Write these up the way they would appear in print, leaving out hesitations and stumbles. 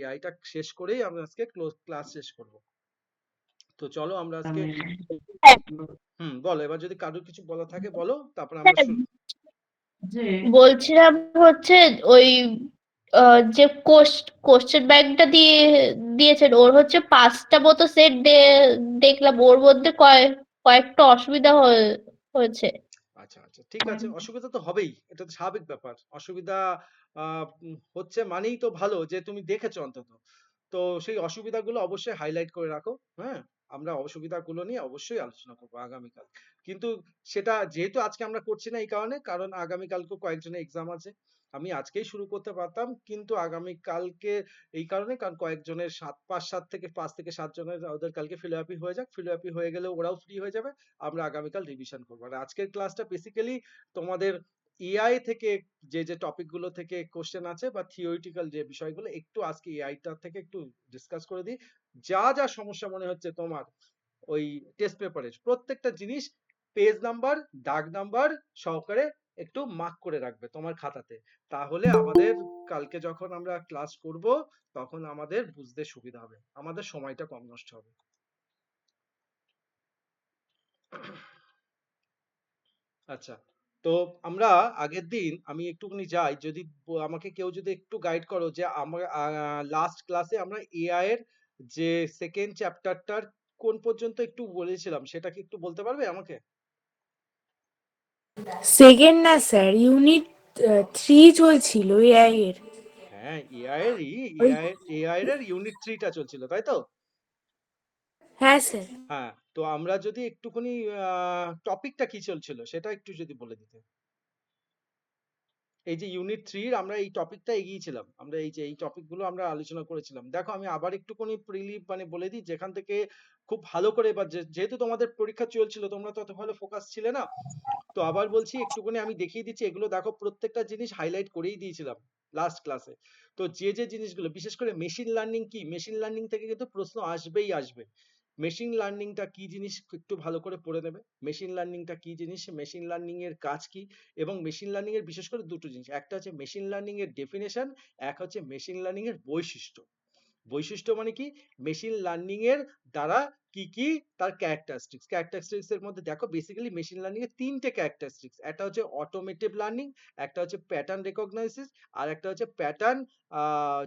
এআইটা শেষ করেই আমরা আজকে ক্লাস শেষ করব। তো চলো আমরা আজকে বলো, এবার যদি কারোর কিছু বলা থাকে বলো, তারপর আমরা শুরু। বলছিলাম হচ্ছে ওই যে কোশ্চেন ব্যাংকটা দিয়েছেন, ওর হচ্ছে 5টা মতো সেট দেখলাম, ওর মধ্যে কয়েকটা অসুবিধা হয়েছে। আচ্ছা আচ্ছা, ঠিক আছে, অসুবিধা তো হবেই, এটা তো স্বাভাবিক ব্যাপার। অসুবিধা হচ্ছে মানেই তো ভালো যে তুমি দেখেছো অন্তত। তো সেই অসুবিধাগুলো অবশ্যই হাইলাইট করে রাখো। হ্যাঁ, আমরা অসুবিধাগুলো নিয়ে অবশ্যই আলোচনা করবো আগামীকাল। কিন্তু সেটা যেহেতু আজকে আমরা করছি না এই কারণে, কারণ আগামীকালকে কয়েকজনের এক্সাম আছে। আমি আজকেই শুরু করতে পারতাম, কিন্তু আগামীকালকে এই কারণে, কারণ কয়েকজনের 5 থেকে 7 জনের ওদের কালকে ফিলোয়াপি হয়ে যাক, ফিলোয়াপি হয়ে গেলে ওরাও ফ্রি হয়ে যাবে। আমরা আগামীকাল রিভিশন করবো। আর আজকের ক্লাসটা বেসিক্যালি তোমাদের এআই থেকে যে টপিক গুলো থেকে কোশ্চেন আছে বা থিওরিটিক্যাল যে বিষয়গুলো, একটু আজকে এআইটা থেকে একটু ডিসকাস করে দিই। যা যা সমস্যা মনে হচ্ছে তোমার ওই টেস্ট পেপারের প্রত্যেকটা জিনিস পেজ নাম্বার, দাগ নাম্বার সহকারে একটু মার্ক করে রাখবে তোমার খাতাতে। তাহলে আমাদের কালকে যখন আমরা ক্লাস করব তখন আমাদের বুঝতে সুবিধা হবে, আমাদের সময়টা কম নষ্ট হবে। আচ্ছা, তো আমরা আগের দিন আমি একটুখানি যাই, যদি আমাকে কেউ যদি একটু গাইড করো যে আমরা লাস্ট ক্লাসে আমরা এআই এর যে সেকেন্ড চ্যাপ্টারটার কোন পর্যন্ত একটু বলেছিলাম, সেটা কি একটু বলতে পারবে আমাকে? সেকেন্ড না স্যার, ইউনিট 3 চলছিল এআই এর। হ্যাঁ, এআই এর ইউনিট 3টা চলছিল, তাই তো? হ্যাঁ স্যার। হ্যাঁ, তো আমরা যদি একটুখানি টপিকটা কি চলছিল সেটা একটু যদি বলে দিতে। এই যে ইউনিট 3 আমরা এই টপিকটা এগিয়েছিলাম, আমরা এই যে এই টপিকগুলো আমরা আলোচনা করেছিলাম। দেখো আমি আবার একটুখানি মানে বলে দিই যেখান থেকে খুব ভালো করে, এবার যেহেতু তোমাদের পরীক্ষা চলছিল তোমরা তত ভালো ফোকাস ছিলে না, তো আবার বলছি একটুখানি আমি দেখিয়ে দিচ্ছি। এগুলো দেখো প্রত্যেকটা জিনিস হাইলাইট করেই দিয়েছিলাম লাস্ট ক্লাসে। তো যে জিনিসগুলো বিশেষ করে মেশিন লার্নিং কি, মেশিন লার্নিং থেকে কিন্তু প্রশ্ন আসবেই আসবে। মেশিন লার্নিংটা কি জিনিস একটু ভালো করে পড়ে নেবে। মেশিন লার্নিংটা কি জিনিস, মেশিন লার্নিং এর কাজ কি, এবং মেশিন লার্নিং এর বিশেষ করে দুটো জিনিস, একটা হচ্ছে মেশিন লার্নিং এর ডেফিনেশন, এক হচ্ছে মেশিন লার্নিং এর বৈশিষ্ট্য। বৈশিষ্ট্য মানে কি, মেশিন লার্নিং এর দ্বারা কি কি তার ক্যারেক্টারিস্টিক্স। ক্যারেক্টারিস্টিক্স এর মধ্যে দেখো বেসিক্যালি মেশিন লার্নিং এর 3টে ক্যারেক্টারিস্টিক্স, একটা হচ্ছে অটোমেটিভ লার্নিং, একটা হচ্ছে প্যাটার্ন রেকগনাইসিস, আর একটা হচ্ছে প্যাটার্ন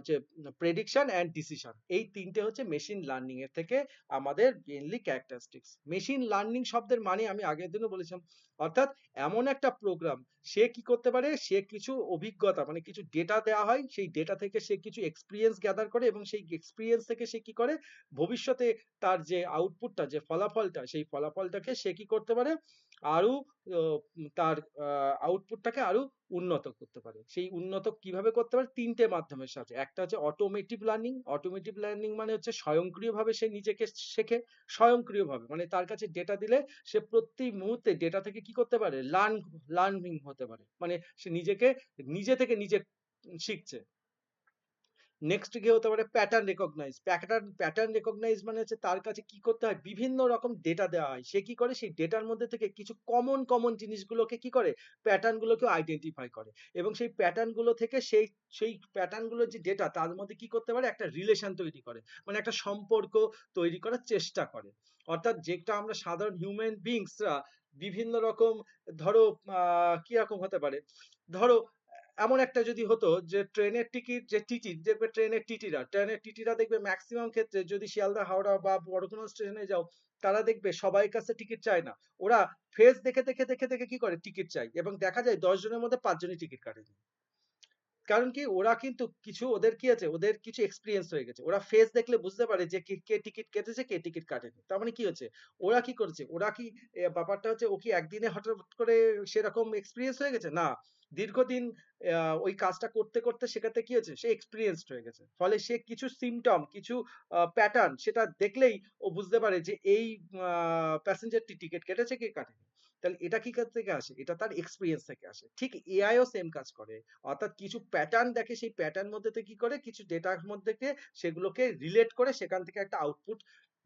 যে প্রেডিকশন এন্ড ডিসিশন। এই 3টে হচ্ছে মেশিন লার্নিং এর থেকে আমাদের মেইনলি ক্যারেক্টারিস্টিক্স। মেশিন লার্নিং শব্দের মানে আমি আগের দিনও বলেছিলাম, অর্থাৎ এমন একটা প্রোগ্রাম, সে কি করতে পারে, সে কিছু অভিজ্ঞতা মানে কিছু ডেটা দেওয়া হয়, সেই ডেটা থেকে সে কিছু এক্সপিরিয়েন্স গ্যাদার করে, এবং সেই এক্সপিরিয়েন্স থেকে সে কি করে ভবিষ্যতে তার যে আউটপুটটা, যে ফলাফলটা, সেই ফলাফলটাকে সে কি করতে পারে আরো তার আউটপুটটাকে আরো উন্নত করতে পারে। সেই উন্নত কিভাবে করতে পারে, 3টে মাধ্যমের সাহায্যে। একটা হচ্ছে অটোমেটিভ লার্নিং। অটোমেটিভ লার্নিং মানে হচ্ছে স্বয়ংক্রিয়ভাবে সে নিজেকে শেখে। স্বয়ংক্রিয়ভাবে মানে তার কাছে ডেটা দিলে সে প্রতি মুহূর্তে ডেটা থেকে কি করতে পারে, লার্নিং হতে পারে, মানে সে নিজে থেকে নিজে শিখছে। নেক্সট কি হতে পারে, প্যাটার্ন রেকগনাইজ। প্যাটার্ন রেকগনাইজ মানে হচ্ছে তার কাছে কি করতে হয়, বিভিন্ন রকম ডেটা দেওয়া হয়, সে কি করে সেই ডেটার মধ্যে থেকে কিছু কমন জিনিসগুলোকে কি করে, প্যাটার্ন গুলোকে আইডেন্টিফাই করে, এবং সেই প্যাটার্ন গুলো থেকে সেই প্যাটার্ন গুলোর যে ডেটা তার মধ্যে কি করতে পারে, একটা রিলেশন তৈরি করে, মানে একটা সম্পর্ক তৈরি করার চেষ্টা করে। অর্থাৎ যেটা আমরা সাধারণ হিউম্যান বিংসরা বিভিন্ন রকম, ধরো কি রকম হতে পারে, ধরো এমন একটা যদি হতো যে ট্রেনের টিকিট, যে টিটি দেখবে, ট্রেনের টিটিরা দেখবে ম্যাক্সিমাম ক্ষেত্রে যদি শিয়ালদা হাওড়া বা বড় কোনো স্টেশনে যাও, তারা দেখবে সবাই কাছে টিকিট চায় না। ওরা ফেস দেখে দেখে দেখে দেখে কি করে টিকিট চাই, এবং দেখা যায় 10 জনের মধ্যে 5 জনই টিকিট কাটেনি। কারণ কি, ওরা কিন্তু কিছু, ওদের কি আছে, ওদের কিছু এক্সপিরিয়েন্স হয়ে গেছে, ওরা ফেস দেখলে বুঝতে পারে যে কে টিকিট কেটেছে, কে টিকিট কাটেনি। তার মানে কি হচ্ছে, ওরা কি করেছে, ওরা কি ব্যাপারটা হচ্ছে, ও কি একদিনে হঠাৎ করে সেরকম এক্সপিরিয়েন্স হয়ে গেছে না, দীর্ঘদিন ওই কাজটা করতে করতে শেখাতে কি হয়েছে, সে এক্সপিরিয়েন্সড হয়ে গেছে। ফলে সে কিছু সিমটম, কিছু প্যাটার্ন সেটা দেখলেই ও বুঝতে পারে যে এই প্যাসেঞ্জারটি টিকিট কেটেছে, কে কাটেনি। তাহলে এটা কি থেকে আসে, এটা তার এক্সপিরিয়েন্স থেকে আসে। ঠিক এআই ও সেম কাজ করে, অর্থাৎ কিছু প্যাটার্ন দেখে, সেই প্যাটার্ন মধ্যে থেকে কি করে, কিছু ডেটার মধ্যে সেগুলোকে রিলেট করে সেখান থেকে একটা আউটপুট,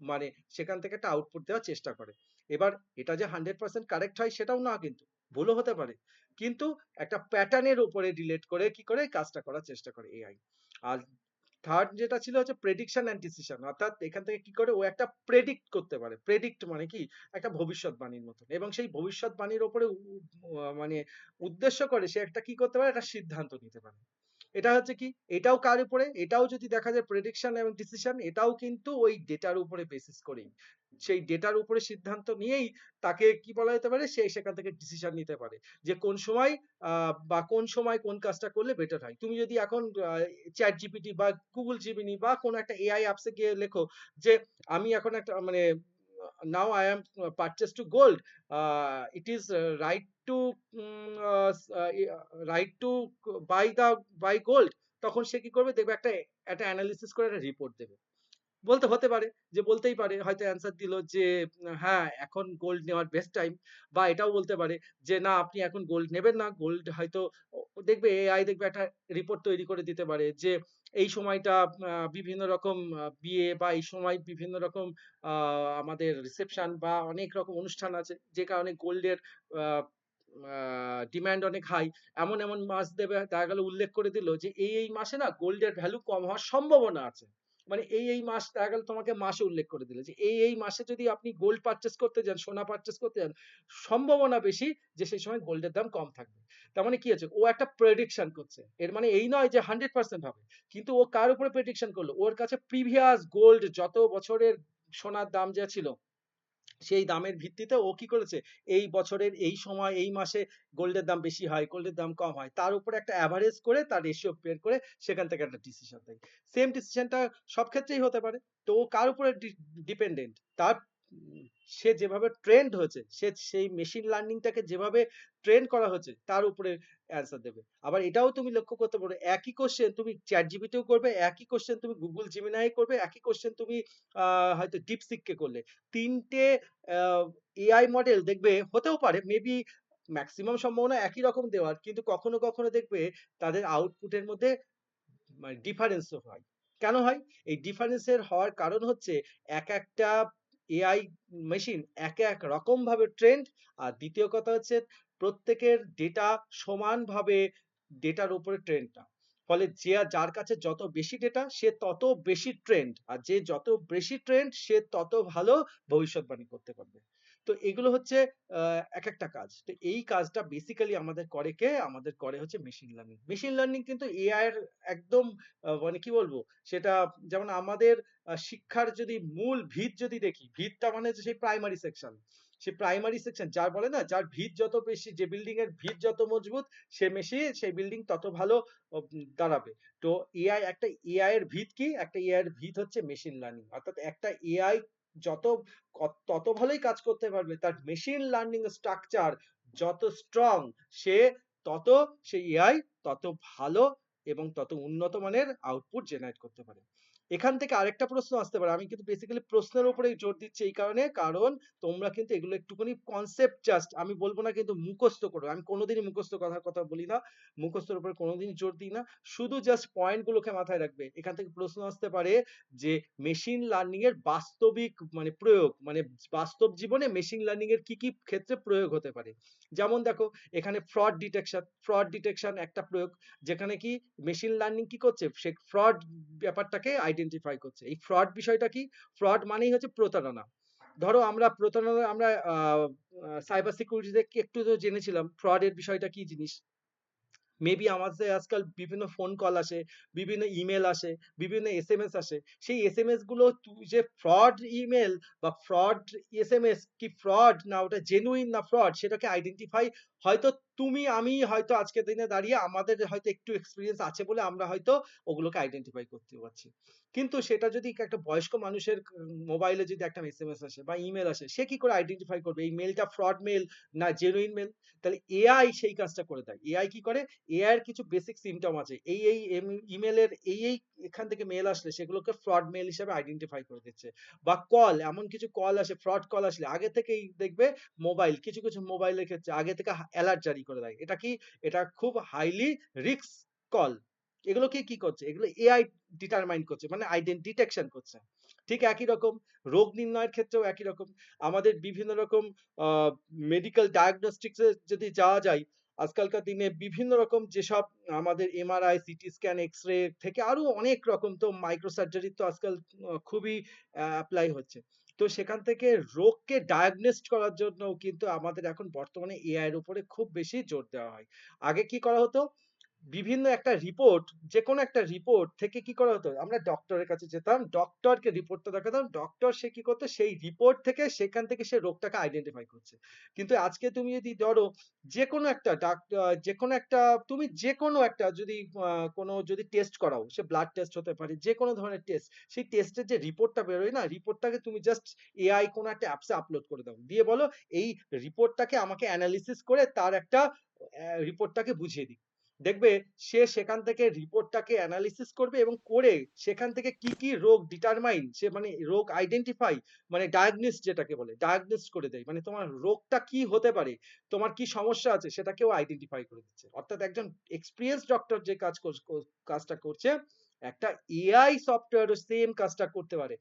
মানে সেখান থেকে একটা আউটপুট দেওয়ার চেষ্টা করে। এবার এটা যে 100% কারেক্ট হয় সেটাও না, কিন্তু ভুলও হতে পারে, কিন্তু একটা প্যাটার্নের উপরে রিলেট করে কি করে কাজটা করার চেষ্টা করে এআই। আর থার্ড যেটা ছিল হচ্ছে প্রেডিকশন এন্ড ডিসিশন, অর্থাৎ এখান থেকে কি করে ও একটা প্রেডিক্ট করতে পারে। প্রেডিক্ট মানে কি, একটা ভবিষ্যৎবাণীর মতন, এবং সেই ভবিষ্যৎবাণীর ওপরে মানে উদ্দেশ্য করে সে একটা কি করতে পারে, একটা সিদ্ধান্ত নিতে পারে। এটা হচ্ছে কি, এটাও কার উপরে, এটাও যদি দেখা যায় প্রেডিকশন এবং ডিসিশন, এটাও কিন্তু ওই ডেটার উপরে বেসিস করেই, সেই ডেটার উপরে সিদ্ধান্ত নিয়েই তাকে কি বলা যেতে পারে, সে সেখান থেকে ডিসিশন নিতে পারে যে কোন সময় বা কোন সময় কোন কাজটা করলে বেটার হয়। তুমি যদি এখন চ্যাট জিপিটি বা গুগল জিমিনি বা কোনো একটা এআই অ্যাপসে গিয়ে লেখো যে আমি এখন একটা মানে now I am purchase to gold, it is right to right to buy gold, তখন সে কি করবে, দেখবে একটা একটা অ্যানালিসিস করে একটা রিপোর্ট দেবে। বলতে হতে পারে যে বলতেই পারে, হয়তো অ্যান্সার দিল যে হ্যাঁ এখন গোল্ড নেওয়ার বেস্ট টাইম, বা এটাও বলতে পারে যে না আপনি এখন গোল্ড নেবেন না, গোল্ড হয়তো দেখবে এআই দেখবে একটা রিপোর্ট তৈরি করে দিতে পারে যে এই সময়টা বিভিন্ন রকম বিয়ে, বা এই সময় বিভিন্ন রকম আমাদের রিসেপশন বা অনেক রকম অনুষ্ঠান আছে, যে কারণে গোল্ডের ডিমান্ড অনেক হাই। এমন এমন মাস দেবে, দেখা গেল উল্লেখ করে দিল যে এই মাসে না গোল্ডের ভ্যালু কম হওয়ার সম্ভাবনা আছে। মানে এই মাস দেখা গেল তোমাকে মাসে উল্লেখ করে দিল যে এই মাসে যদি আপনি গোল্ড পারচেস করতে যান, সোনা পারচেস করতে যান, সম্ভাবনা বেশি যে সেই সময় গোল্ডের দাম কম থাকবে। তার মানে কি হচ্ছে, ও একটা প্রেডিকশন করছে। এর মানে এই নয় যে 100% হবে, কিন্তু ও কার উপরে প্রেডিকশন করলো, ওর কাছে প্রিভিয়াস গোল্ড যত বছরের সোনার দাম যা ছিল, সেই দামের ভিত্তিতে ও কি করেছে, এই বছরের এই সময় এই মাসে গোল্ডের দাম বেশি হয়, গোল্ডের দাম কম হয়, তার উপরে একটা অ্যাভারেজ করে তার রেশিও বের করে সেখান থেকে একটা ডিসিশন দেয়। সেম ডিসিশনটা সব ক্ষেত্রেই হতে পারে। তো ও কার উপরে ডিপেন্ডেন্ট, তার সে যেভাবে ট্রেন্ড হয়েছে, সে সেই মেশিন লার্নিংটাকে যেভাবে ট্রেন করা হয়েছে তার উপরে অ্যান্সার দেবে। আবার এটাও তুমি লক্ষ্য করতে পারো, একই কোশ্চেন তুমি চ্যাট জিপিটিও করবে, একই কোশ্চেন তুমি গুগল জিমিনাই করবে, একই কোশ্চেন তুমি হয়তো ডিপসিককে করলে, তিনটে এআই মডেল দেখবে হতেও পারে মেবি ম্যাক্সিমাম সম্ভাবনা একই রকম দেওয়ার, কিন্তু কখনো কখনো দেখবে তাদের আউটপুটের মধ্যে মানে ডিফারেন্সও হয়। কেন হয়? এই ডিফারেন্সের হওয়ার কারণ হচ্ছে এক একটা এআই মেশিন এক এক রকম ভাবে ট্রেন্ড, আর দ্বিতীয় কথা হচ্ছে প্রত্যেকের ডেটা সমানভাবে ডেটার উপরে ট্রেন্ড না। ফলে যে যার কাছে যত বেশি ডেটা সে তত বেশি ট্রেন্ড, আর যে যত বেশি ট্রেন্ড সে তত ভালো ভবিষ্যৎবাণী করতে পারবে। তো এগুলো হচ্ছে এক একটা কাজ। তো এই কাজটা বেসিক্যালি আমাদের করে কে? আমাদের করে হচ্ছে মেশিন লার্নিং। মেশিন লার্নিং কিন্তু এআই এর একদম মানে কি বলবো? সেটা যেমন আমাদের শিক্ষার যদি মূল ভিত যদি দেখি, ভিতটা মানে হচ্ছে সেই প্রাইমারি সেকশন। সেই প্রাইমারি সেকশন যার বলে না, যার ভিত যত বেশি, যে বিল্ডিং এর ভিত যত মজবুত, সেই বিল্ডিং তত ভালো দাঁড়াবে। তো এআই এর ভিত কি? একটা এআই এর ভিত হচ্ছে মেশিন লার্নিং। অর্থাৎ একটা এআই যত তত ভালোই কাজ করতে পারবে, তার মেশিন লার্নিং স্ট্রাকচার যত স্ট্রং, সে তত সেই এআই তত ভালো এবং তত উন্নত মানের আউটপুট জেনারেট করতে পারে। এখান থেকে আরেকটা প্রশ্ন আসতে পারে, আমি কিন্তু বেসিক্যালি প্রশ্নের উপরেই জোর দিচ্ছি এই কারণে, কারণ তোমরা কিন্তু এগুলো একটুখানি কনসেপ্ট, জাস্ট আমি বলবো না কিন্তু মুখস্থ করো, আমি কোনোদিনই মুখস্থ কথার কথা বলি না, মুখস্থের উপরে কোনোদিনই জোর দিই না, শুধু জাস্ট পয়েন্ট গুলোকে মাথায় রাখবে। এখান থেকে প্রশ্ন আসতে পারে যে মেশিন লার্নিং এর বাস্তবিক মানে প্রয়োগ, মানে বাস্তব জীবনে মেশিন লার্নিং এর কি কি ক্ষেত্রে প্রয়োগ হতে পারে। যেমন দেখো, এখানে ফ্রড ডিটেকশন একটা প্রয়োগ, যেখানে কি মেশিন লার্নিং কি করছে, সে ফ্রড ব্যাপারটাকে আইডেন্টিফাই করছে। এই ফ্রড বিষয়টা কি? ফ্রড মানেই হচ্ছে প্রতারণা। ধরো আমরা প্রতারণা, আমরা সাইবার সিকিউরিটিতে একটু তো জেনেছিলাম ফ্রড এর বিষয়টা কি জিনিস। মেবি আমাদের আজকাল বিভিন্ন ফোন কল আসে, বিভিন্ন ইমেল আসে, বিভিন্ন এসএমএস আসে, সেই এসএমএস গুলো যে ফ্রড ইমেল বা ফ্রড এসএমএস, কি ফ্রড না ওটা জেনুইন না ফ্রড, সেটাকে আইডেন্টিফাই হয়তো তুমি আমি হয়তো আজকের দিনে দাঁড়িয়ে আমাদের হয়তো একটু এক্সপিরিয়েন্স আছে বলে আমরা হয়তো ওগুলোকে আইডেন্টিফাই করতে পারছি। কিন্তু সেটা যদি একটা বয়স্ক মানুষের মোবাইলে যদি একটা এসএমএস আসে বা ইমেল আসে, সে কি করে আইডেন্টিফাই করবে এই মেলটা ফ্রড মেল না জেনুইন মেল? তাহলে এআই সেই কাজটা করে দেয়। এআই কি করে, এআই এর কিছু বেসিক সিম্পটম আছে, এই ইমেলের এই এখান থেকে মেল আসলে সেগুলোকে ফ্রড মেল হিসেবে আইডেন্টিফাই করে দিচ্ছে। বা কল, এমন কিছু কল আসে, ফ্রড কল আসলে আগে থেকেই দেখবে মোবাইল, কিছু কিছু মোবাইলের ক্ষেত্রে আগে থেকে অ্যালার্ট জারি করে দেয়। এটা কি, এটা খুব হাইলি রিস্ক কল। এগুলোকে কি করছে, এগুলো এআই ডিটারমাইন করছে, মানে ডিটেকশন করছে। ঠিক একই রকম রোগ নির্ণয়ের ক্ষেত্রেও একই রকম। আমাদের বিভিন্ন রকম মেডিকেল ডায়াগনস্টিক্স এ যদি যাওয়া যায়, আজকালকার দিনে বিভিন্ন রকম যেসব আমাদের এমআরআই, সিটি স্ক্যান, এক্স-রে থেকে আরো অনেক রকম তো মাইক্রো সার্জারি তো আজকাল খুবই অ্যাপ্লাই হচ্ছে। তো সেখান থেকে রোগকে ডায়াগনস্ট করার জন্যও কিন্তু আমাদের এখন বর্তমানে এআই এর উপরে খুব বেশি জোর দেওয়া হয়। আগে কি করা হতো? বিভিন্ন একটা রিপোর্ট, যেকোনো একটা রিপোর্ট থেকে কি করা হতো? আমরা ডক্টরের কাছে যেতাম, ডক্টরকে রিপোর্টটা দেখাতাম। ডক্টর সে কি করতো? সেই রিপোর্ট থেকে সেখান থেকে সে রোগটাকে আইডেন্টিফাই করছে। কিন্তু আজকে তুমি যদি ধরো যেকোনো একটা যেকোনো একটা তুমি যেকোনো একটা যদি কোনো যদি টেস্ট করাও, সে ব্লাড টেস্ট হতে পারে, যেকোনো ধরনের টেস্ট, সেই টেস্টের যে রিপোর্টটা বেরোয় না, রিপোর্টটাকে তুমি জাস্ট এআই কোনো একটা অ্যাপসে আপলোড করে দাও। দিয়ে বলো এই রিপোর্টটাকে আমাকে এনালিসিস করে তার একটা রিপোর্টটাকে বুঝিয়ে দিক। দেখবে সে সেখান থেকে রিপোর্টটাকে অ্যানালিসিস করবে এবং করে সেখান থেকে কি কি রোগ ডিটারমাইন, সে মানে রোগ আইডেন্টিফাই, মানে ডায়াগনিস যেটাকে বলে, ডায়াগনিস করে দেয়। মানে তোমার রোগটা কি হতে পারে, তোমার কি সমস্যা আছে সেটাকেও আইডেন্টিফাই করে দিচ্ছে। অর্থাৎ একজন এক্সপিরিয়েন্স ডক্টর যে কাজটা করছে, একটা এআই সফটওয়্যারও সেম কাজটা করতে পারে।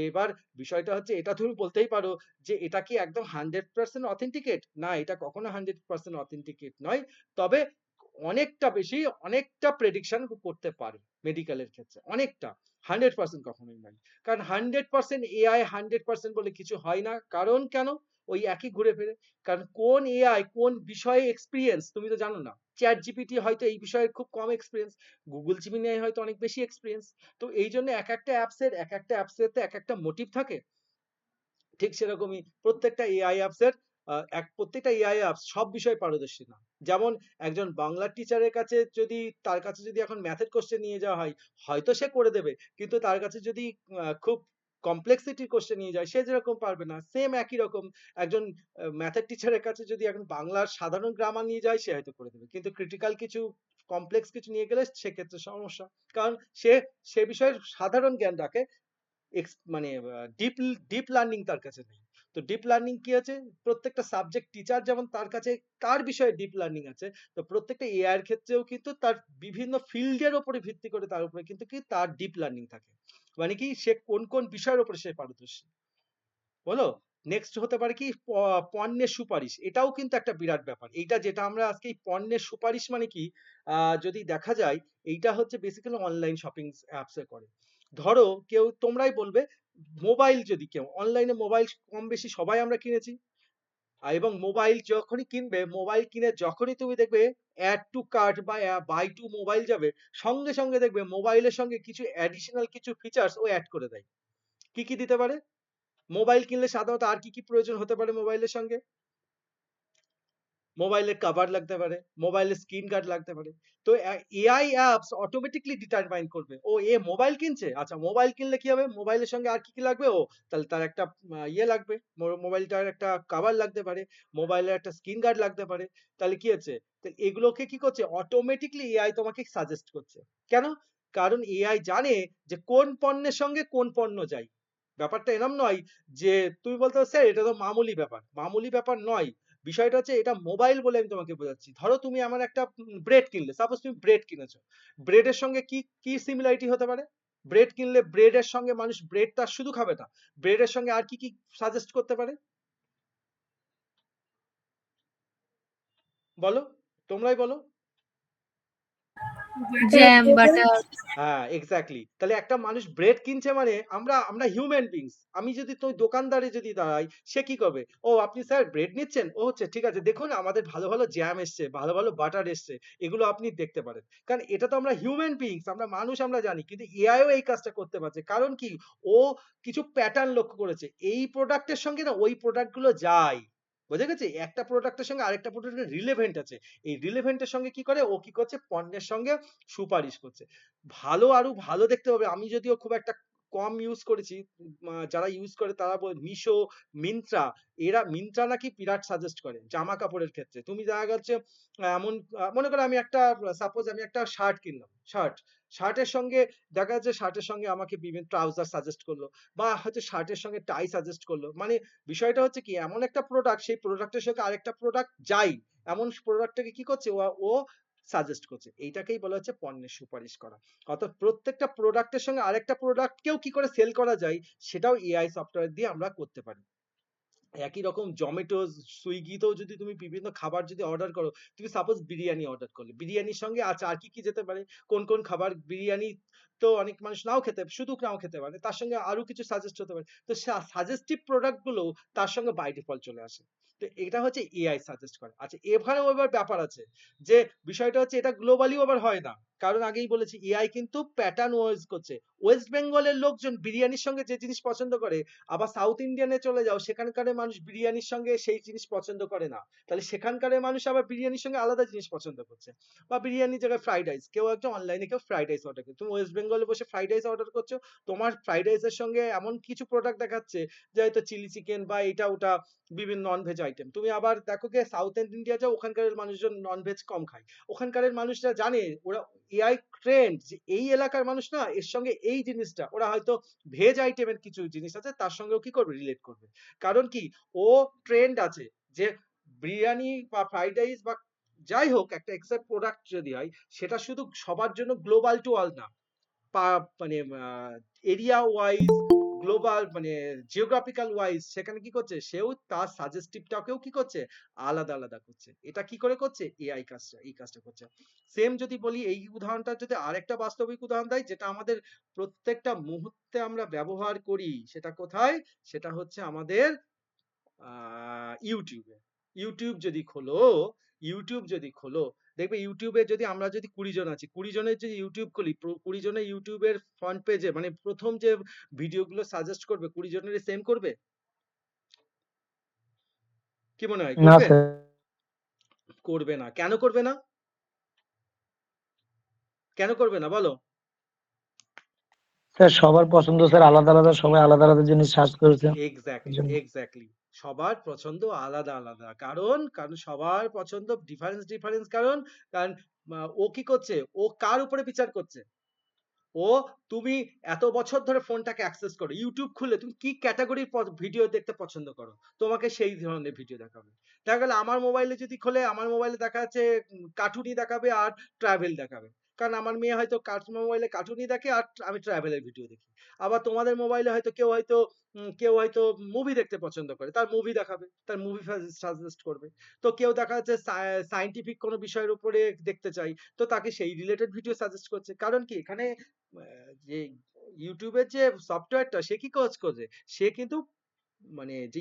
এবার বিষয়টা হচ্ছে, এটা তুমি বলতেই পারো যে এটা কি একদম 100% অথেন্টিকেট? না, এটা কখনো 100% অথেন্টিকেট নয়। তবে অনেকটা বেশি, অনেকটা প্রেডিকশন করতে পারে মেডিকেলের ক্ষেত্রে, অনেকটা। 100% কখনোই নয়। কারণ 100% এআই 100% বলে কিছু হয় না। কারণ কেন? ওই একই ঘুরে ফিরে। কারণ কোন এআই কোন বিষয়ে এক্সপেরিয়েন্স তুমি তো জানো না। চ্যাট জিপিটি হয়তো এই বিষয়ে খুব কম এক্সপেরিয়েন্স, গুগল জিমিনাই হয়তো অনেক বেশি এক্সপেরিয়েন্স। তো এই জন্য এক একটা অ্যাপসের তো এক একটা মোটিভ থাকে। ঠিক সেরকমই প্রত্যেকটা এআই অ্যাপস এর প্রত্যেকটা এআই অ্যাপস সব বিষয়ে পারদর্শী না। যেমন একজন বাংলা টিচারের কাছে যদি, তার কাছে যদি এখন ম্যাথের কোশ্চেন নিয়ে যাওয়া হয়, হয়তো সে করে দেবে। কিন্তু তার কাছে যদি খুব কমপ্লেক্সিটির কোশ্চেন নিয়ে যায়, সে যেরকম পারবে না, সেম একই রকম একজন ম্যাথের টিচারের কাছে যদি এখন বাংলার সাধারণ গ্রামার নিয়ে যায়, সে হয়তো করে দেবে। কিন্তু ক্রিটিক্যাল কিছু, কমপ্লেক্স কিছু নিয়ে গেলে সেক্ষেত্রে সমস্যা। কারণ সে সে বিষয়ের সাধারণ জ্ঞান রাখে, মানে ডিপ ডিপ লার্নিং তার কাছে নেই। তো ডিপ লার্নিং কি আছে? প্রত্যেকটা সাবজেক্ট টিচার যেমন তার কাছে কার বিষয়ে ডিপ লার্নিং আছে, তো প্রত্যেকটা এআই এর ক্ষেত্রেও কিন্তু তার বিভিন্ন ফিল্ডের উপরে ভিত্তি করে তার উপরে কিন্তু কি তার ডিপ লার্নিং থাকে। মানে কি সে কোন কোন বিষয়ের উপরে সে পারদর্শী। বলো, নেক্সট হতে পারে কি পণ্যের সুপারিশ। এটাও কিন্তু একটা বিরাট ব্যাপার। এইটা যেটা আমরা আজকে এই পণ্যের সুপারিশ মানে কি, যদি দেখা যায়, এইটা হচ্ছে বেসিক্যালি অনলাইন শপিং অ্যাপস এ করে। ধরো কেউ, তোমরাই বলবে, মোবাইল যদি কেউ অনলাইনে, মোবাইল কম বেশি সবাই আমরা কিনেছি। এবং মোবাইল যখনই কিনবে, মোবাইল কিনে যখনই তুমি দেখবে অ্যাড টু কার্ট বা বাই টু মোবাইল যাবে, সঙ্গে সঙ্গে দেখবে মোবাইলের সঙ্গে কিছু অ্যাডিশনাল কিছু ফিচার্স ও অ্যাড করে দেয়। কি কি দিতে পারে? মোবাইল কিনলে সাধারণত আর কি কি প্রয়োজন হতে পারে মোবাইলের সঙ্গে? মোবাইলের কভার লাগতে পারে, মোবাইলের স্ক্রিন গার্ড লাগতে পারে। তো এআই অ্যাপস অটোমেটিকলি ডিটারমাইন করবে, ও এ মোবাইল কিনছে, আচ্ছা মোবাইল কিনলে কি হবে, মোবাইলের সঙ্গে আর কি কি লাগবে, ও তাহলে তার একটা ইয়ে লাগবে, মোবাইলটার একটা কভার লাগতে পারে, মোবাইলের একটা স্ক্রিন গার্ড লাগতে পারে। তাহলে কি হচ্ছে? তো এগুলোকে কি করছে, অটোমেটিকলি এআই তোমাকে সাজেস্ট করছে। কেন? কারণ এআই জানে যে কোন পণ্যের সঙ্গে কোন পণ্য যায়। ব্যাপারটা এরম নয় যে তুমি বলতে পারো, স্যার এটা তো মামুলি ব্যাপার। মামুলি ব্যাপার নয়। বিষয়টা হচ্ছে, এটা মোবাইল বলে আমি তোমাকে বোঝাচ্ছি। ধরো তুমি আমার একটা ব্রেড কিনলে, সাপোজ তুমি ব্রেড কিনেছো, ব্রেডের সঙ্গে কি কি সিমিলারিটি হতে পারে? ব্রেড কিনলে ব্রেডের সঙ্গে মানুষ ব্রেডটা শুধু খাবে না, ব্রেডের সঙ্গে আর কি কি সাজেস্ট করতে পারে? বলো, তোমরাই বলো। বাটার জ্যাম, দেবে। বাটার। হ্যাঁ, এক্স্যাক্টলি। তাহলে একটা মানুষ ব্রেড কিনছে মানে আমরা আমরা হিউম্যান বিংস। আমি যদি তো দোকানদারে যদি দাঁড়াই, সে কি করবে? ও আপনি স্যার ব্রেড নিচ্ছেন? ও হচ্ছে ঠিক আছে, দেখুন আমাদের ভালো ভালো জ্যাম এসছে, ভালো ভালো বাটার এসছে। এগুলো আপনি দেখতে পারেন। কারণ এটা তো আমরা হিউম্যান বিংস, আমরা মানুষ, আমরা জানি। কিন্তু এআই ও এই কাজটা করতে পারছে। কারণ কি? ও কিছু প্যাটার্ন লক্ষ্য করেছে। এই প্রোডাক্টের সঙ্গে না ওই প্রোডাক্ট গুলো যায়। বোঝা গেছে? একটা প্রোডাক্টের সঙ্গে আরেকটা প্রোডাক্টের রিলেভেন্ট আছে। এই রিলেভেন্ট এর সঙ্গে কি করে? ও কি করছে? পণ্যের সঙ্গে সুপারিশ করছে। ভালো আরো ভালো দেখতে হবে। আমি যদিও খুব একটা কম ইউজ করেছি। যারা ইউজ করে তারা মিশো, মিন্ত্রা, এরা মিন্ত্রা নাকি বিরাট সাজেস্ট করে জামা কাপড়ের ক্ষেত্রে। তুমি দেখা যাচ্ছে এমন, মনে করো আমি একটা, সাপোজ আমি একটা শার্ট কিনলাম, শার্টের সঙ্গে দেখা যাচ্ছে শার্টের সঙ্গে আমাকে বিভিন্ন ট্রাউজার সাজেস্ট করলো, বা হয়তো শার্টের সঙ্গে টাই সাজেস্ট করলো। মানে বিষয়টা হচ্ছে কি, এমন একটা প্রোডাক্ট, সেই প্রোডাক্টের সঙ্গে আরেকটা প্রোডাক্ট যাই, এমন প্রোডাক্টটাকে কি করছে, ও সাজেস্ট করছে। এইটাকেই বলা হচ্ছে পণ্যের সুপারিশ করা। অর্থাৎ প্রত্যেকটা প্রোডাক্টের সঙ্গে আরেকটা প্রোডাক্টকেও কি করে সেল করা যায়, সেটাও এআই সফটওয়্যার দিয়ে আমরা করতে পারি। একই রকম জোম্যাটো, সুইগিতেও যদি তুমি বিভিন্ন খাবার যদি অর্ডার করো, তুমি সাপোজ বিরিয়ানি অর্ডার করলে, বিরিয়ানির সঙ্গে আচ্ছা আর কি কি যেতে পারে, কোন কোন খাবার, বিরিয়ানি তো অনেক মানুষ নাও খেতে, শুধু নাও খেতে পারে, তার সঙ্গে আরো কিছু সাজেস্ট হতে পারে, তো সাজেস্টিভ প্রোডাক্ট গুলো তার সঙ্গে বাই ডিফল্ট চলে আসে। তো এটা হচ্ছে এআই সাজেস্ট করে। আচ্ছা এখানেও এবার ব্যাপার আছে যে বিষয়টা হচ্ছে এটা গ্লোবালি আবার হয় না, কারণ আগেই বলেছি এআই কিন্তু প্যাটার্ন ওয়াইজ করছে। ওয়েস্ট বেঙ্গলের লোকজন বিরিয়ানির সঙ্গে যে জিনিস পছন্দ করে, আবার সাউথ ইন্ডিয়ানে চলে যাও, সেখানকার মানুষ বিরিয়ানির সঙ্গে সেই জিনিস পছন্দ করে না, তাহলে সেখানকার মানুষ আবার বিরিয়ানির সঙ্গে আলাদা জিনিস পছন্দ করছে। বা বিরিয়ানির জায়গায় ফ্রাইড রাইস, কেউ একজন অনলাইনে কেউ ফ্রাইড রাইস অর্ডার করে, তুমি ওয়েস্ট বেঙ্গলে বসে ফ্রাইড রাইস অর্ডার করছো, তোমার ফ্রাইড রাইসের সঙ্গে এমন কিছু প্রোডাক্ট দেখাচ্ছে যে হয়তো চিলি চিকেন বা এটা ওটা বিভিন্ন নন ভেজ আইটেম, তুমি আবার দেখো যে সাউথ ইন্ডিয়া যাও, ওখানকার মানুষজন নন ভেজ কম খায়, ওখানকার মানুষরা জানে, ওরা এআই ট্রেন্ড যে এই এলাকার মানুষ না এর সঙ্গে এই জিনিসটা, ওরা হয়তো ভেজ আইটেমের কিছু জিনিস আছে তার সঙ্গেও কি করবে, রিলেট করবে। কারণ কি, ও ট্রেন্ড আছে যে বিরিয়ানি বা ফ্রাইড রাইস বা যাই হোক একটা এক্সেপ্ট প্রোডাক্ট যদি হয়, সেটা শুধু সবার জন্য গ্লোবাল টু অল না, মানে এরিয়া ওয়াইজ, গ্লোবাল মানে জিওগ্রাফিক্যাল ওয়াইজ, সেখানে কি করছে, সেও তার সাজেস্টিভটাকেও কি করছে, আলাদা আলাদা করছে। এটা কি করে করছে, এআই কাজটা, এই কাজটা করছে। সেম যদি বলি, এই উদাহরণটা যদি আরেকটা বাস্তবিক উদাহরণ দেয়, যেটা আমাদের প্রত্যেকটা মুহূর্তে আমরা ব্যবহার করি, সেটা কোথায়, সেটা হচ্ছে আমাদের ইউটিউবে। ইউটিউব যদি খোলো, ইউটিউব যদি খোলো, দেখবে ইউটিউবে যদি আমরা যদি 20 জন আছি, 20 জনের যদি ইউটিউব খুলি, 20 জনের ইউটিউবের ফ্রন্ট পেজে মানে প্রথম যে ভিডিওগুলো সাজেস্ট করবে, 20 জনের সেম করবে? কি মনে হয়, না করবে? স্যার। করবে না। কেন করবে না? কেন করবে না বলো? স্যার সবার পছন্দ স্যার আলাদা আলাদা, সবাই আলাদা আলাদা জিনিস সার্চ করেছে এই এক্স্যাক্টলি, জন্য। এক্স্যাক্টলি। সবার পছন্দ আলাদা আলাদা, কারণ কারণ সবার পছন্দ ডিফারেন্স ডিফারেন্স, কারণ কারণ ও কি করছে, ও কার উপরে বিচার করছে, ও তুমি এত বছর ধরে ফোনটাকে অ্যাক্সেস করো, ইউটিউব খুলে তুমি কি ক্যাটাগরির ভিডিও দেখতে পছন্দ করো, তোমাকে সেই ধরনের ভিডিও দেখাবে। দেখা গেল আমার মোবাইলে যদি খোলে, আমার মোবাইলে দেখা যাচ্ছে কার্টুনই দেখাবে আর ট্রাভেল দেখাবে, কারণ আমার মেয়ে হয়তো মোবাইলে কার্টুনই দেখে আর আমি ট্রাভেলের ভিডিও দেখি। আবার তোমাদের মোবাইলে হয়তো কেউ হয়তো মুভি দেখতে পছন্দ করে, তার মুভি দেখাবে, তার মুভি সাজেস্ট করবে। তো কেউ দেখা যাচ্ছে সায়েন্টিফিক কোনো বিষয়ের উপরে দেখতে চাই, তো তাকে সেই রিলেটেড ভিডিও সাজেস্ট করছে। কারণ কি, এখানে যে ইউটিউবের যে সফটওয়্যারটা, সে কি কাজ করছে, সে কিন্তু মানে যে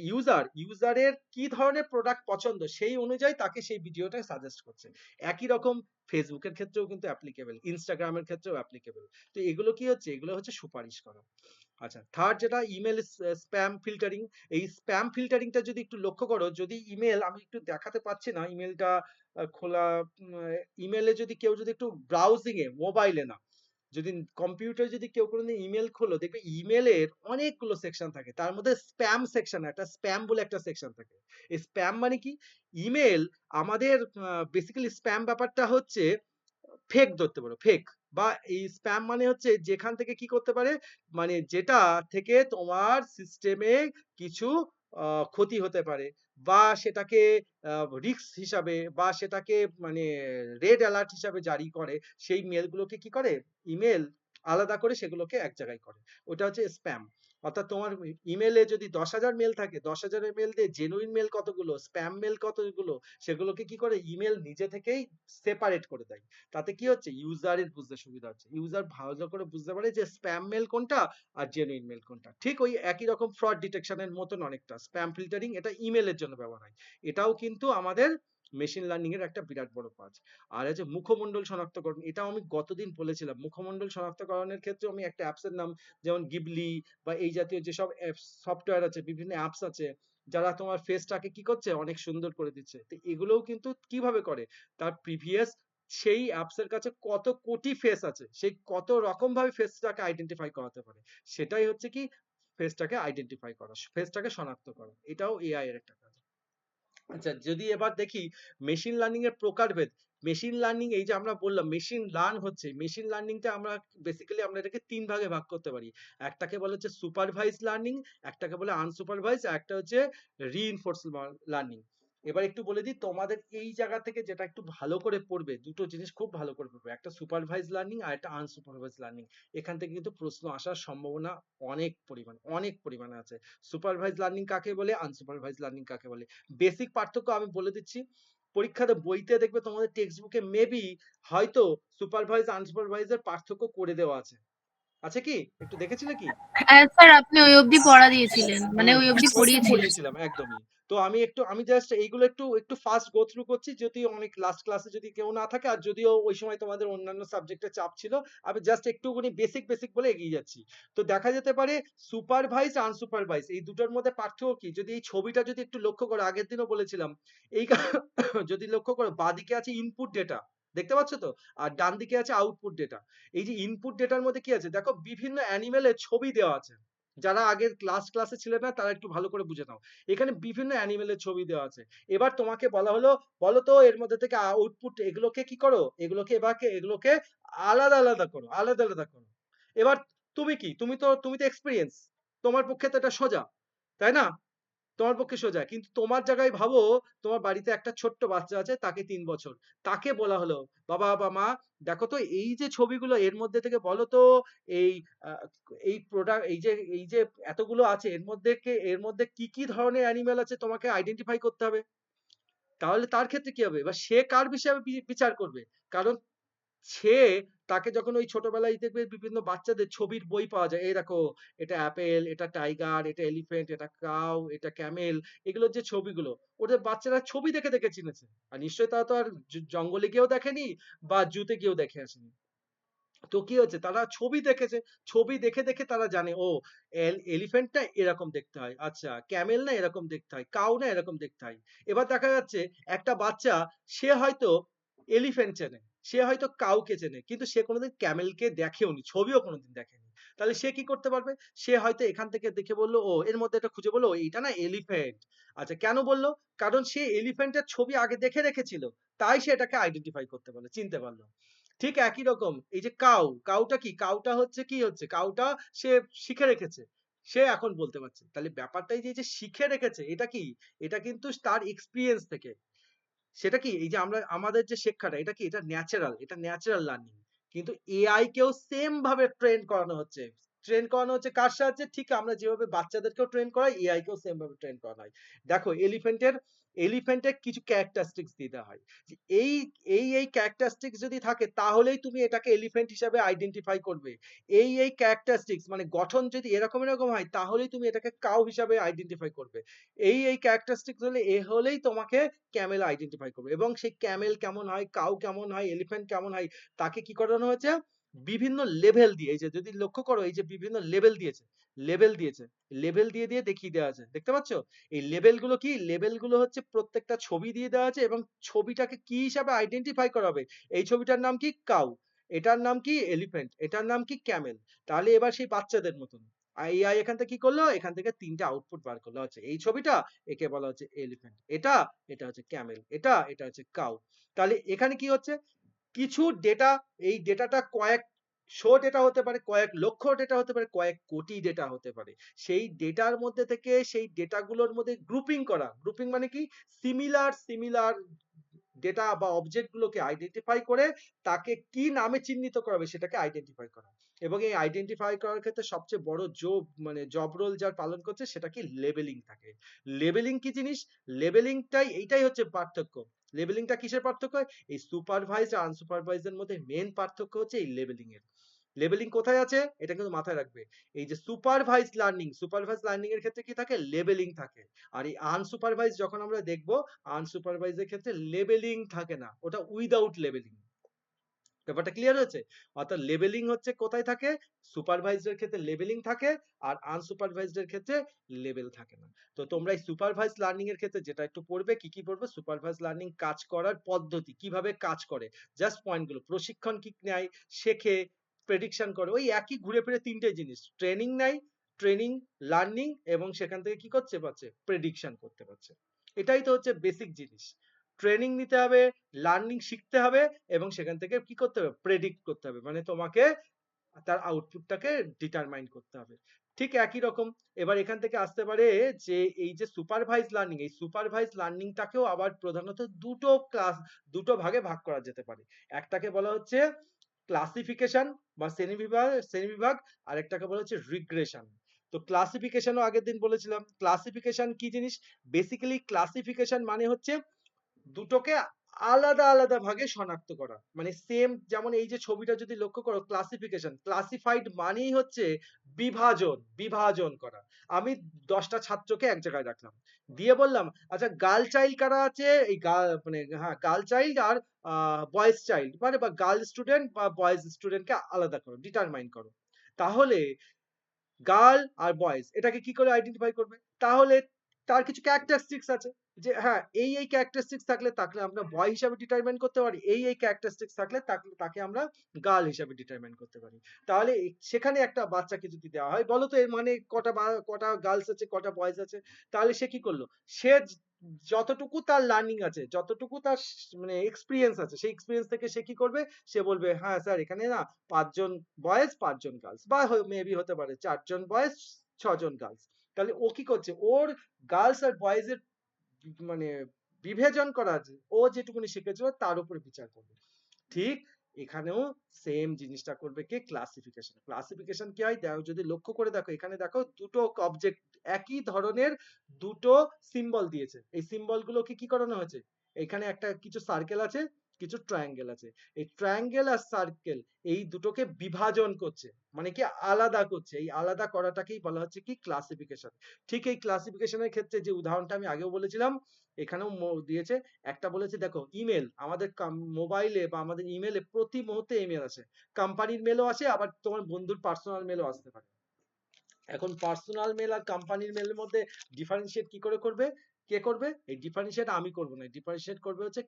ইউজারের কি ধরনের প্রোডাক্ট পছন্দ, সেই অনুযায়ী তাকে সেই ভিডিওটা সাজেস্ট করছে। একই রকম ফেসবুকের ক্ষেত্রেও কিন্তু অ্যাপ্লিকেবল, ইনস্টাগ্রামের ক্ষেত্রেও অ্যাপ্লিকেবল। তো এগুলো কি হচ্ছে, এগুলো হচ্ছে সুপারিশ করা। আচ্ছা, থার্ড যেটা ইমেল স্প্যাম ফিল্টারিং। এই স্প্যাম ফিল্টারিংটা যদি একটু লক্ষ্য করো, যদি ইমেল, আমি একটু দেখাতে পাচ্ছি না ইমেলটা খোলা, ইমেলে যদি কেউ যদি একটু ব্রাউজিং এ, মোবাইলে না, যদি কম্পিউটারে যদি কেউ কোনোদিন ইমেল খোলো, দেখবে ইমেলের অনেকগুলো সেকশন থাকে, তার মধ্যে স্প্যাম সেকশন, একটা স্প্যাম বলে একটা সেকশন থাকে। এই স্প্যাম মানে কি, ইমেল আমাদের বেসিক্যালি স্প্যাম ব্যাপারটা হচ্ছে ফেক ধরতে পারো, ফেক। বা এই স্প্যাম মানে হচ্ছে যেখান থেকে কি করতে পারে, মানে যেটা থেকে তোমার সিস্টেমে কিছু ক্ষতি হতে পারে, বা সেটাকে রিস্ক হিসাবে, বা সেটাকে মানে রেড অ্যালার্ট হিসাবে জারি করে, সেই মেলগুলোকে কি করে, ইমেল আলাদা করে সেগুলোকে এক জায়গায় করে, ওটা হচ্ছে স্প্যাম। অর্থাৎ তোমার ইমেলে যদি 10,000 মেল থাকে, 10,000 মেল দিয়ে জেনুইন মেল কতগুলো, স্প্যাম মেল কতগুলো, সেগুলোকে কি করে ইমেল নিজে থেকেই সেপারেট করে দেয়। তাতে কি হচ্ছে, ইউজারের বুঝতে সুবিধা হচ্ছে, ইউজার ভালো করে বুঝতে পারে যে স্প্যাম মেল কোনটা আর জেনুইন মেল কোনটা। ঠিক ওই একই রকম ফ্রড ডিটেকশনের মতন অনেকটা স্প্যাম ফিল্টারিং, এটা ইমেলের জন্য ব্যবহার হয়। এটাও কিন্তু আমাদের মেশিন লার্নিং এর একটা বিরাট বড় কাজ। আর হচ্ছে মুখমণ্ডল শনাক্তকরণ, এটাও আমি গতদিন বলেছিলাম, মুখমণ্ডল শনাক্তকরণের ক্ষেত্রে আমি একটা অ্যাপসের নাম, যেমন গিবলি বা এই জাতীয় যেসব সফটওয়্যার আছে, বিভিন্ন অ্যাপস আছে, যারা তোমার ফেসটাকে কি করছে, অনেক সুন্দর করে দিচ্ছে। তো এগুলোও কিন্তু কিভাবে করে, তার প্রিভিয়াস সেই অ্যাপস এর কাছে কত কোটি ফেস আছে, সেই কত রকম ভাবে ফেসটাকে আইডেন্টিফাই করাতে পারে, সেটাই হচ্ছে কি ফেসটাকে আইডেন্টিফাই করা, ফেসটাকে শনাক্ত করা, এটাও এআই এর একটা কাজ। আচ্ছা, যদি এবার দেখি মেশিন লার্নিং এর প্রকারভেদ। মেশিন লার্নিং, এই যে আমরা বললাম মেশিন লার্ন হচ্ছে, মেশিন লার্নিংটা আমরা বেসিক্যালি আমরা এটাকে তিন ভাগে ভাগ করতে পারি। একটাকে বলা হচ্ছে সুপারভাইজ লার্নিং, একটাকে বলে আনসুপারভাইজ, আর একটা হচ্ছে রিইনফোর্স লার্নিং। এবার একটু বলে দিই তোমাদের এই জায়গা থেকে যেটা একটু ভালো করে পড়বে, দুটো জিনিস খুব ভালো করে পড়বে, একটা সুপারভাইজ লার্নিং আর একটা আনসুপারভাইজ লার্নিং। এখান থেকে কিন্তু প্রশ্ন আসার সম্ভাবনা অনেক পরিমাণে আছে। সুপারভাইজ লার্নিং কাকে বলে, আনসুপারভাইজ লার্নিং কাকে বলে, বেসিক পার্থক্য আমি বলে দিচ্ছি। পরীক্ষাতে বইতে দেখবে তোমাদের টেক্সট বুকে মেবি হয়তো সুপারভাইজ আনসুপারভাইজের পার্থক্য করে দেওয়া আছে, আছে কি একটু দেখেছিলে কি? হ্যাঁ স্যার, আপনি ওই অবধি পড়া দিয়েছিলেন, মানে হুম, ওই অবধি ওইটা পড়িয়েছিলেন। পড়িয়েছিলাম একদমই। তো আমি জাস্ট এইগুলো একটু ফাস্ট গো থ্রু করছি, যদি অনেক লাস্ট ক্লাসে যদি কেউ না থাকে, আর যদিও ওই সময় তোমাদের অন্যান্য সাবজেক্টের চাপ ছিল, আমি জাস্ট একটুখানি বেসিক বলে এগিয়ে যাচ্ছি। তো দেখা যেতে পারে সুপারভাইজ আনসুপারভাইজ এই দুটোর মধ্যে পার্থক্য কি, যদি এই ছবিটা যদি একটু লক্ষ্য করো, আগের দিনও বলেছিলাম এই যদি লক্ষ্য করো, বাঁদিকে আছে ইনপুট ডেটা, দেখতে পাচ্ছ তো, আর ডান দিকে আছে আউটপুট ডেটা। এই যে ইনপুট ডেটার মধ্যে কি আছে দেখো, বিভিন্ন অ্যানিমেলের ছবি দেওয়া আছে। যারা আগের ক্লাসে ছিল না তারা একটু ভালো করে বুঝে নাও, এখানে বিভিন্ন অ্যানিমেলের ছবি দেওয়া আছে। এবার তোমাকে বলা হলো বলো তো এর মধ্যে থেকে আউটপুট এগুলোকে কি করো, এগুলোকে আলাদা করো। এবার তুমি তো এক্সপিরিয়েন্স, তোমার পক্ষে তো এটা সোজা, তাই না? তোমার পক্ষে সোজা, কিন্তু তোমার জায়গায় ভাবো তোমার বাড়িতে একটা ছোট্ট বাচ্চা আছে, তাকে 3 বছর, তাকে বলা হলো বাবা বা মা দেখো তো এই যে ছবিগুলো এর মধ্যে থেকে বলো তো এই আহ, এই প্রোডাক্ট এই যে এতগুলো আছে এর মধ্যে কি ধরনের অ্যানিমেল আছে তোমাকে আইডেন্টিফাই করতে হবে। তাহলে তার ক্ষেত্রে কি হবে, এবার সে কার বিষয়ে বিচার করবে, কারণ সে তাকে যখন ওই ছোটবেলায় দেখবে বিভিন্ন বাচ্চাদের ছবির বই পাওয়া যায়, এই দেখো এটা অ্যাপেল, এটা টাইগার, এটা এলিফ্যান্ট, এটা কাউ, এটা ক্যামেল, এগুলোর যে ছবিগুলো ওদের বাচ্চারা ছবি দেখে দেখে চিনেছে। আর নিশ্চয়ই তারা তো আর জঙ্গলে গিয়েও দেখেনি বা জুতে গিয়েও দেখে আসেনি। তো কি হচ্ছে, তারা ছবি দেখেছে, ছবি দেখে দেখে তারা জানে ও এলিফ্যান্টটা এরকম দেখতে হয়, আচ্ছা ক্যামেল না এরকম দেখতে হয়, কাউ না এরকম দেখতে হয়। এবার দেখা যাচ্ছে একটা বাচ্চা, সে হয়তো এলিফ্যান্ট চেনে, সে হয়তো কাউকে চেনে, কিন্তু সে কোনোদিন ক্যামেলকে দেখেওনি, ছবিও কোনোদিন দেখেনি। তাহলে সে কি করতে পারবে, সে হয়তো এখান থেকে দেখে বললো ও এর মধ্যে এটা খুঁজে বললো এইটা না এলিফ্যান্ট। আচ্ছা কেন বললো, কারণ সে এলিফ্যান্টের ছবি আগে দেখে রেখেছিল, তাই সে এটাকে আইডেন্টিফাই করতে পারলো, চিনতে পারলো। ঠিক একই রকম এই যে কাউটা হচ্ছে কাউটা সে শিখে রেখেছে, সে এখন বলতে পারছে। তাহলে ব্যাপারটাই যে এই যে শিখে রেখেছে, এটা কি, এটা কিন্তু তার এক্সপিরিয়েন্স থেকে। সেটা কি এই যে আমাদের যে শিক্ষাটা, এটা কি, এটা ন্যাচারাল লার্নিং। কিন্তু এআই কেও সেম ভাবে ট্রেন করানো হচ্ছে কার সাহায্যে, ঠিক আমরা যেভাবে বাচ্চাদেরকেও ট্রেন করাই, এআই কেও সেম ভাবে ট্রেন করানো হয়। দেখো এলিফ্যান্টের কিছু ক্যারেক্টারিস্টিক্স দিতে হয়, যে এই ক্যারেক্টারিস্টিক্স যদি থাকে তাহলেই তুমি এটাকে এলিফ্যান্ট হিসাবে আইডেন্টিফাই করবে। এই ক্যারেক্টারিস্টিক্স মানে গঠন যদি এরকম হয়, তাহলেই তুমি এটাকে কাউ হিসাবে আইডেন্টিফাই করবে। এই ক্যারেক্টারিস্টিক্স হলেই তোমাকে ক্যামেল আইডেন্টিফাই করবে। এবং সেই ক্যামেল কেমন হয়, কাউ কেমন হয়, এলিফ্যান্ট কেমন হয়, তাকে কি করানো হয়েছে, বিভিন্ন লেভেল দিয়ে, এই যে যদি লক্ষ্য করো এই যে বিভিন্ন লেভেল দিয়ে দিয়ে দেখিয়ে দেওয়া আছে, দেখতে পাচ্ছ? এই লেভেলগুলো হচ্ছে প্রত্যেকটা ছবি দিয়ে দেওয়া আছে, এবং ছবিটাকে কি হিসাবে আইডেন্টিফাই করা হবে, এই ছবিটার নাম কি কাউ, এটার নাম কি এলিফ্যান্ট, এটার নাম কি ক্যামেল। তাহলে এবার সেই বাচ্চাদের মতন এআই এখান থেকে কি করলো, এখান থেকে 3টে আউটপুট বার করলো, হচ্ছে এই ছবিটা একে বলা হচ্ছে এলিফ্যান্ট, এটা হচ্ছে ক্যামেল, এটা হচ্ছে কাউ। তাহলে এখানে কি হচ্ছে, কিছু ডেটা, এই ডেটাটা কয়েকশো ডেটা হতে পারে, কয়েক লক্ষ ডেটা হতে পারে, কয়েক কোটি ডেটা হতে পারে। সেই ডেটার মধ্যে থেকে সেই ডেটাগুলোর মধ্যে গ্রুপিং মানে কি, সিমিলার ডেটা বা অবজেক্ট গুলোকে আইডেন্টিফাই করে তাকে কি নামে চিহ্নিত করা হবে সেটাকে আইডেন্টিফাই করা। এবং এই আইডেন্টিফাই করার ক্ষেত্রে সবচেয়ে বড় জব রোল যার পালন করছে সেটা কি, লেবেলিং থাকে। লেবেলিং কি জিনিস, এইটাই হচ্ছে পার্থক্য। লেবেলিংটা কিসের পার্থক্য, এই সুপারভাইজড আর আনসুপারভাইজড এর মধ্যে মেন পার্থক্য হচ্ছে এই লেবেলিং এর। লেবেলিং কোথায় আছে এটা কিন্তু মাথায় রাখবে, এই যে সুপারভাইজড লার্নিং এর ক্ষেত্রে কি থাকে, লেবেলিং থাকে। আর এই আনসুপারভাইজ যখন আমরা দেখবো, আনসুপারভাইজ এর ক্ষেত্রে লেবেলিং থাকে না, ওটা উইদাউট লেবেলিং। ব্যাপারটা ক্লিয়ার হয়েছে? অর্থাৎ লেবেলিং হচ্ছে কোথায় থাকে, সুপারভাইজড এর ক্ষেত্রে লেবেলিং থাকে, আর আনসুপারভাইজড এর ক্ষেত্রে লেবেল থাকে না। তো তোমরা এই সুপারভাইজড লার্নিং এর ক্ষেত্রে যেটা একটু পড়বে, কি পড়বে, সুপারভাইজড লার্নিং কাজ করার পদ্ধতি, কিভাবে কাজ করে, জাস্ট পয়েন্টগুলো, প্রশিক্ষণ কি নেয়, শেখে, প্রেডিকশন করে, ওই একই ঘুরে ফিরে 3টে জিনিস, ট্রেনিং নেয়, ট্রেনিং, লার্নিং, এবং সেখান থেকে কি করতে পারছে, প্রেডিকশন করতে পারছে। এটাই তো হচ্ছে বেসিক জিনিস। ট্রেনিং নিতে হবে, লার্নিং শিখতে হবে, এবং সেখান থেকে কি করতে হবে, প্রেডিক্ট করতে হবে, মানে তোমাকে তার আউটপুটটাকে ডিটারমাইন করতে হবে। ঠিক একই রকম এবার এখান থেকে আসতে পারে যে এই যে সুপারভাইজ লার্নিং, এই সুপারভাইজ লার্নিংটাকেও আবার প্রধানত দুটো ভাগে ভাগ করা যেতে পারে। একটাকে বলা হচ্ছে ক্লাসিফিকেশন বা শ্রেণীবিভাগ, আর একটাকে বলা হচ্ছে রিগ্রেশন। তো ক্লাসিফিকেশনও আগের দিন বলেছিলাম। ক্লাসিফিকেশন কি জিনিস? বেসিক্যালি ক্লাসিফিকেশন মানে হচ্ছে দুটোকে আলাদা আলাদা ভাগে শনাক্ত করা। মানে সেম, যেমন এই যে ছবিটা যদি লক্ষ্য করো, ক্লাসিফিকেশন, ক্লাসিফাইড মানেই হচ্ছে বিভাজন করা। আমি 10টা ছাত্রকে এক জায়গায় রাখলাম, দিয়ে বললাম আচ্ছা গার্ল চাইল্ড কারা আছে, এই মানে হ্যাঁ গার্ল চাইল্ড আর বয়েজ চাইল্ড, মানে বা গার্ল স্টুডেন্ট বা বয়েজ স্টুডেন্টকে আলাদা করো, ডিটারমাইন করো। তাহলে গার্ল আর বয়েজ এটাকে কি করে আইডেন্টিফাই করবে? তাহলে তার কিছু ক্যারেক্টারিস্টিক্স আছে, যে হ্যাঁ এই ক্যারেক্টারিস্টিক্স থাকলে তাকে আমরা বয় হিসাবে ডিটারমাইন করতে পারি, এই ক্যারেক্টারিস্টিক্স থাকলে তাকে আমরা গার্ল হিসাবে ডিটারমাইন করতে পারি। তাহলে সেখানে একটা বাচ্চাকে যদি দেওয়া হয়, বলো তো এর মানে কটা গার্লস আছে, কটা বয়েজ আছে? তাহলে সে কি করলো? সে যতটুকু তার লার্নিং আছে, যতটুকু তার মানে এক্সপিরিয়েন্স আছে, সেই এক্সপিরিয়েন্স থেকে সে কি করবে? সে বলবে হ্যাঁ স্যার এখানে না 5জন বয়েজ 5জন গার্লস, বা মেবি হতে পারে 4জন বয়েজ 6জন গার্লস। তাহলে ও কি করছে? ওর গার্লস আর বয়েজ এর মানে বিভাজন করা আছে, ও যেটুকুনি শিখেছিল তার উপরে বিচার করবে। ঠিক এখানেও সেম জিনিসটা করবে কে? ক্লাসিফিকেশন। ক্লাসিফিকেশন কি হয় যদি লক্ষ্য করে দেখো, এখানে দেখো দুটো অবজেক্ট একই ধরনের দুটো সিম্বল দিয়েছে। এই সিম্বল গুলোকে কি করানো হয়েছে? এখানে একটা কিছু সার্কেল আছে, কিছু ট্রায়াঙ্গেল আছে। এই ট্রায়াঙ্গেল আর সার্কেল এই দুটোকে বিভাজন করছে, মানে কি আলাদা করছে। এই আলাদা করাটাকেই বলা হচ্ছে কি? ক্লাসিফিকেশন। ঠিক এই ক্লাসিফিকেশনের ক্ষেত্রে যে উদাহরণটা আমি আগেও বলেছিলাম, এখানেও দিয়েছে। একটা বলেছে দেখো ইমেল, আমাদের মোবাইলে বা আমাদের ইমেলে প্রতি মুহূর্তে ইমেল আসে, কোম্পানির মেলও আসে, আবার তোমার বন্ধুর পার্সোনাল মেলও আসতে পারে। এখন পার্সোনাল মেল আর কোম্পানির মেলের মধ্যে ডিফারেন্সিয়েট কি করে করবে? কে করবে? এই ডিফারেন্সিয়েট আমি করব না, ডিফারেন্সিয়েট করবে হচ্ছে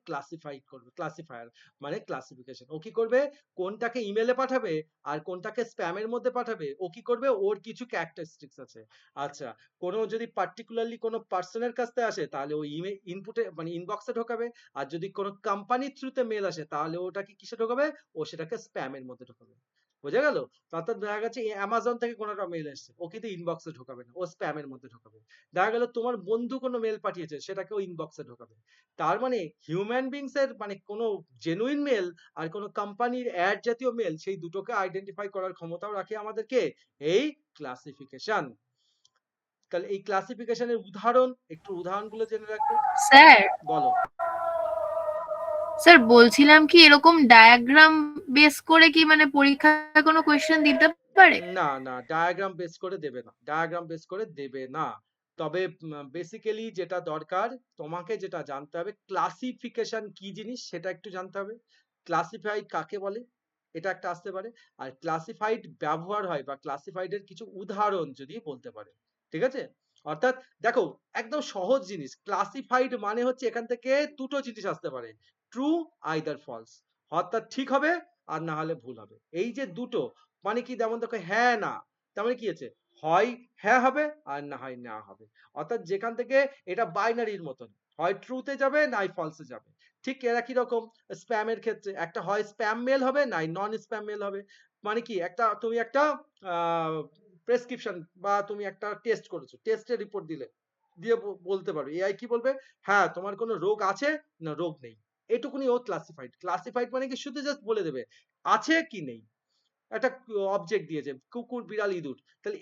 ক্লাসিফায়ার, মানে ক্লাসিফিকেশন। ও কি করবে? কোনটাকে ইমেলে পাঠাবে আর কোনটাকে স্প্যামের মধ্যে পাঠাবে, ও কি করবে? ওর কিছু ক্যারেক্টারিস্টিক্স আছে। আচ্ছা, কোনো যদি পার্টিকুলারলি কোনো পার্সনের কাছ থেকে আসে তাহলে ওই ইমেল ইনপুটে মানে ইনবক্সে ঢোকাবে, আর যদি কোনো কোম্পানির থ্রুতে মেল আসে তাহলে ওটাকে কিসে ঢোকাবে? ও সেটাকে স্প্যামের মধ্যে ঢোকাবে। বোঝা গেল? অর্থাৎ দেখা গেছে অ্যামাজন থেকে কোনো একটা মেল এসছে, ও কিন্তু ইনবক্সে ঢোকাবে না, ও স্প্যামের মধ্যে ঢোকাবে। দেখা গেল তোমার বন্ধু কোনো মেল পাঠিয়েছে, সেটাকে ও ইনবক্সে ঢোকাবে। তার মানে হিউম্যান বিংস এর মানে কোনো জেনুইন মেল আর কোনো কোম্পানির অ্যাড জাতীয় মেল, সেই দুটোকে আইডেন্টিফাই করার ক্ষমতাও রাখে আমাদেরকে এই ক্লাসিফিকেশন। তাহলে এই ক্লাসিফিকেশনের উদাহরণগুলো জেনে রাখবে। স্যার বলো। স্যার বলছিলাম কি এরকম ডায়াগ্রাম বেস করে কি মানে পরীক্ষায় কোনো কোয়েশ্চেন দিতে পারে? না না, ডায়াগ্রাম বেস করে দেবে না, ডায়াগ্রাম বেস করে দেবে না। তবে বেসিক্যালি যেটা দরকার, তোমাকে যেটা জানতে হবে ক্লাসিফিকেশন কি জিনিস সেটা একটু জানতে হবে। ক্লাসিফাইড কাকে বলে এটা একটা আসতে পারে, আর ক্লাসিফাইড ব্যবহার হয় বা ক্লাসিফাইড এর কিছু উদাহরণ যদি বলতে পারে। ঠিক আছে? অর্থাৎ দেখো একদম সহজ জিনিস, ক্লাসিফাইড মানে হচ্ছে এখান থেকে দুটো জিনিস আসতে পারে, ট্রু আইদার ফলস, অর্থাৎ ঠিক হবে আর না হলে ভুল হবে। এই যে দুটো মানে কি, যেমন দেখো হ্যাঁ না, তার মানে কি আছে? হয় হ্যাঁ হবে আর না হয় না হবে। অর্থাৎ যেখান থেকে এটা বাইনারির মতন, হয় ট্রুতে যাবে নাই ফলসে যাবে। ঠিক একই রকম স্প্যামের ক্ষেত্রে একটা হয় স্প্যাম মেল হবে নাই নন স্প্যাম মেল হবে। মানে কি তুমি একটা প্রেসক্রিপশন বা তুমি একটা টেস্ট করেছো, টেস্টের রিপোর্ট দিয়ে বলতে পারো, এআই কি বলবে? হ্যাঁ তোমার কোনো রোগ আছে না রোগ নেই। এটুকুনি ও ক্লাসিফাইড মানে কি শুধু জাস্ট বলে দেবে আছে কি নেই। একটা অবজেক্ট দিয়েছে কুকুর বিড়াল ইঁদুর, তাহলে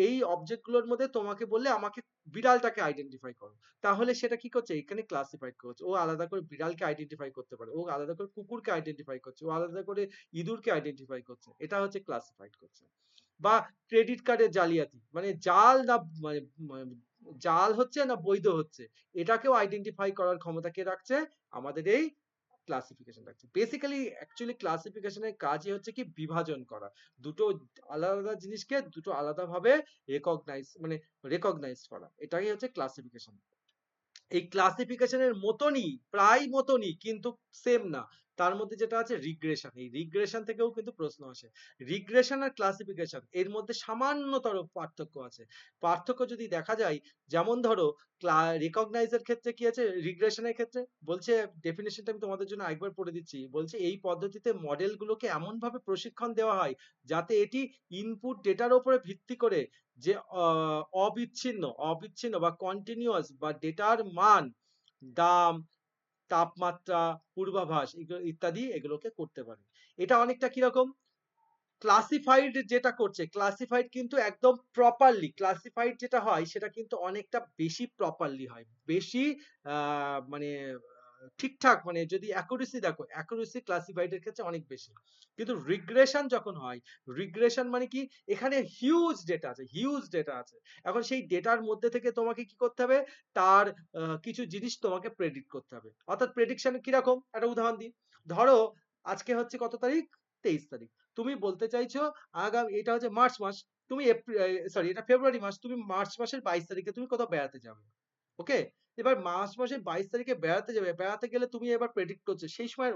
এই অবজেক্ট গুলোর মধ্যে তোমাকে বললে আমাকে বিড়ালটাকে আইডেন্টিফাই করো, তাহলে সেটা কি করছে? এখানে ক্লাসিফাইড করছে। ও আলাদা করে বিড়ালকে আইডেন্টিফাই করতে পারে, ও আলাদা করে কুকুরকে আইডেন্টিফাই করছে, ও আলাদা করে ইঁদুরকে আইডেন্টিফাই করছে। এটা হচ্ছে ক্লাসিফাইড করছে। বা ক্রেডিট কার্ডের জালিয়াতি, মানে জাল না মানে জাল হচ্ছে না বৈধ হচ্ছে, এটাকেও আইডেন্টিফাই করার ক্ষমতা কে রাখছে? আমাদের এই ক্লাসিফিকেশন রাখছে। বেসিক্যালি অ্যাকচুয়ালি ক্লাসিফিকেশনের কাজই হচ্ছে কি বিভাজন করা, দুটো আলাদা আলাদা জিনিসকে দুটো আলাদা ভাবে রেকগনাইজ করা, এটাই হচ্ছে ক্লাসিফিকেশন। এই ক্লাসিফিকেশনের প্রায় মতনই কিন্তু সেম না। তার মধ্যে যেটা আছে রিগ্রেশন, এই রিগ্রেশন থেকেও কিন্তু প্রশ্ন আসে। রিগ্রেশন আর ক্লাসিফিকেশন এর মধ্যে সামান্যতর পার্থক্য আছে। পার্থক্য যদি দেখা যায়, যেমন ধরো রিকগনাইজের ক্ষেত্রে কি আছে, রিগ্রেশনের ক্ষেত্রে বলছে, ডেফিনেশনটা আমি তোমাদের জন্য আরেকবার পড়ে দিচ্ছি। বলছে এই পদ্ধতিতে মডেলগুলোকে এমন ভাবে প্রশিক্ষণ দেওয়া হয় যাতে এটি ইনপুট ডেটার উপরে ভিত্তি করে যে অবিচ্ছিন্ন বা কন্টিনিউয়াস বা ডেটার মান, দাম, তাপমাত্রা, পূর্বাভাস ইত্যাদি এগুলোকে করতে পারে। এটা অনেকটা কিরকম, ক্লাসিফাইড যেটা করছে, ক্লাসিফাইড কিন্তু একদম প্রপারলি, ক্লাসিফাইড যেটা হয় সেটা কিন্তু অনেকটা বেশি প্রপারলি হয়, বেশি মানে ঠিকঠাক, মানে যদি অ্যাকুরেসি দেখো, অ্যাকুরেসি ক্লাসিফাইড এর ক্ষেত্রে অনেক বেশি। কিন্তু রিগ্রেশন যখন হয়, রিগ্রেশন মানে কি, এখানে হিউজ ডেটা আছে, হিউজ ডেটা আছে। এখন সেই ডেটার মধ্যে থেকে তোমাকে কি করতে হবে, তার কিছু জিনিস তোমাকে প্রেডিক্ট করতে হবে। অর্থাৎ প্রেডিকশন কিরকম, একটা উদাহরণ দিই। ধরো আজকে হচ্ছে কত তারিখ, 23 তারিখ। তুমি বলতে চাইছো এটা হচ্ছে মার্চ মাস, তুমি সরি এটা ফেব্রুয়ারি মাস, তুমি মার্চ মাসের 22 তারিখে তুমি কোথাও বেড়াতে যাবে। ওকে, এবার মার্চ মাসের 22 তারিখে বেড়াতে যাবে, বেড়াতে গেলে তুমি এবার প্রেডিক্ট করছো সেই সময়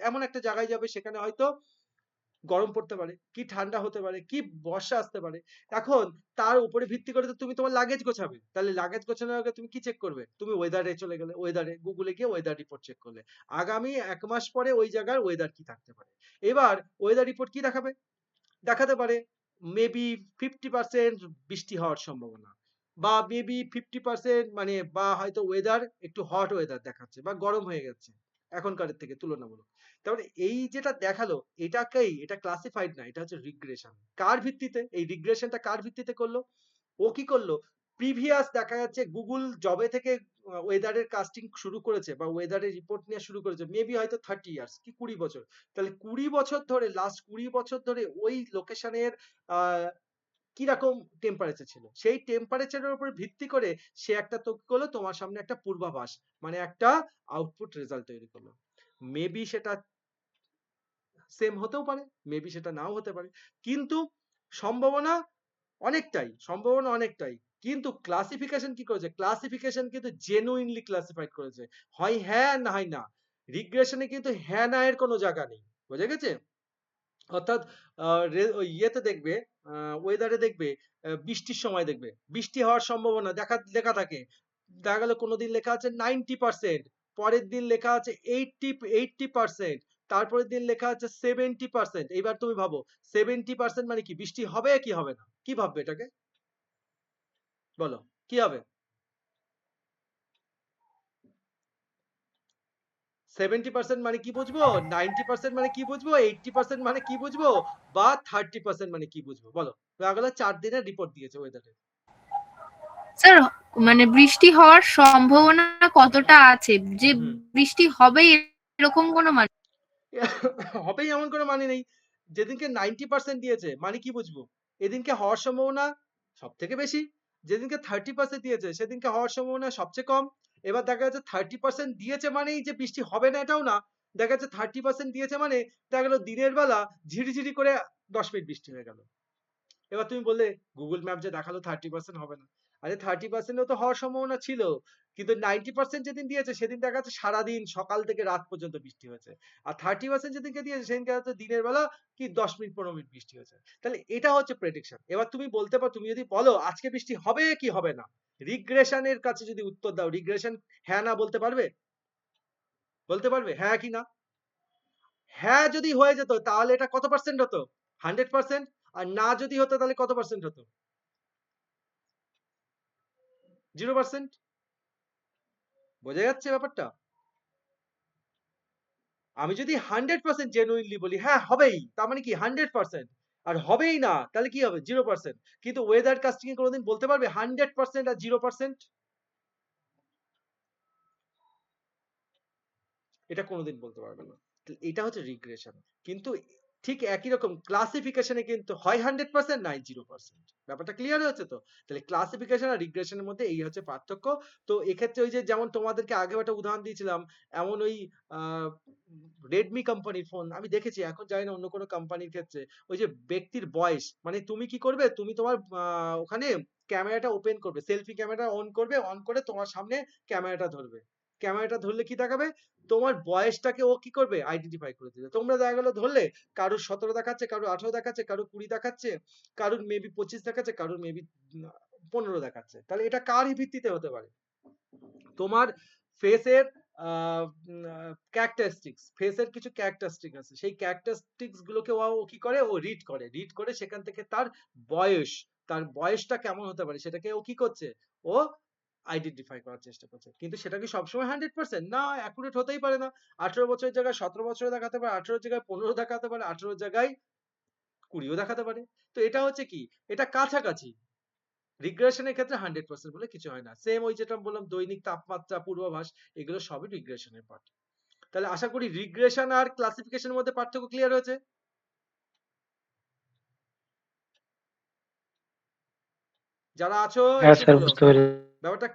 এমন একটা জায়গায় যাবে সেখানে হয়তো গরম পড়তে পারে, কি ঠান্ডা হতে পারে, কি বর্ষা আসতে পারে। এখন তার উপরে ভিত্তি করে তো তুমি তোমার লাগেজ গোছাবে, তাহলে লাগেজ গোছানোর আগে তুমি কি চেক করবে, তুমি ওয়েদারে চলে গেলে, ওয়েদারে গুগলে গিয়ে ওয়েদার রিপোর্ট চেক করলে আগামী 1 মাস পরে ওই জায়গার ওয়েদার কি থাকতে পারে। এবার ওয়েদার রিপোর্ট কি দেখাবে, দেখাতে পারে মেবি 50% বৃষ্টি হওয়ার সম্ভাবনা, বা মেবি 50% মানে, বা হয়তো ওয়েদার একটু হট ওয়েদার দেখাচ্ছে বা গরম হয়ে গেছে এখনকার থেকে তুলনামূলক। তারপরে এই যেটা দেখালো এটা ক্লাসিফাইড না, এটা হচ্ছে রিগ্রেশন। কার ভিত্তিতে এই রিগ্রেশনটা, কার ভিত্তিতে করলো, ও কি করলো, প্রিভিয়াস দেখা যাচ্ছে গুগল জবে থেকে ওয়েদারের কাস্টিং শুরু করেছে বা ওয়েদারের রিপোর্ট নিয়ে শুরু করেছে মেবি হয়তো 30 ইয়ার্স কি 20 বছর, তাহলে 20 বছর ধরে, লাস্ট 20 বছর ধরে ওই লোকেশনের কিরকম টেম্পারেচার ছিল, সেই টেম্পারেচারের উপর ভিত্তি করে সে একটা তো করলো তোমার সামনে একটা পূর্বাভাস, মানে একটা আউটপুট রেজাল্ট তৈরি করলো। মেবি সেটা সেম হতেও পারে, মেবি সেটা নাও হতে পারে, কিন্তু সম্ভাবনা অনেকটাই। কিন্তু ক্লাসিফিকেশন কি করেছে, ক্লাসিফিকেশন কিন্তু জেনুইনলি ক্লাসিফাইড করেছে, হয় হ্যাঁ না হয় না। রিগ্রেশনে কিন্তু হ্যাঁ না এর কোনো জায়গা নেই, বুঝে গেছে। অর্থাৎ ইয়েতে দেখবে, ওয়েদারে দেখবে, বৃষ্টির সময় দেখবে বৃষ্টি হওয়ার সম্ভাবনা লেখা থাকে, দেখা গেল কোনোদিন লেখা আছে 90%, পরের দিন লেখা আছে 80%, তারপরের দিন লেখা আছে 70%। এইবার তুমি ভাবো 70% মানে কি, বৃষ্টি হবে কি হবে না, কি ভাববে এটাকে, বলো কি হবে। 70% মানে কি বুঝবো, 90% মানে কি বুঝবো, 80% মানে কি বুঝবো, বা 30% মানে কি বুঝবো, বলো। আগলা 4 দিনের রিপোর্ট দিয়েছে ওয়েদারের। স্যার মানে বৃষ্টি হওয়ার সম্ভাবনা কতটা আছে, যে হুম বৃষ্টি হবেই এরকম কোনো মানে? হবেই এমন কোনো মানে নেই। যেদিনকে 90% দিয়েছে মানে কি বুঝবো, এদিনকে হওয়ার সম্ভাবনা সব থেকে বেশি। যেদিনকে 30% দিয়েছে সেদিনকে হওয়ার সম্ভাবনা সবচেয়ে কম। এবার দেখা যাচ্ছে 30% দিয়েছে মানেই যে বৃষ্টি হবে না এটাও না, দেখা যাচ্ছে 30% দিয়েছে মানে দেখা গেল দিনের বেলা ঝিরিঝিরি করে 10 মিনিট বৃষ্টি হয়ে গেল। এবার তুমি বললে গুগল ম্যাপ যে দেখালো 30% হবে না, আরে 30%ও তো হওয়ার সম্ভাবনা ছিল, কিন্তু 90% যেদিন দিয়েছে সেদিন দেখা যাচ্ছে সারাদিন সকাল থেকে রাত পর্যন্ত বৃষ্টি হয়েছে। আর 30% যেদিনকে দিয়েছে সেদিনকে হয়তো দিনের বেলা কি 10 মিনিট 15 মিনিট বৃষ্টি হয়েছে। তাহলে এটা হচ্ছে প্রেডিকশন। এবার তুমি বলতে পারো, তুমি যদি বলো আজকে বৃষ্টি হবে কি হবে না, রিগ্রেশনের কাছে যদি উত্তর দাও, রিগ্রেশন হ্যাঁ না বলতে পারবে, বলতে পারবে হ্যাঁ কি না। হ্যাঁ যদি হয়ে যেত তাহলে এটা কত পার্সেন্ট হতো, 100%। আর না যদি হতো তাহলে কত পার্সেন্ট হতো, 0%। বোঝা যাচ্ছে ব্যাপারটা। আমি যদি 100% জেনুইনলি বলি হ্যাঁ হবেই, তার মানে কি 100%, আর হবেই না তাহলে কি হবে 0%। কিন্তু ওয়েদার কাস্টিং এ কোনোদিন বলতে পারবে 100% আর 0%, এটা কোনোদিন বলতে পারবে না। এটা হচ্ছে রিগ্রেশন। কিন্তু ঠিক একই রকম ক্লাসিফিকেশনে কিন্তু হয় 100% নাই 0%। ব্যাপারটা ক্লিয়ার হয়েছে তো। তাহলে ক্লাসিফিকেশন আর রিগ্রেশনের মধ্যে এই হচ্ছে পার্থক্য। তো এক্ষেত্রে ওই যে যেমন তোমাদেরকে আগেও একটা উদাহরণ দিয়েছিলাম, এমন ওই রেডমি কোম্পানির ফোন আমি দেখেছি, এখন জানি না অন্য কোনো কোম্পানির ক্ষেত্রে, ওই যে ব্যক্তির বয়স, মানে তুমি কি করবে, তুমি তোমার ওখানে ক্যামেরাটা ওপেন করবে, সেলফি ক্যামেরা অন করবে, অন করে তোমার সামনে ক্যামেরাটা ধরবে, ক্যামেরাটা ধরলে কি দেখাবে, তোমার বয়সটাকে ও কি করবে, আইডেন্টিফাই করে দিবে। তোমরা দেখা গেল ধরলে কারোর 17 দেখাচ্ছে, কারোর 18 দেখাচ্ছে, কারোর 20 দেখাচ্ছে, কারোর মেবি 25 দেখাচ্ছে, কারোর মেবি 15 দেখাচ্ছে। তাহলে এটা কার ভিত্তিতে হতে পারে, তোমার ফেসের ক্যারেক্টারিস্টিক্স, ফেসের কিছু ক্যারেক্টারিস্টিক আছে, সেই ক্যারেক্টারিস্টিক্স গুলোকে ও কি করে, ও রিড করে সেখান থেকে তার বয়স, তার বয়সটা কেমন হতে পারে সেটাকে ও কি করছে, ও আইডেন্টিফাই করার চেষ্টা করছে। কিন্তু সেটা কি সবসময় 100% না, অ্যাকুরেট হতেই পারে না। 18 বছরের জায়গায় 17 বছরে দেখাতে পারে, 18 জায়গায় 15 দেখাতে পারে, 18 জায়গায় 20ও দেখাতে পারে। তো এটা হচ্ছে কি, এটা কাছাকাছি। রিগ্রেশনের ক্ষেত্রে 100% বলে কিছু হয় না। সেম ওই যেটা বললাম দৈনিক তাপমাত্রা পূর্বাভাস, এগুলো সবই রিগ্রেশনের পার্ট। তাহলে আশা করি রিগ্রেশন আর ক্লাসিফিকেশনের মধ্যে পার্থক্য ক্লিয়ার হয়েছে। যারা আছো হ্যাঁ একটু স্যার, বলো। বুঝতে পেরেছি। ব্যাপারটা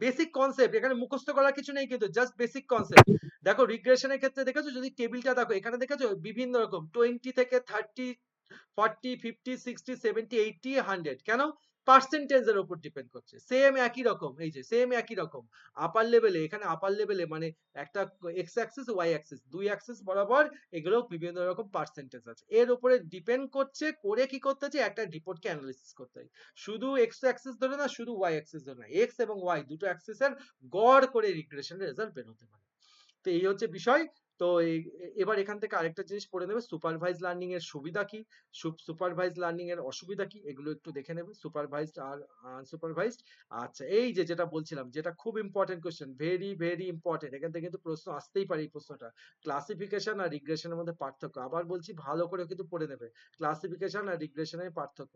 বেসিক কনসেপ্ট, এখানে মুখস্থ করার কিছু নেই, কিন্তু জাস্ট বেসিক কনসেপ্ট। দেখো রিগ্রেশনের ক্ষেত্রে দেখেছো, যদি টেবিলটা দেখো এখানে দেখেছো বিভিন্ন রকম 20 থেকে 30, 40, 50, 60, 70, 80, 100, কেন, পার্সেন্টেজের উপর ডিপেন্ড করছে। সেম একই রকম, এই যে সেম একই রকম আপার লেভেলে, এখানে আপার লেভেলে মানে একটা এক্স অ্যাক্সিস ওয়াই অ্যাক্সিস, দুই অ্যাক্সিস বরাবর এগুলো বিভিন্ন রকম পার্সেন্টেজ আছে, এর উপরে ডিপেন্ড করছে করে কি করতে হচ্ছে, একটা রিপোর্টকে অ্যানালিসিস করতে হয়। শুধু এক্স অ্যাক্সিস ধরে না, শুধু ওয়াই অ্যাক্সিস ধরে না, এক্স এবং ওয়াই দুটো অ্যাক্সিসের গড় করে রিগ্রেশনের রেজাল্ট বের হতে পারে। তো এই হচ্ছে বিষয়। তো এবার এখান থেকে আরেকটা জিনিস পড়ে নেবে, সুপারভাইজ লার্নিং এর সুবিধা কি, সুপারভাইজ লার্নিং এর অসুবিধা কি, এগুলো একটু দেখে নেবে, সুপারভাইজড আর আনসুপারভাইজড। আচ্ছা, এই যে যেটা বলছিলাম, যেটা খুব important question, very very important, এখান থেকে কিন্তু প্রশ্ন আসতেই পারে এই প্রশ্নটা, ক্লাসিফিকেশন আর রিগ্রেশনের মধ্যে পার্থক্য। আবার বলছি, ভালো করে কিন্তু পড়ে নেবে, ক্লাসিফিকেশন আর রিগ্রেশনের পার্থক্য,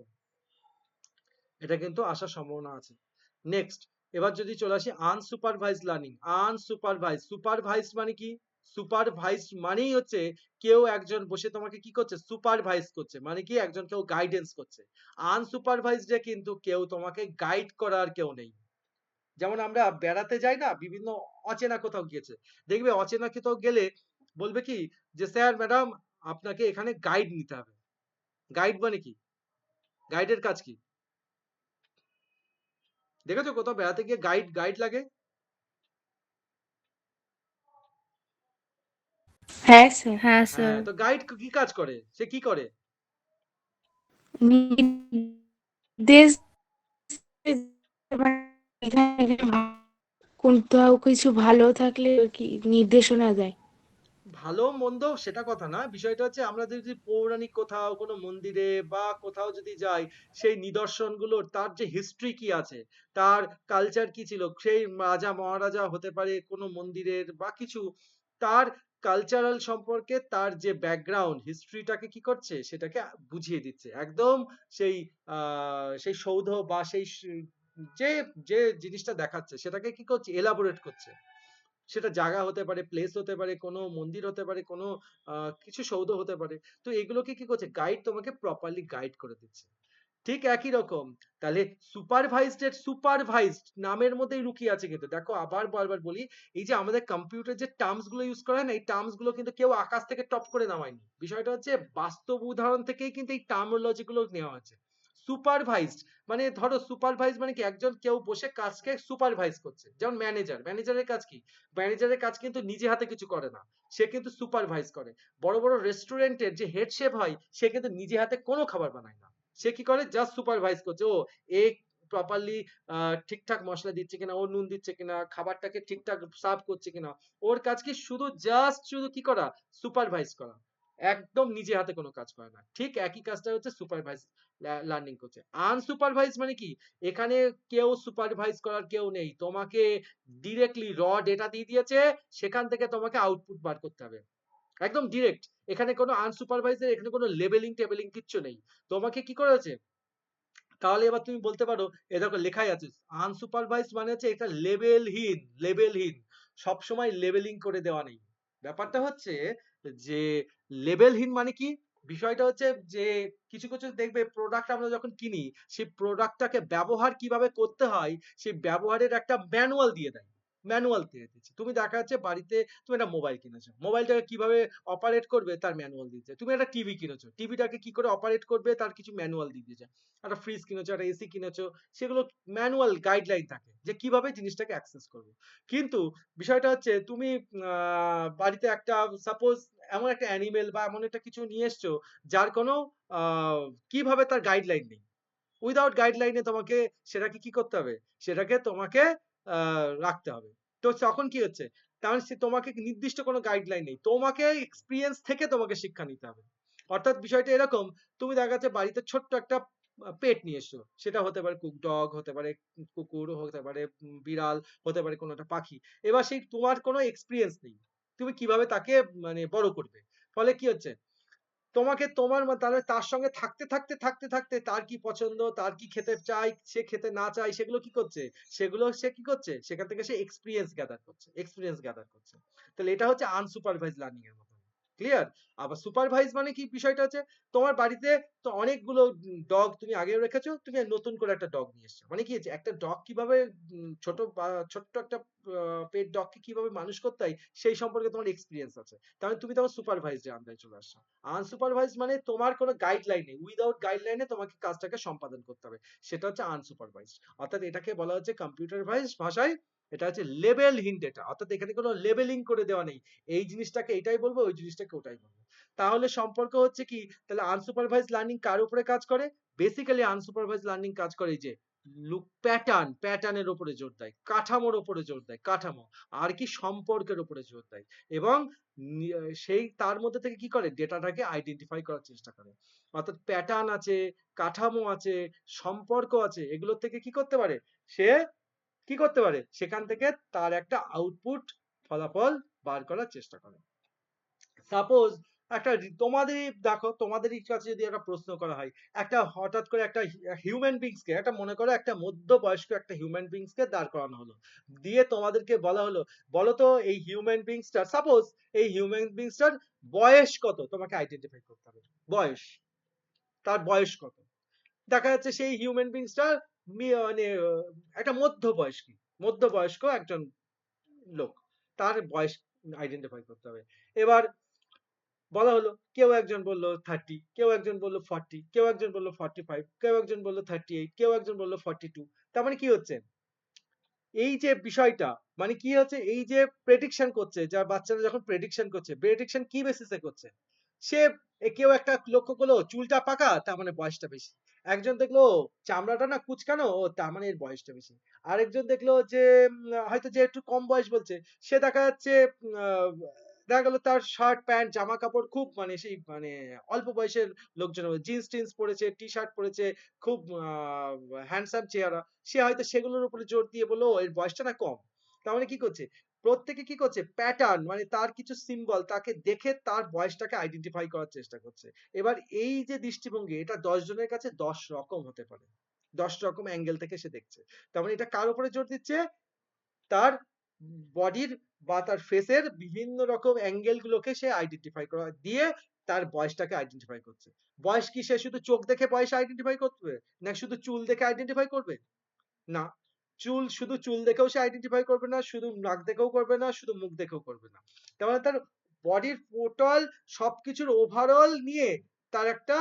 এটা কিন্তু আসার সম্ভাবনা আছে। নেক্সট, এবার যদি চলে আসি আনসুপারভাইজড লার্নিং। আনসুপারভাইজ, সুপারভাইজড মানে কি, সুপারভাইজড মানেই হচ্ছে কেউ একজন বসে তোমাকে কি করছে, সুপারভাইজ করছে, মানে কি একজন কেউ গাইডেন্স করছে। আনসুপারভাইজডে কিন্তু কেউ তোমাকে গাইড করার কেউ নেই। যেমন আমরা বেড়াতে যাই না, বিভিন্ন অচেনা কোথাও গিয়েছে, দেখবে অচেনা কোথাও গেলে বলবে কি যে স্যার ম্যাডাম আপনাকে এখানে গাইড নিতে হবে। গাইড মানে কি, গাইডের কাজ কি, দেখেছো কোথাও বেড়াতে গিয়ে গাইড গাইড লাগে? হ্যাঁ স্যার। হ্যাঁ স্যার। হ্যাঁ, তো গাইড কি কাজ করে, সে কি করে? নির্দেশ মানে এখানে এখানে কোথাও কিছু ভালো থাকলে কি নির্দেশনা দেয়। ভালো মন্দ সেটা কথা না, বিষয়টা হচ্ছে আমরা যদি পৌরাণিক কোথাও কোনো মন্দিরে বা কোথাও যদি যাই, সেই নিদর্শনগুলোর তার যে হিস্ট্রি কি আছে, তার কালচার কি ছিল, সেই রাজা মহারাজা হতে পারে কোনো মন্দিরের বা কিছু, তার কালচারাল সম্পর্কে তার যে ব্যাকগ্রাউন্ড হিস্ট্রিটাকে কি করছে, সেটাকে বুঝিয়ে দিচ্ছে একদম। সেই সেই সৌধ বা সেই যে যে জিনিসটা দেখাচ্ছে সেটাকে কি করছে, এলাবোরেট করছে। সেটা জায়গা হতে পারে, প্লেস হতে পারে, কোনো মন্দির হতে পারে, কোনো কিছু সৌধ হতে পারে। তো এগুলোকে কি করছে, গাইড তোমাকে প্রপারলি গাইড করে দিচ্ছে। ঠিক একই রকম, তাহলে সুপারভাইজড এর সুপারভাইজড নামের মধ্যেই লুকিয়ে আছে। কিন্তু দেখো আবার বারবার বলি, এই যে আমাদের কম্পিউটার যে টার্মস গুলো ইউজ করা হয় না, এই টার্মস গুলো কিন্তু কেউ আকাশ থেকে টপ করে নামায়নি। বিষয়টা হচ্ছে বাস্তব উদাহরণ থেকেই কিন্তু এই টার্মোলজি গুলো নেওয়া হয়েছে। সুপারভাইজড মানে ধরো, সুপারভাইজ মানে কি, একজন কেউ বসে কাজকে সুপারভাইজ করছে। যেমন ম্যানেজার, ম্যানেজারের কাজ কি, ম্যানেজারের কাজ কিন্তু নিজে হাতে কিছু করে না, সে কিন্তু সুপারভাইজ করে। বড় বড় রেস্টুরেন্টের যে হেড শেফ হয়, সে কিন্তু নিজে হাতে কোনো খাবার বানায় না, সে কি করে, জাস্ট সুপারভাইজ করছে। ও এ প্রপারলি ঠিকঠাক মশলা দিচ্ছে কিনা, ও নুন দিচ্ছে কিনা, খাবারটাকে ঠিকঠাক সার্ভ করছে কিনা, ওর কাজ কি শুধু জাস্ট শুধু কি করা, সুপারভাইজ করা, একদম নিজে হাতে কোনো কাজ করে না। ঠিক একই কাজটা হচ্ছে সুপারভাইজ লার্নিং করছে। আনসুপারভাইজ মানে কি, এখানে কেউ সুপারভাইজ করার কেউ নেই, তোমাকে ডিরেক্টলি র ডেটা দিয়ে দিয়েছে, সেখান থেকে তোমাকে আউটপুট বার করতে হবে একদম ডিরেক্ট। এখানে কোনো আনসুপারভাইজড, এখানে কোনো লেবেলিং টেবেলিং কিচ্ছু নেই। তোমাকে কি করেছে, তাহলে এবার তুমি বলতে পারো, এ দেখো লেখাই আছে, আনসুপারভাইজড মানে হচ্ছে এটা লেবেলহীন, লেবেলহীন, সবসময় লেবেলিং করে দেওয়া নেই। ব্যাপারটা হচ্ছে যে লেবেলহীন মানে কি, বিষয়টা হচ্ছে যে কিছু কিছু দেখবে প্রোডাক্ট আমরা যখন কিনি, সেই প্রোডাক্টটাকে ব্যবহার কিভাবে করতে হয়, সেই ব্যবহারের একটা ম্যানুয়াল দিয়ে দেয়। ম্যানুয়াল দিয়ে দিচ্ছে। তুমি দেখা যাচ্ছে বাড়িতে তুমি একটা মোবাইল কিনেছো। মোবাইলটাকে কিভাবে অপারেট করবে তার ম্যানুয়াল দিয়েছে। তুমি একটা টিভি কিনেছো। টিভিটাকে কি করে অপারেট করবে তার কিছু ম্যানুয়াল দিয়ে দিয়েছে। একটা ফ্রিজ কিনেছো, একটা এসি কিনেছো। সেগুলো ম্যানুয়াল গাইডলাইন থাকে যে কিভাবে জিনিসটাকে অ্যাক্সেস করব। কিন্তু বিষয়টা হচ্ছে তুমি বাড়িতে একটা সাপোজ এমন একটা অ্যানিমেল বা এমন একটা কিছু নিয়ে এসছো যার কোনো আ কিভাবে তার গাইডলাইন নেই। উইদাউট গাইডলাইনে তোমাকে সেটাকে কি করতে হবে? সেটাকে তোমাকে আ রাখতে হবে। তো তখন কি হচ্ছে? তার মানে তোমাকে নির্দিষ্ট কোনো গাইডলাইন নেই। তোমাকে এক্সপেরিয়েন্স থেকে তোমাকে শিক্ষা নিতে হবে। অর্থাৎ বিষয়টা এরকম, তুমি দেখা যাচ্ছে বাড়িতে ছোট্ট একটা পেট নিয়ে এসছো। সেটা হতে পারে ডগ, হতে পারে কুকুর, হতে পারে বিড়াল, হতে পারে কোনো একটা পাখি। এবার সেই তোমার কোনো এক্সপেরিয়েন্স নেই। তুমি কিভাবে তাকে মানে বড় করবে? ফলে কি হচ্ছে? তোমাকে তোমার তাহলে তার সঙ্গে থাকতে তার কি পছন্দ, তার কি খেতে চায়, সে খেতে না চায় সেগুলো কি করছে? সেগুলো সে কি করছে? সেখান থেকে সে এক্সপেরিয়েন্স গ্যাদার করছে। তাহলে এটা হচ্ছে আনসুপারভাইজড লার্নিং এর মতন। ক্লিয়ার? আবার সুপারভাইজ মানে কি বিষয়টা হচ্ছে তোমার বাড়িতে তো অনেকগুলো ডগ তুমি আগেও রেখেছো, তুমি নতুন করে একটা ডগ নিয়ে এসছো। মানে কি হচ্ছে একটা ডগ কিভাবে ছোট্ট একটা পেট ডগকে কিভাবে মানুষ করতে হয় সেই সম্পর্কে তোমার এক্সপেরিয়েন্স আছে। তাহলে তুমি তখন সুপারভাইজড এর আন্ডারে চলে আসছো। আনসুপারভাইজ মানে তোমার কোনো গাইডলাইন নেই। উইদাউট গাইডলাইনে তোমাকে কাজটাকে সম্পাদন করতে হবে। সেটা হচ্ছে আনসুপারভাইজড। অর্থাৎ এটাকে বলা হচ্ছে কম্পিউটার ভাষায় এটা হচ্ছে লেবেলহীন ডেটা। অর্থাৎ এখানে কোনো লেবেলিং করে দেওয়া নেই। এই জিনিসটাকে এটাই বলবো, ওই জিনিসটাকে ওটাই বলবো। তাহলে সম্পর্ক হচ্ছে কি? তাহলে আনসুপারভাইজড লার্নিং কার উপরে কাজ করে? বেসিক্যালি আনসুপারভাইজড লার্নিং কাজ করে এই যে প্যাটার্নের উপরে জোর দেয়, কাঠামোর উপরে জোর দেয়, কাঠামো। আর কি সম্পর্কের উপরে জোর দেয়। এবং সেই তার মধ্যে থেকে কি করে ডেটাটাকে আইডেন্টিফাই করার চেষ্টা করে। অর্থাৎ প্যাটার্ন আছে, কাঠামো আছে, সম্পর্ক আছে, এগুলোর থেকে কি করতে পারে সে কি করতে পারে সেখান থেকে তার একটা আউটপুট ফলাফল বার করার চেষ্টা করে। সাপোজ একটা তোমাদেরই দেখো তোমাদেরই কাছে যদি একটা প্রশ্ন করা হয় একটা হঠাৎ করে একটা হিউম্যান বিংস কে একটা মনে করো একটা মধ্যবয়স্ক একটা হিউম্যান বিংস কে দাঁড় করানো হলো দিয়ে তোমাদেরকে বলা হলো বলো তো এই হিউম্যান বিংসটার সাপোজ এই হিউম্যান বিংসটার বয়স কত তোমাকে আইডেন্টিফাই করতে হবে বয়স তার বয়স কত দেখা যাচ্ছে সেই হিউম্যান বিংসটার মানে একটা মধ্যবয়স্ক একজন লোক তার বয়স আইডেন্টিফাই করতে হবে এবার বলা হলো কেউ একজন বললো 30 কেউ একজন বললো 40 কেউ একজন বললো 45 কেউ একজন বললো 38 কেউ একজন বললো 42 তার মানে কি হচ্ছে এই যে বিষয়টা মানে কি হচ্ছে এই যে প্রেডিকশন করছে যা বাচ্চারা যখন প্রেডিকশন কি বেসিসে করছে সে কেউ একটা লক্ষ্য করলো চুলটা পাকা তার মানে বয়সটা বেশি একজন দেখলো চামড়াটা না কুচকানো ও তার মানে এর বয়সটা বেশি আরেকজন দেখলো যে হয়তো যে একটু কম বয়স বলছে সে দেখা যাচ্ছে আহ, দেখা গেল তার শার্ট প্যান্ট জামা কাপড় খুব মানে সেই মানে অল্প বয়সের লোকজন জিন্স টিন্স পরেছে টি শার্ট পরেছে খুব হ্যান্ডসাম চেহারা সে হয়তো সেগুলোর উপরে জোর দিয়ে বললো এর বয়সটা না কম তার মানে কি করছে প্রত্যেকে কি করছে প্যাটার্ন মানে তার কিছু সিম্বল তাকে দেখে তার বয়সটাকে আইডেন্টিফাই করার চেষ্টা করছে এবার এই যে দৃষ্টিভঙ্গি এটা 10 জনের কাছে 10 রকম হতে পারে 10 রকম অ্যাঙ্গেল থেকে সে দেখছে তার মানে এটা কার উপরে জোর দিচ্ছে তার বডির বা তার ফেসের বিভিন্ন রকম অ্যাঙ্গেল গুলোকে সে আইডেন্টিফাই করা দিয়ে তার বয়সটাকে আইডেন্টিফাই করছে বয়স কি সে শুধু চোখ দেখে বয়স আইডেন্টিফাই করবে না শুধু চুল দেখে আইডেন্টিফাই করবে না শুধু চুল দেখেও সে আইডেন্টিফাই করবে না শুধু নাক দেখেও করবে না শুধু মুখ দেখেও করবে না তার মানে তার বডির টোটাল সবকিছুর ওভারঅল নিয়ে তার একটা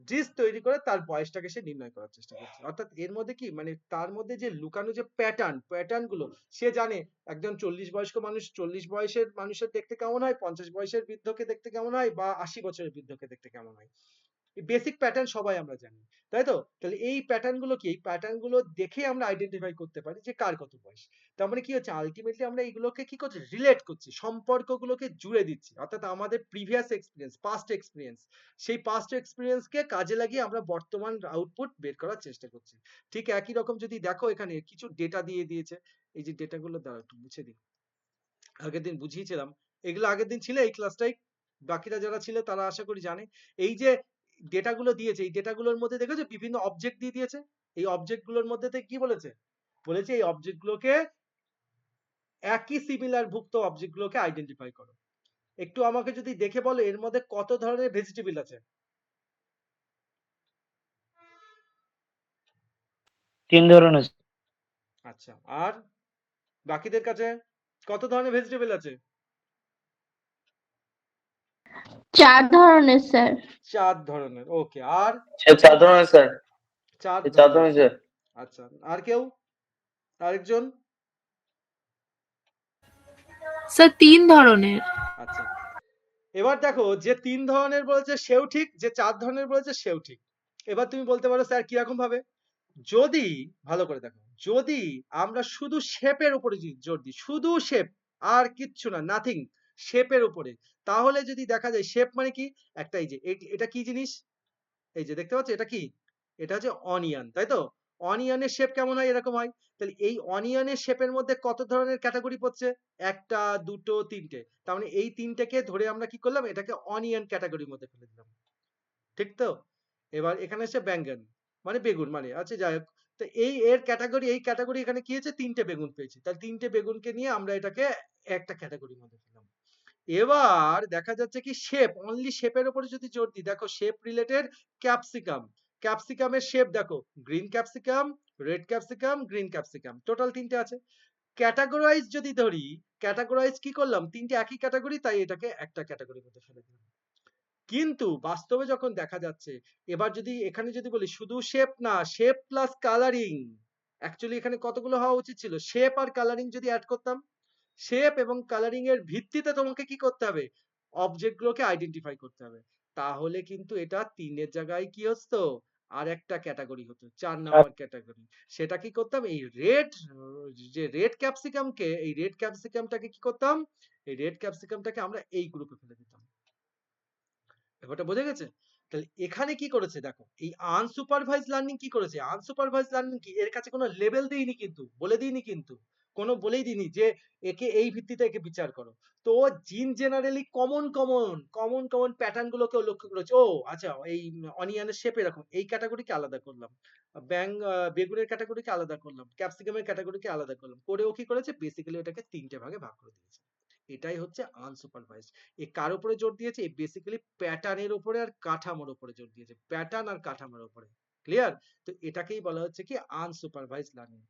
জিস তৈরি করে তার বয়সটাকে সে নির্ণয় করার চেষ্টা করছে অর্থাৎ এর মধ্যে কি মানে তার মধ্যে যে লুকানো যে প্যাটার্ন গুলো সে জানে একজন 40 বয়স্ক মানুষ 40 বয়সের মানুষের দেখতে কেমন হয় 50 বয়সের বৃদ্ধকে দেখতে কেমন হয় বা 80 বছরের বৃদ্ধকে দেখতে কেমন হয় বেসিক প্যাটার্ন সবাই আমরা জানি তাই তো তাহলে এই প্যাটার্ন গুলো কি এই প্যাটার্ন গুলো দেখে আমরা আইডেন্টিফাই করতে পারি যে কার কত বয়স তার মানে কি হচ্ছে আলটিমেটলি আমরা এইগুলোকে কি করছি রিলেট করছি সম্পর্কগুলোকে জুড়ে দিচ্ছি অর্থাৎ আমাদের প্রিভিয়াস এক্সপিরিয়েন্স পাস্ট এক্সপিরিয়েন্স সেই পাস্ট এক্সপিরিয়েন্স কে কাজে লাগিয়ে আমরা বর্তমান আউটপুট বের করার চেষ্টা করছি ঠিক একই রকম যদি দেখো এখানে কিছু ডেটা দিয়ে দিয়েছে এই যে ডেটাগুলো দ্বারা একটু মুছে দিই আগের দিন বুঝিয়েছিলাম এগুলো আগের দিন ছিল এই ক্লাসটাই বাকিরা যারা ছিল তারা আশা করি জানে এই যে ডেটাগুলো দিয়েছে এই ডেটাগুলোর মধ্যে দেখেছো বিভিন্ন অবজেক্ট দিয়ে দিয়েছে এই অবজেক্ট গুলোর মধ্যে থেকে কি বলেছে বলেছে এই অবজেক্ট গুলোকে একই সিমিলার ভুক্ত অবজেক্ট গুলোকে আইডেন্টিফাই করো একটু আমাকে যদি দেখে বলো এর মধ্যে কত ধরনের ভেজিটেবল আছে 3 ধরনের। আচ্ছা আর বাকিদের কাছে কত ধরনের ভেজিটেবল আছে? 4 ধরনের স্যার। 4 ধরনের। ওকে। আর? স্যার 4 ধরনের স্যার। 4 4 ধরনের। ধরনের স্যার। আচ্ছা। আর কেউ? আরেকজন? স্যার 3 ধরনের। আচ্ছা। এবার দেখো, যে 3 ধরনের বলেছে সেও ঠিক, যে 4 ধরনের বলেছে সেও ঠিক। এবার তুমি বলতে পারো স্যার কিরকম ভাবে? যদি, ভালো করে দেখো, যদি আমরা শুধু শেপের উপরে জোর দিই, শুধু শেপ, আর কিচ্ছু না, নাথিং, শেপের উপরে, তাহলে যদি দেখা যায় শেপ মানে কি, একটা এই যে এটা কি জিনিস, এই যে দেখতে পাচ্ছ এটা কি, এটা হচ্ছে অনিয়ন, তাই তো? অনিয়নের শেপ কেমন হয়? এরকম হয়। তাহলে এই অনিয়নের শেপের মধ্যে কত ধরনের ক্যাটাগরি পড়ছে? একটা, দুটো, তিনটে। তার মানে এই তিনটেকে ধরে আমরা কি করলাম, এটাকে অনিয়ন ক্যাটাগরির মধ্যে ফেলে দিলাম, ঠিক তো? এবার এখানে এসে বেঙ্গন মানে বেগুন মানে, আচ্ছা যাই হোক। তো এর ক্যাটাগরি, এই ক্যাটাগরি এখানে কি হয়েছে, তিনটে বেগুন পেয়েছি, তাহলে তিনটে বেগুনকে নিয়ে আমরা এটাকে একটা ক্যাটাগরির মধ্যে ফেললাম। এবার দেখা যাচ্ছে কি শেপ, অনলি শেপের উপরে যদি জোর দিই, দেখো শেপ রিলেটেড ক্যাপসিকাম, ক্যাপসিকামের শেপ দেখো, green capsicum, red capsicum, green capsicum, total তিনটে আছে। ক্যাটাগরাইজ যদি ধরি, ক্যাটাগরাইজ কি করলাম, তিনটে একই ক্যাটাগরি, তাই এটাকে একটা ক্যাটাগরির মধ্যে ফেলে দিলাম। কিন্তু বাস্তবে যখন দেখা যাচ্ছে, এবার যদি এখানে যদি বলি শুধু শেপ না, শেপ প্লাস কালারিং, অ্যাকচুয়ালি এখানে কতগুলো হওয়া উচিত ছিল, শেপ আর কালারিং যদি অ্যাড করতাম, শেপ এবং কালারিং এর ভিত্তিতে তোমাকে কি করতে হবে, অবজেক্ট গুলোকে আইডেন্টিফাই করতে হবে। তাহলে কিন্তু এটা 3 এর জায়গায় কি হতো, আর একটা ক্যাটাগরি হতো, 4 নাম্বার ক্যাটাগরি। সেটা কি করতাম, এই রেড, যে রেড ক্যাপসিকামকে, এই রেড ক্যাপসিকামটাকে কি করতাম, এই রেড ক্যাপসিকামটাকে আমরা এই গ্রুপে ফেলে দিতাম। ব্যাপারটা বোঝা গেছে? তাহলে এখানে কি করেছে দেখো, এই আনসুপারভাইজ লার্নিং কি করেছে, আনসুপারভাইজ লার্নিং কি, এর কাছে কোনো লেভেল দিইনি কিন্তু, বলে দিইনি কিন্তু, কোনো বলেই দিইনি যে একে এই ভিত্তিতে একে বিচার করো। তো gene generally common common common common pattern গুলোকেও লক্ষ্য করেছে। ও আচ্ছা, এই অনিয়নের শেপ এরকম, এই ক্যাটাগরিকে আলাদা করলাম, বেগুনের ক্যাটাগরিকে আলাদা করলাম, ক্যাপসিকামের ক্যাটাগরিকে আলাদা করলাম, করেও কি করেছে, বেসিক্যালি এটাকে 3টে ভাগে ভাগ করে দিয়েছে। এটাই হচ্ছে আনসুপারভাইজড। এ কার উপরে জোর দিয়েছে, বেসিক্যালি প্যাটার্নের উপরে আর কাঠামোর উপরে জোর দিয়েছে, প্যাটার্ন আর কাঠামোর উপরে। ক্লিয়ার? তো এটাকেই বলা হচ্ছে কি আনসুপারভাইজ লার্নিং।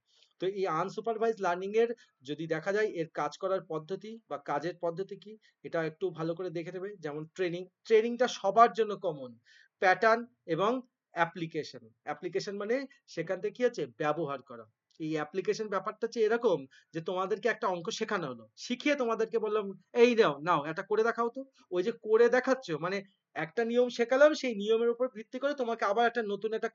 তো এই আনসুপারভাইজ লার্নিং এর যদি দেখা যায়, এর কাজ করার পদ্ধতি বা কাজের পদ্ধতি কি, এটা একটু ভালো করে দেখে নেবে। যেমন ট্রেনিং, ট্রেনিংটা সবার জন্য কমন, প্যাটার্ন এবং অ্যাপ্লিকেশন। অ্যাপ্লিকেশন মানে সেখান থেকে কি হচ্ছে, ব্যবহার করা। এই অ্যাপ্লিকেশন ব্যাপারটা হচ্ছে এরকম, যে তোমাদেরকে একটা অঙ্ক শেখানো হলো, শিখিয়ে তোমাদেরকে বললাম এই নাও নাও এটা করে দেখাও তো, ওই যে করে দেখাচ্ছ মানে, একটা নিয়ম শেখালাম, সেই নিয়মের উপর ভিত্তি করে তোমাকে আবার একটা নতুন একটা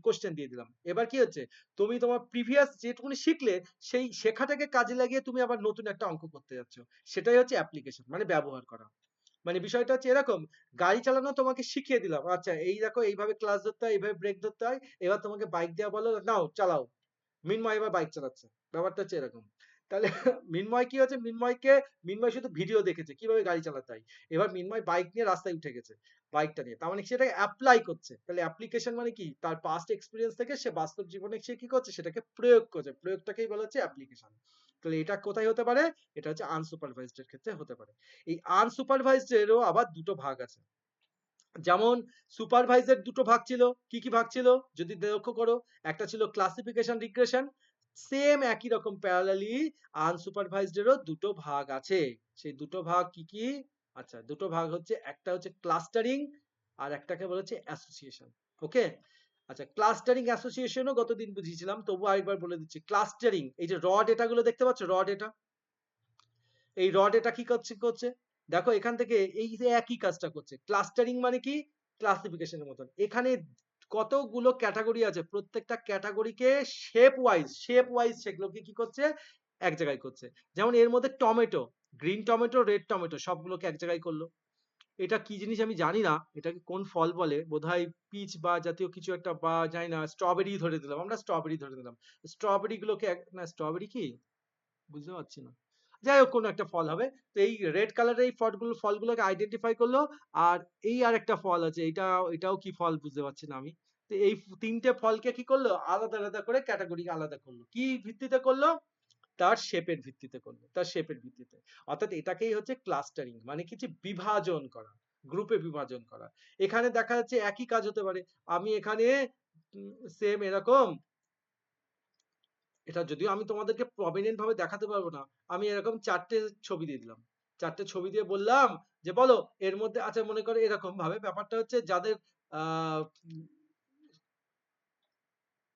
কোশ্চেন দিয়ে দিলাম। এবার কি হচ্ছে, তুমি তোমার প্রিভিয়াস যেটুকুনি শিখলে, সেই শেখাটাকে কাজে লাগিয়ে তুমি আবার নতুন একটা অঙ্ক করতে যাচ্ছ। সেটাই হচ্ছে অ্যাপ্লিকেশন মানে ব্যবহার করা। মানে বিষয়টা হচ্ছে এরকম, গাড়ি চালানো তোমাকে শিখিয়ে দিলাম, আচ্ছা এই দেখো এইভাবে ক্লাচ ধরতে হয়, এইভাবে ব্রেক ধরতে হয়, এবার তোমাকে বাইক দেওয়া বলো, নাও চালাও। মিনময় এবার বাইক চালাচ্ছে, ব্যাপারটা হচ্ছে এরকম। তাহলে মিনময় কি হচ্ছে, মিনময় শুধু ভিডিও দেখেছে কিভাবে গাড়ি চালাতে হয়, এবার মিনময় বাইক নিয়ে রাস্তায় উঠে গেছে, বাইকটা নিয়ে, তার মানে সেটাকে অ্যাপ্লাই করছে। তাহলে অ্যাপ্লিকেশন মানে কি, তার পাস্ট এক্সপিরিয়েন্স থেকে সে বাস্তব জীবনে সে কি করছে, সেটাকে প্রয়োগ করছে, প্রয়োগটাকেই বলা হচ্ছে অ্যাপ্লিকেশন। তাহলে এটা কোথায় হতে পারে, এটা হচ্ছে আনসুপারভাইজড এর ক্ষেত্রে হতে পারে। এই আনসুপারভাইজড এরও আবার দুটো ভাগ আছে। যেমন সুপারভাইজের দুটো ভাগ ছিল, কি কি ভাগ ছিল যদি লক্ষ্য করো, একটা ছিল ক্লাসিফিকেশন রিগ্রেশন, সেম একই রকম প্যারালালি আনসুপারভাইজড এরও দুটো ভাগ আছে। সেই দুটো ভাগ কি কি, আচ্ছা দুটো ভাগ হচ্ছে, একটা হচ্ছে ক্লাস্টারিং আর একটাকে বলা হচ্ছে অ্যাসোসিয়েশন। ওকে, আচ্ছা ক্লাস্টারিং অ্যাসোসিয়েশনও গতদিন বুঝিয়েছিলাম, তবু আরেকবার বলে দিচ্ছি। ক্লাস্টারিং, এই যে র ডেটা গুলো দেখতে পাচ্ছ, র ডেটা, এই র ডেটা কি করছে দেখো, এখান থেকে এই যে একই কাজটা করছে। ক্লাস্টারিং মানে কি, ক্লাসিফিকেশনের মতন, এখানে কতগুলো ক্যাটাগরি আছে, প্রত্যেকটা ক্যাটাগরিকে শেপ ওয়াইজ সেগুলোকে কি করছে, এক জায়গায় করছে। যেমন এর মধ্যে tomato, green tomato, red tomato, সবগুলোকে এক জায়গায় করলো। এটা কি জিনিস আমি জানি না, এটাকে কোন ফল বলে, বোধহয় পিচ বা জাতীয় কিছু একটা, বা জানি না, স্ট্রবেরি ধরে দিলাম, আমরা স্ট্রবেরি ধরে দিলাম। স্ট্রবেরি গুলোকে না, স্ট্রবেরি কি বুঝতে পারছি না, যাই হোক কোনো একটা ফল হবে। তো এই রেড কালারের এই ফলগুলোকে আইডেন্টিফাই করলো। আর এই আর একটা ফল আছে, এটাও কি ফল বুঝতে পারছি না আমি। তো এই তিনটে ফলকে কি করলো, আলাদা আলাদা করে ক্যাটাগরি আলাদা করলো, কি ভিত্তিতে করলো, তার শেপের ভিত্তিতে করলো, তার শেপের ভিত্তিতে। অর্থাৎ এটাকেই হচ্ছে ক্লাস্টারিং, মানে কিছু বিভাজন করা, গ্রুপে বিভাজন করা। এখানে দেখা যাচ্ছে একই কাজ হতে পারে, আমি এখানে সেম এরকম এটা যদিও আমি তোমাদেরকে প্রমিনেন্ট ভাবে দেখাতে পারবো না, আমি এরকম 4টে ছবি দিয়ে দিলাম, 4টে ছবি দিয়ে বললাম যে বলো এর মধ্যে, আচ্ছা মনে করো এরকম ভাবে ব্যাপারটা হচ্ছে যাদের আহ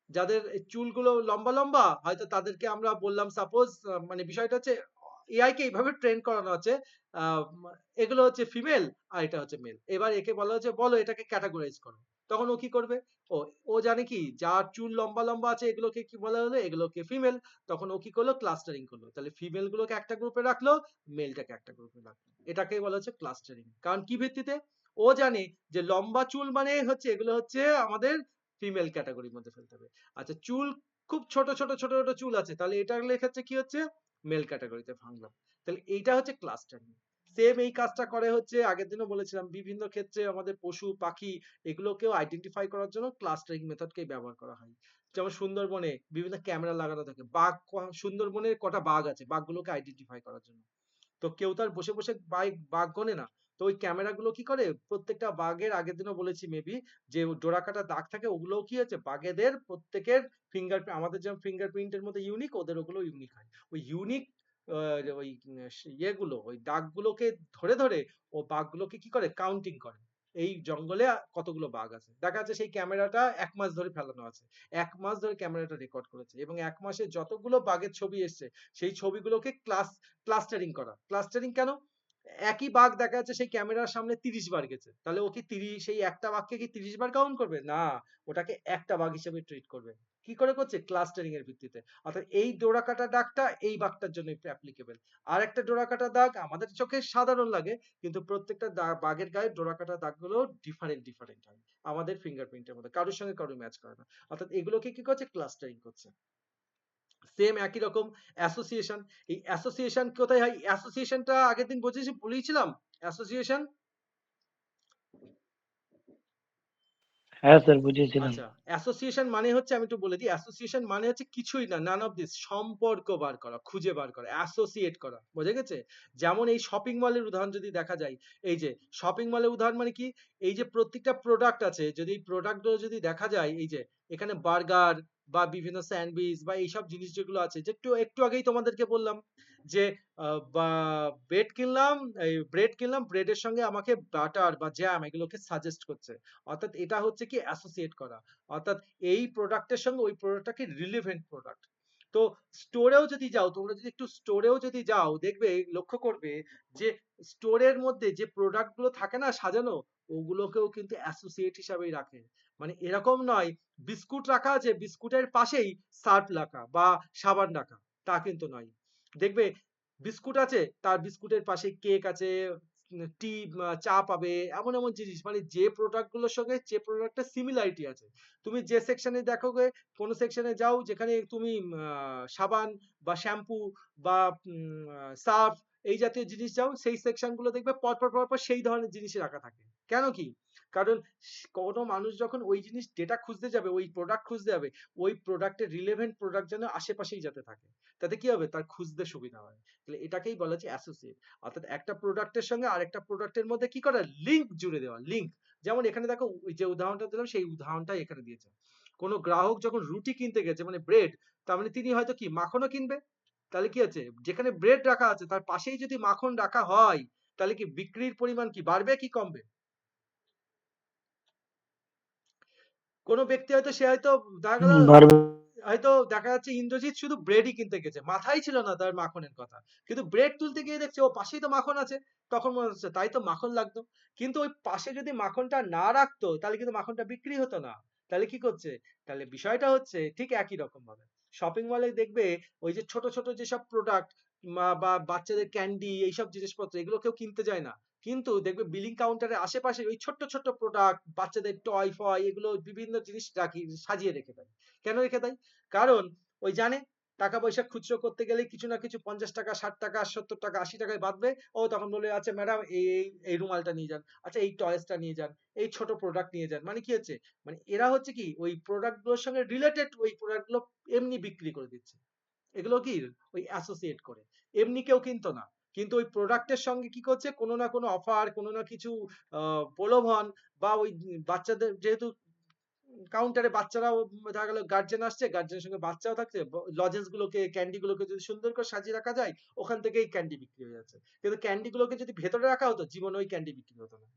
যাদের এই চুলগুলো লম্বা লম্বা হয়তো তাদেরকে আমরা বললাম সাপোজ, মানে বিষয়টা হচ্ছে এআই কে এইভাবে ট্রেন করানো আছে, আহ, এগুলো হচ্ছে ফিমেল আর এটা হচ্ছে মেল, এবার একে বলা হচ্ছে বলো এটাকে ক্যাটাগরাইজ করো, তখন ও কি করবে, ও ও জানে কি যার চুল লম্বা লম্বা আছে এগুলোকে কি বলা হলো, এগুলোকে ফিমেল, তখন ও কি করলো ক্লাস্টারিং করলো, তাহলে ফিমেল গুলোকে একটা গ্রুপে রাখলো, মেলটাকে একটা গ্রুপে রাখলো, এটাকেই বলা হচ্ছে ক্লাস্টারিং। কারণ কি ভিত্তিতে, ও জানে যে লম্বা চুল মানে হচ্ছে এগুলো হচ্ছে আমাদের ফিমেল ক্যাটাগরির মধ্যে ফেলতে হবে। আচ্ছা চুল খুব ছোট ছোট ছোট ছোট চুল আছে, তাহলে এটার লেখাচ্ছে কি হচ্ছে মেল ক্যাটাগরিতে ভাঙলাম, তাহলে এইটা হচ্ছে ক্লাস্টারিং। সেম এই কাজটা করে হচ্ছে, আগের দিনও বলেছিলাম, বিভিন্ন ক্ষেত্রে আমাদের পশু পাখি এগুলোকেও আইডেন্টিফাই করার জন্য ক্লাস্টারিং মেথডকেই ব্যবহার করা হয়। যেমন সুন্দরবনে বিভিন্ন ক্যামেরা লাগানো থাকে, বাঘ সুন্দরবনের কটা বাঘ আছে বাঘগুলোকে আইডেন্টিফাই করার জন্য, তো কেউ তো আর বসে বসে বাঘ গোনে না, তো ওই ক্যামেরা গুলো কি করে প্রত্যেকটা বাঘের, আগের দিনও বলেছি মেবি, যে ডোরা কাটা দাগ থাকে ওগুলো কি হচ্ছে বাঘেদের প্রত্যেকের ফিঙ্গার, আমাদের যেমন ফিঙ্গারপ্রিন্টের মধ্যে ইউনিক, ওদের ওগুলো ইউনিক হয়, ওই ইউনিক ওই ইয়েগুলো ওই দাগগুলোকে ধরে ধরে ও বাঘগুলোকে কি করে কাউন্টিং করে, এই জঙ্গলে কতগুলো বাঘ আছে, দেখা যাচ্ছে সেই ক্যামেরাটা 1 মাস ধরে ফেলানো আছে, 1 মাস ধরে ক্যামেরাটা রেকর্ড করেছে, এবং 1 মাসে যতগুলো বাঘের ছবি এসছে সেই ছবিগুলোকে ক্লাস্টারিং করা। ক্লাস্টারিং কেন, একই বাঘ দেখা যাচ্ছে সেই ক্যামেরার সামনে 30 বার গেছে, তাহলে ও কি 30, সেই একটা বাঘকে কি 30 বার কাউন্ট করবে না, ওটাকে একটা বাঘ হিসেবে ট্রিট করবে। কি করে করছে, ক্লাস্টারিং এর ভিত্তিতে। অর্থাৎ এই ডোরা কাটা দাগটা এই বাঘটার জন্য অ্যাপ্লিকেবল, আর একটা ডোরা কাটা দাগ আমাদের চোখে সাধারণ লাগে, কিন্তু প্রত্যেকটা বাঘের গায়ে ডোরা কাটা দাগগুলো ডিফারেন্ট ডিফারেন্ট হয় আমাদের ফিঙ্গারপ্রিন্টের মধ্যে, কারোর সঙ্গে কারোর ম্যাচ করে না, অর্থাৎ এগুলোকে কি করছে ক্লাস্টারিং করছে। সেম একই রকম অ্যাসোসিয়েশন, এই অ্যাসোসিয়েশন কোথায় হয়, অ্যাসোসিয়েশনটা আগের দিন বলেছিলাম অ্যাসোসিয়েশন। হ্যাঁ স্যার বুঝিয়েছিলাম। আচ্ছা অ্যাসোসিয়েশন মানে হচ্ছে, আমি একটু বলে দিই, অ্যাসোসিয়েশন মানে হচ্ছে কিছুই না, নান অফ দিস, সম্পর্ক বার করা, খুঁজে বার করা, অ্যাসোসিয়েট করা, বোঝা গেছে। যেমন এই শপিং মলের উদাহরণ যদি দেখা যায়, এই যে শপিং মলের উদাহরণ মানে কি, এই যে প্রত্যেকটা প্রোডাক্ট আছে, যদি প্রোডাক্ট গুলো যদি দেখা যায়, এই যে এখানে বার্গার বা বিভিন্ন স্যান্ডউইচ বা এইসব জিনিস যেগুলো আছে, যে একটু একটু আগেই তোমাদেরকে বললাম যে বা ব্রেড কিনলাম, এই ব্রেড কিনলাম, ব্রেডের সঙ্গে আমাকে বাটার বা জ্যাম এগুলোকে সাজেস্ট করছে, অর্থাৎ এটা হচ্ছে কি অ্যাসোসিয়েট করা, অর্থাৎ এই প্রোডাক্টের সঙ্গে ওই প্রোডাক্টটাকে রিলেভেন্ট প্রোডাক্ট। তো স্টোরেও যদি যাও, তোমরা যদি একটু স্টোরেও যদি যাও দেখবে, লক্ষ্য করবে যে স্টোরের মধ্যে যে প্রোডাক্ট গুলো থাকে না সাজানো, ওগুলোকেও কিন্তু অ্যাসোসিয়েট হিসাবেই রাখে, মানে এরকম নয় বিস্কুট রাখা আছে বিস্কুটের পাশেই সার্ফ রাখা বা সাবান রাখা, তা কিন্তু নয়। দেখবে বিস্কুট আছে তার বিস্কুটের পাশে কেক আছে, টি, চা পাবে, এমন এমন জিনিস, মানে যে প্রোডাক্ট গুলোর সঙ্গে যে প্রোডাক্টের সিমিলারিটি আছে, তুমি যে সেকশনে দেখো গে, কোন সেকশনে যাও যেখানে তুমি সাবান বা শ্যাম্পু বা সার্ফ এই জাতীয় জিনিস যাও, সেই সেকশন গুলো দেখবে পরপর পরপর সেই ধরনের জিনিস রাখা থাকে। কেন কি, কারণ কোনো মানুষ যখন ওই জিনিস ডেটা খুঁজতে যাবে, ওই প্রোডাক্ট খুঁজতে যাবে, ওই প্রোডাক্টের রিলেভেন্ট প্রোডাক্ট যেন আশেপাশেই যাতে থাকে, তাতে কি হবে তার খুঁজতে সুবিধা হয়, তাহলে এটাকেই বলা হচ্ছে অ্যাসোসিয়েট। অর্থাৎ একটা প্রোডাক্টের সঙ্গে আরেকটা প্রোডাক্টের মধ্যে কি করা, লিংক জুড়ে দেওয়া, লিংক। যেমন এখানে দেখো ওই যে উদাহরণটা দিলাম সেই উদাহরণটাই এখানে দিয়েছে, কোনো গ্রাহক যখন রুটি কিনতে গেছে মানে ব্রেড, তার মানে তিনি হয়তো কি মাখনও কিনবে, তাহলে কি আছে যেখানে ব্রেড রাখা আছে তার পাশেই যদি মাখন রাখা হয়, তাহলে কি বিক্রির পরিমাণ কি বাড়বে কি কমবে। কোনো ব্যক্তি হয়তো সে হয়তো দেখা গেল, বারবার। হয়তো দেখা যাচ্ছে ইন্দ্রজিৎ শুধু ব্রেডই কিনতে গেছে, মাথায় ছিল না তার মাখনের কথা, কিন্তু ব্রেড তুলতে গিয়ে দেখছে ও পাশেই তো মাখন আছে, তখন মনে হচ্ছে তাই তো মাখন লাগতো, কিন্তু ওই পাশে যদি মাখনটা না রাখতো তাহলে কিন্তু মাখনটা বিক্রি হতো না। তাহলে কি করছে, তাহলে বিষয়টা হচ্ছে ঠিক একই রকম ভাবে শপিং মলে দেখবে ওই যে ছোট ছোট যেসব প্রোডাক্ট বা বাচ্চাদের ক্যান্ডি এইসব জিনিসপত্র এগুলো কেউ কিনতে যায় না, কিন্তু দেখবে বিলিং কাউন্টারের আশেপাশে ওই ছোট্ট ছোট্ট প্রোডাক্ট বাচ্চাদের টয় ফয় এগুলো বিভিন্ন জিনিস রাখি সাজিয়ে রেখে দেয়। কেন রেখে দেয়, কারণ ওই জানে টাকা পয়সা খুচরো করতে গেলে কিছু না কিছু 50 টাকা 60 টাকা 70 টাকা 80 টাকায় বাঁধবে, ও তখন বলে আচ্ছা ম্যাডাম এই এই রুমালটা নিয়ে যান, আচ্ছা এই টয়েসটা নিয়ে যান, এই ছোট প্রোডাক্ট নিয়ে যান, মানে কি হচ্ছে, মানে এরা হচ্ছে কি ওই প্রোডাক্ট গুলোর সঙ্গে রিলেটেড ওই প্রোডাক্ট গুলো এমনি বিক্রি করে দিচ্ছে, এগুলো কি ওই অ্যাসোসিয়েট করে, এমনি কেউ কিনতো না, কিন্তু ওই প্রোডাক্টের সঙ্গে কি করছে কোনো না কোনো অফার কোনো না কিছু প্রলোভন বা ওই বাচ্চাদের যেহেতু কাউন্টারে বাচ্চারাও দেখা গেল গার্জেন আসছে, গার্জেনের সঙ্গে বাচ্চাও থাকছে, লজেন্স গুলোকে ক্যান্ডি গুলোকে যদি সুন্দর করে সাজিয়ে রাখা যায়, ওখান থেকেই ক্যান্ডি বিক্রি হয়ে যাচ্ছে। কিন্তু ক্যান্ডি গুলোকে যদি ভেতরে রাখা হতো, জীবনে ওই ক্যান্ডি বিক্রি হতো না।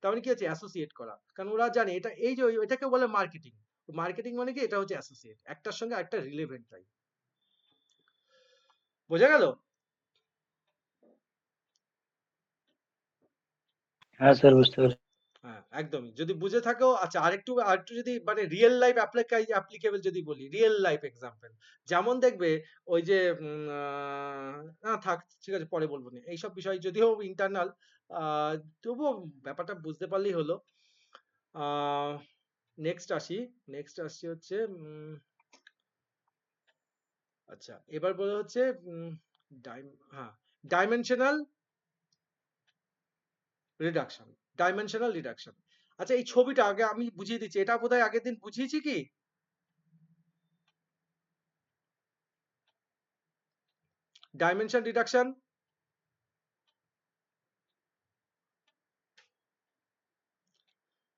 তার মানে কি হচ্ছে অ্যাসোসিয়েট করা, কারণ ওরা জানে এটা, এই যে এটাকে বলে মার্কেটিং। মার্কেটিং মানে কি, এটা হচ্ছে অ্যাসোসিয়েট, একটার সঙ্গে একটা রিলেভেন্ট তাই। বোঝা গেল? হ্যাঁ স্যার, বুঝতে পারছি। হ্যাঁ একদমই, যদি বুঝে থাকো। আচ্ছা, আরেকটু যদি মানে রিয়েল লাইফ অ্যাপ্লিকেবল যদি বলি, রিয়েল লাইফ এক্সাম্পল, যেমন দেখবে ওই যে না থাক, ঠিক আছে পরে বলবো না এইসব বিষয়, যদিও ইন্টারনাল, তবুও ব্যাপারটা বুঝতে পারলেই হলো। নেক্সট আসি, নেক্সট আসছি হচ্ছে আচ্ছা এবার বলা হচ্ছে হ্যাঁ, ডাইমেনশনাল রিডাকশন। Dimensional reduction. আচ্ছা, এই ছবিটা আগে আমি বুঝিয়ে দিচ্ছি, এটা বোধহয় আগের দিন বুঝিয়েছি কি? ডাইমেনশন রিডাকশন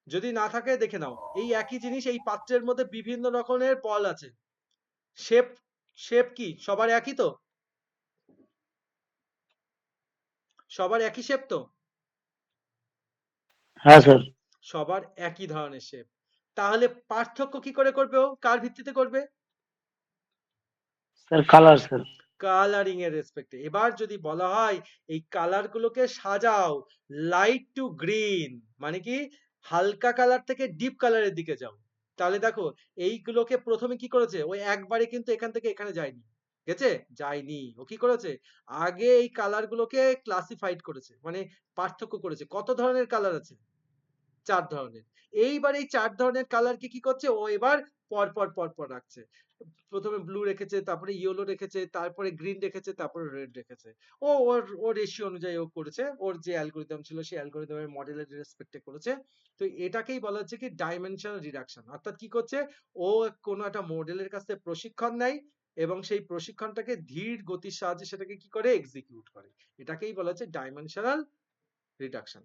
যদি না থাকে দেখে নাও। এই একই জিনিস, এই পাত্রের মধ্যে বিভিন্ন রকমের বল আছে। শেপ, শেপ কি সবার একই তো? সবার একই শেপ তো? হ্যাঁ স্যার। সবার একই ধরনের শেপ। তাহলে পার্থক্য কি করে করবে ও? কার ভিত্তিতে করবে? Sir colour sir. কালারিং এর রেসপেক্টে। এবার যদি বলা হয় এই কালার গুলোকে সাজাও লাইট টু গ্রিন, মানে কি হালকা কালার থেকে ডিপ কালারের দিকে যাও, তাহলে দেখো এইগুলোকে প্রথমে কি করেছে, ওই একবারে কিন্তু এখান থেকে এখানে যায়নি, গেছে? যায়নি। ও কি করেছে, আগে এই কালার গুলোকে ক্লাসিফাইড করেছে, মানে পার্থক্য করেছে। কত ধরনের কালার আছে? 4 ধরনের। এইবার এই 4 ধরনের কালারকে কি করছে ও, এবার পর পর রাখছে। প্রথমে ব্লু রেখেছে, তারপরে ইয়েলো রেখেছে, তারপরে গ্রিন রেখেছে, তারপরে রেড রেখেছে। ও ওর রেশিও অনুযায়ী ও করেছে, ওর যে অ্যালগরিদম ছিল সেই অ্যালগরিদমের মডেলের রেসপেক্টে করেছে। তো এটাকেই বলা হচ্ছে কি ডাইমেনশনাল রিডাকশন। অর্থাৎ কি করছে ও, কোনো একটা মডেলের কাছ থেকে প্রশিক্ষণ নেয় এবং সেই প্রশিক্ষণটাকে ধীর গতির সাহায্যে সেটাকে কি করে এক্সিকিউট করে। এটাকেই বলা হচ্ছে ডাইমেনশনাল রিডাকশন,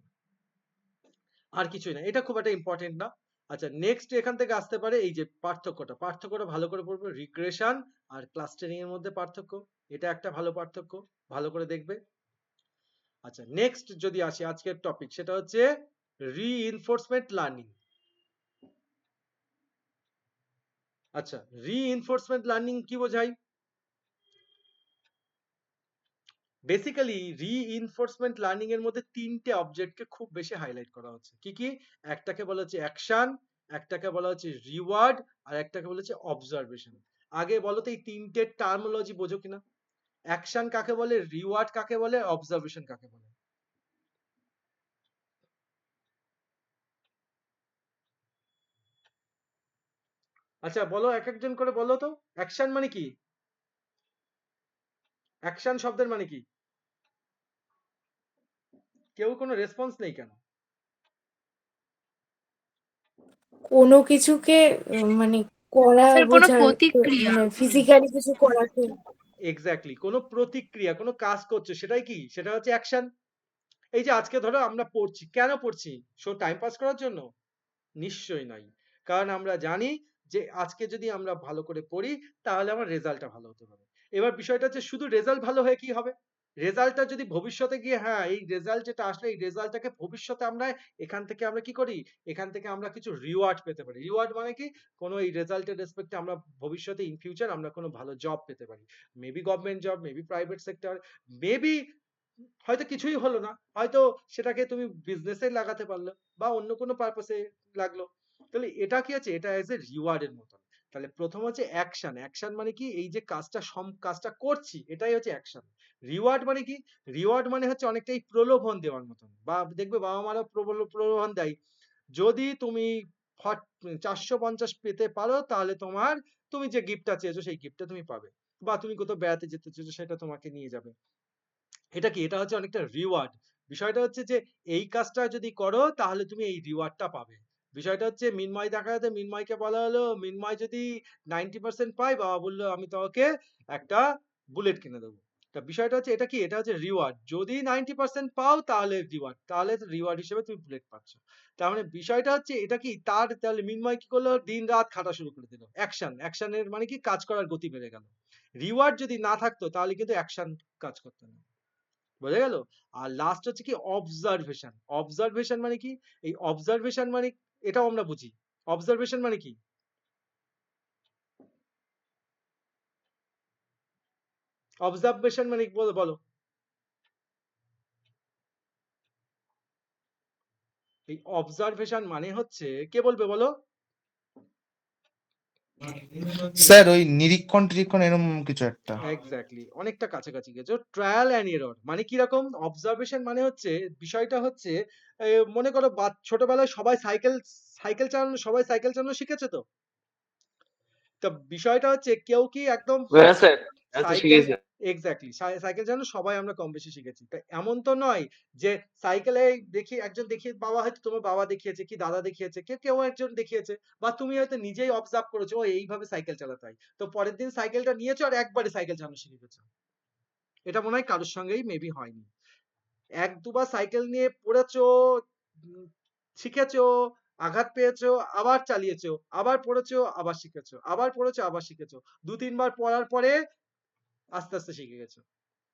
আর কিছুই না। এটা খুব একটা ইম্পর্টেন্ট না। আচ্ছা, নেক্সট এখান থেকে আসতে পারে এই যে পার্থক্যটা ভালো করে পড়বে, রিগ্রেশন আর ক্লাস্টারিং এর মধ্যে পার্থক্য। এটা একটা ভালো পার্থক্য, ভালো করে দেখবে। আচ্ছা, নেক্সট যদি আসি আজকের টপিক, সেটা হচ্ছে রিইনফোর্সমেন্ট লার্নিং। আচ্ছা, রিইনফোর্সমেন্ট লার্নিং কি বোঝায়? বেসিক্যালি রিইনফোর্সমেন্ট লার্নিং এর মধ্যে তিনটে অবজেক্টকে খুব বেশি হাইলাইট করা হচ্ছে। কি কি? একটাকে বলা হচ্ছে অ্যাকশন, একটাকে বলা হচ্ছে রিওয়ার্ড, আর একটাকে বলা হচ্ছে অবজারভেশন। আগে বলো তো এই তিনটে টার্মোলজি বোঝো কিনা? অ্যাকশন কাকে বলে, রিওয়ার্ড কাকে বলে, অবজারভেশন কাকে বলে? আচ্ছা বলো, এক একজন করে বলো তো, অ্যাকশন মানে কি? অ্যাকশন শব্দের মানে কি? কেউ কোনো রেসপন্স নেই কেন? কোনো কিছুকে মানে করা স্যার কোনো বোঝায়, প্রতিক্রিয়া। মানে ফিজিক্যালি কিছু করাকে। এক্স্যাক্টলি, কোনো প্রতিক্রিয়া, কোনো কাজ করছো, সেটাই কি, সেটা হচ্ছে অ্যাকশন। এই যে আজকে ধরো আমরা পড়ছি, কেন পড়ছি? টাইম পাস করার জন্য? নিশ্চয়ই নয়। কারণ আমরা জানি যে আজকে যদি আমরা ভালো করে পড়ি, তাহলে আমার রেজাল্টটা ভালো হতে হবে। এবার বিষয়টা হচ্ছে শুধু রেজাল্ট ভালো হয়ে কি হবে? রেজাল্টটা যদি ভবিষ্যতে গিয়ে, হ্যাঁ এই রেজাল্ট যেটা আসলে এই রেজাল্টটাকে ভবিষ্যতে আমরা এখান থেকে আমরা কি করি, এখান থেকে আমরা কিছু রিওয়ার্ড পেতে পারি। রিওয়ার্ড মানে কি, কোনো এই রেজাল্টের রেসপেক্টে আমরা ভবিষ্যতে ইন ফিউচার আমরা কোনো ভালো জব পেতে পারি। Maybe government job, maybe private sector, maybe হয়তো কিছুই হলো না, হয়তো সেটাকে তুমি বিজনেসে লাগাতে পারলে বা অন্য কোনো পারপাসে লাগলো। তাহলে এটা কি আছে, এটা এজ এ রিওয়ার্ডের মতন। তাহলে প্রথম হচ্ছে অ্যাকশন। অ্যাকশন মানে কি, এই যে কাজটা করছি এটাই হচ্ছে অ্যাকশন। রিওয়ার্ড মানে কি? রিওয়ার্ড মানে হচ্ছে অনেকটাই প্রলোভন দেওয়ার মতন, বা দেখবে বাবা মারা প্রলোভন দেয়, যদি তুমি 450 পেতে পারো তাহলে তুমি যে গিফটটা চেয়েছো সেই গিফটটা তুমি পাবে, বা তুমি কোথাও বেড়াতে যেতে চেয়েছো সেটা তোমাকে নিয়ে যাবে। এটা কি, এটা হচ্ছে অনেকটা রিওয়ার্ড। বিষয়টা হচ্ছে যে এই কাজটা যদি করো তাহলে তুমি এই রিওয়ার্ডটা পাবে। বিষয়টা হচ্ছে মিনময়, দেখা যাচ্ছে মিনময়কে বলা হলো, মিনময় যদি 90% পায়, বাবা বললো আমি তোমাকে একটা বুলেট কিনে দেবো। তা বিষয়টা হচ্ছে এটা কি, এটা হচ্ছে রিওয়ার্ড। যদি 90% পাও তাহলে রিওয়ার্ড, তাহলে রিওয়ার্ড হিসেবে তুমি বুলেট পাচ্ছ। তার মানে বিষয়টা হচ্ছে এটা কি, তার তাহলে মিনময় কি করলো, দিন রাত খাটা শুরু করে দিল। অ্যাকশনের মানে কি, কাজ করার গতি বেড়ে গেল। রিওয়ার্ড যদি না থাকতো তাহলে কিন্তু অ্যাকশন কাজ করতো না। বোঝা গেল? আর লাস্ট হচ্ছে কি অবজারভেশন। অবজারভেশন মানে কি, এই অবজারভেশন মানে এটাও আমরা বুঝি। অবজারভেশন মানে কি, অবজারভেশন মানে কি বলো বলো। এই অবজারভেশন মানে হচ্ছে, কে বলবে বলো? স্যার ওই নিরীক্ষণ টিরীক্ষণ এরকম কিছু একটা। এক্স্যাক্টলি, অনেকটা কাছাকাছি গেছো। ট্রায়াল অ্যান্ড এরর মানে কি রকম, অবজারভেশন মানে হচ্ছে বিষয়টা হচ্ছে মনে করো ছোটবেলায় সবাই সাইকেল চালানো, সবাই সাইকেল চালানো শিখেছে তো। তো বিষয়টা হচ্ছে কেউ কি একদম হ্যাঁ স্যার, আমি তো সাইকেল, শিখেছি। এক্স্যাক্টলি সাইকেল চালানো সবাই আমরা কম বেশি শিখেছি। তা এমন তো নয় যে সাইকেলে দেখি একজন দেখিয়ে, বাবা হয়তো তোমার বাবা দেখিয়েছে কি দাদা দেখিয়েছে, কেউ একজন দেখিয়েছে, বা তুমি হয়তো নিজেই অবজার্ভ করেছো ও এইভাবে সাইকেল চালাতে হয়, তো পরের দিন সাইকেলটা নিয়েছো আর একবারে সাইকেল চালানো শিখে গেছো। এটা মনে হয় কারোর সঙ্গেই মেবি হয়নি। এক দুবার সাইকেল নিয়ে পড়েছো, উম, শিখেছো, আঘাত পেয়েছো, আবার চালিয়েছো, আবার পড়েছো, আবার শিখেছো, আবার পড়েছো, আবার শিখেছো। দু তিনবার পড়ার পরে আস্তে আস্তে শিখে গেছো।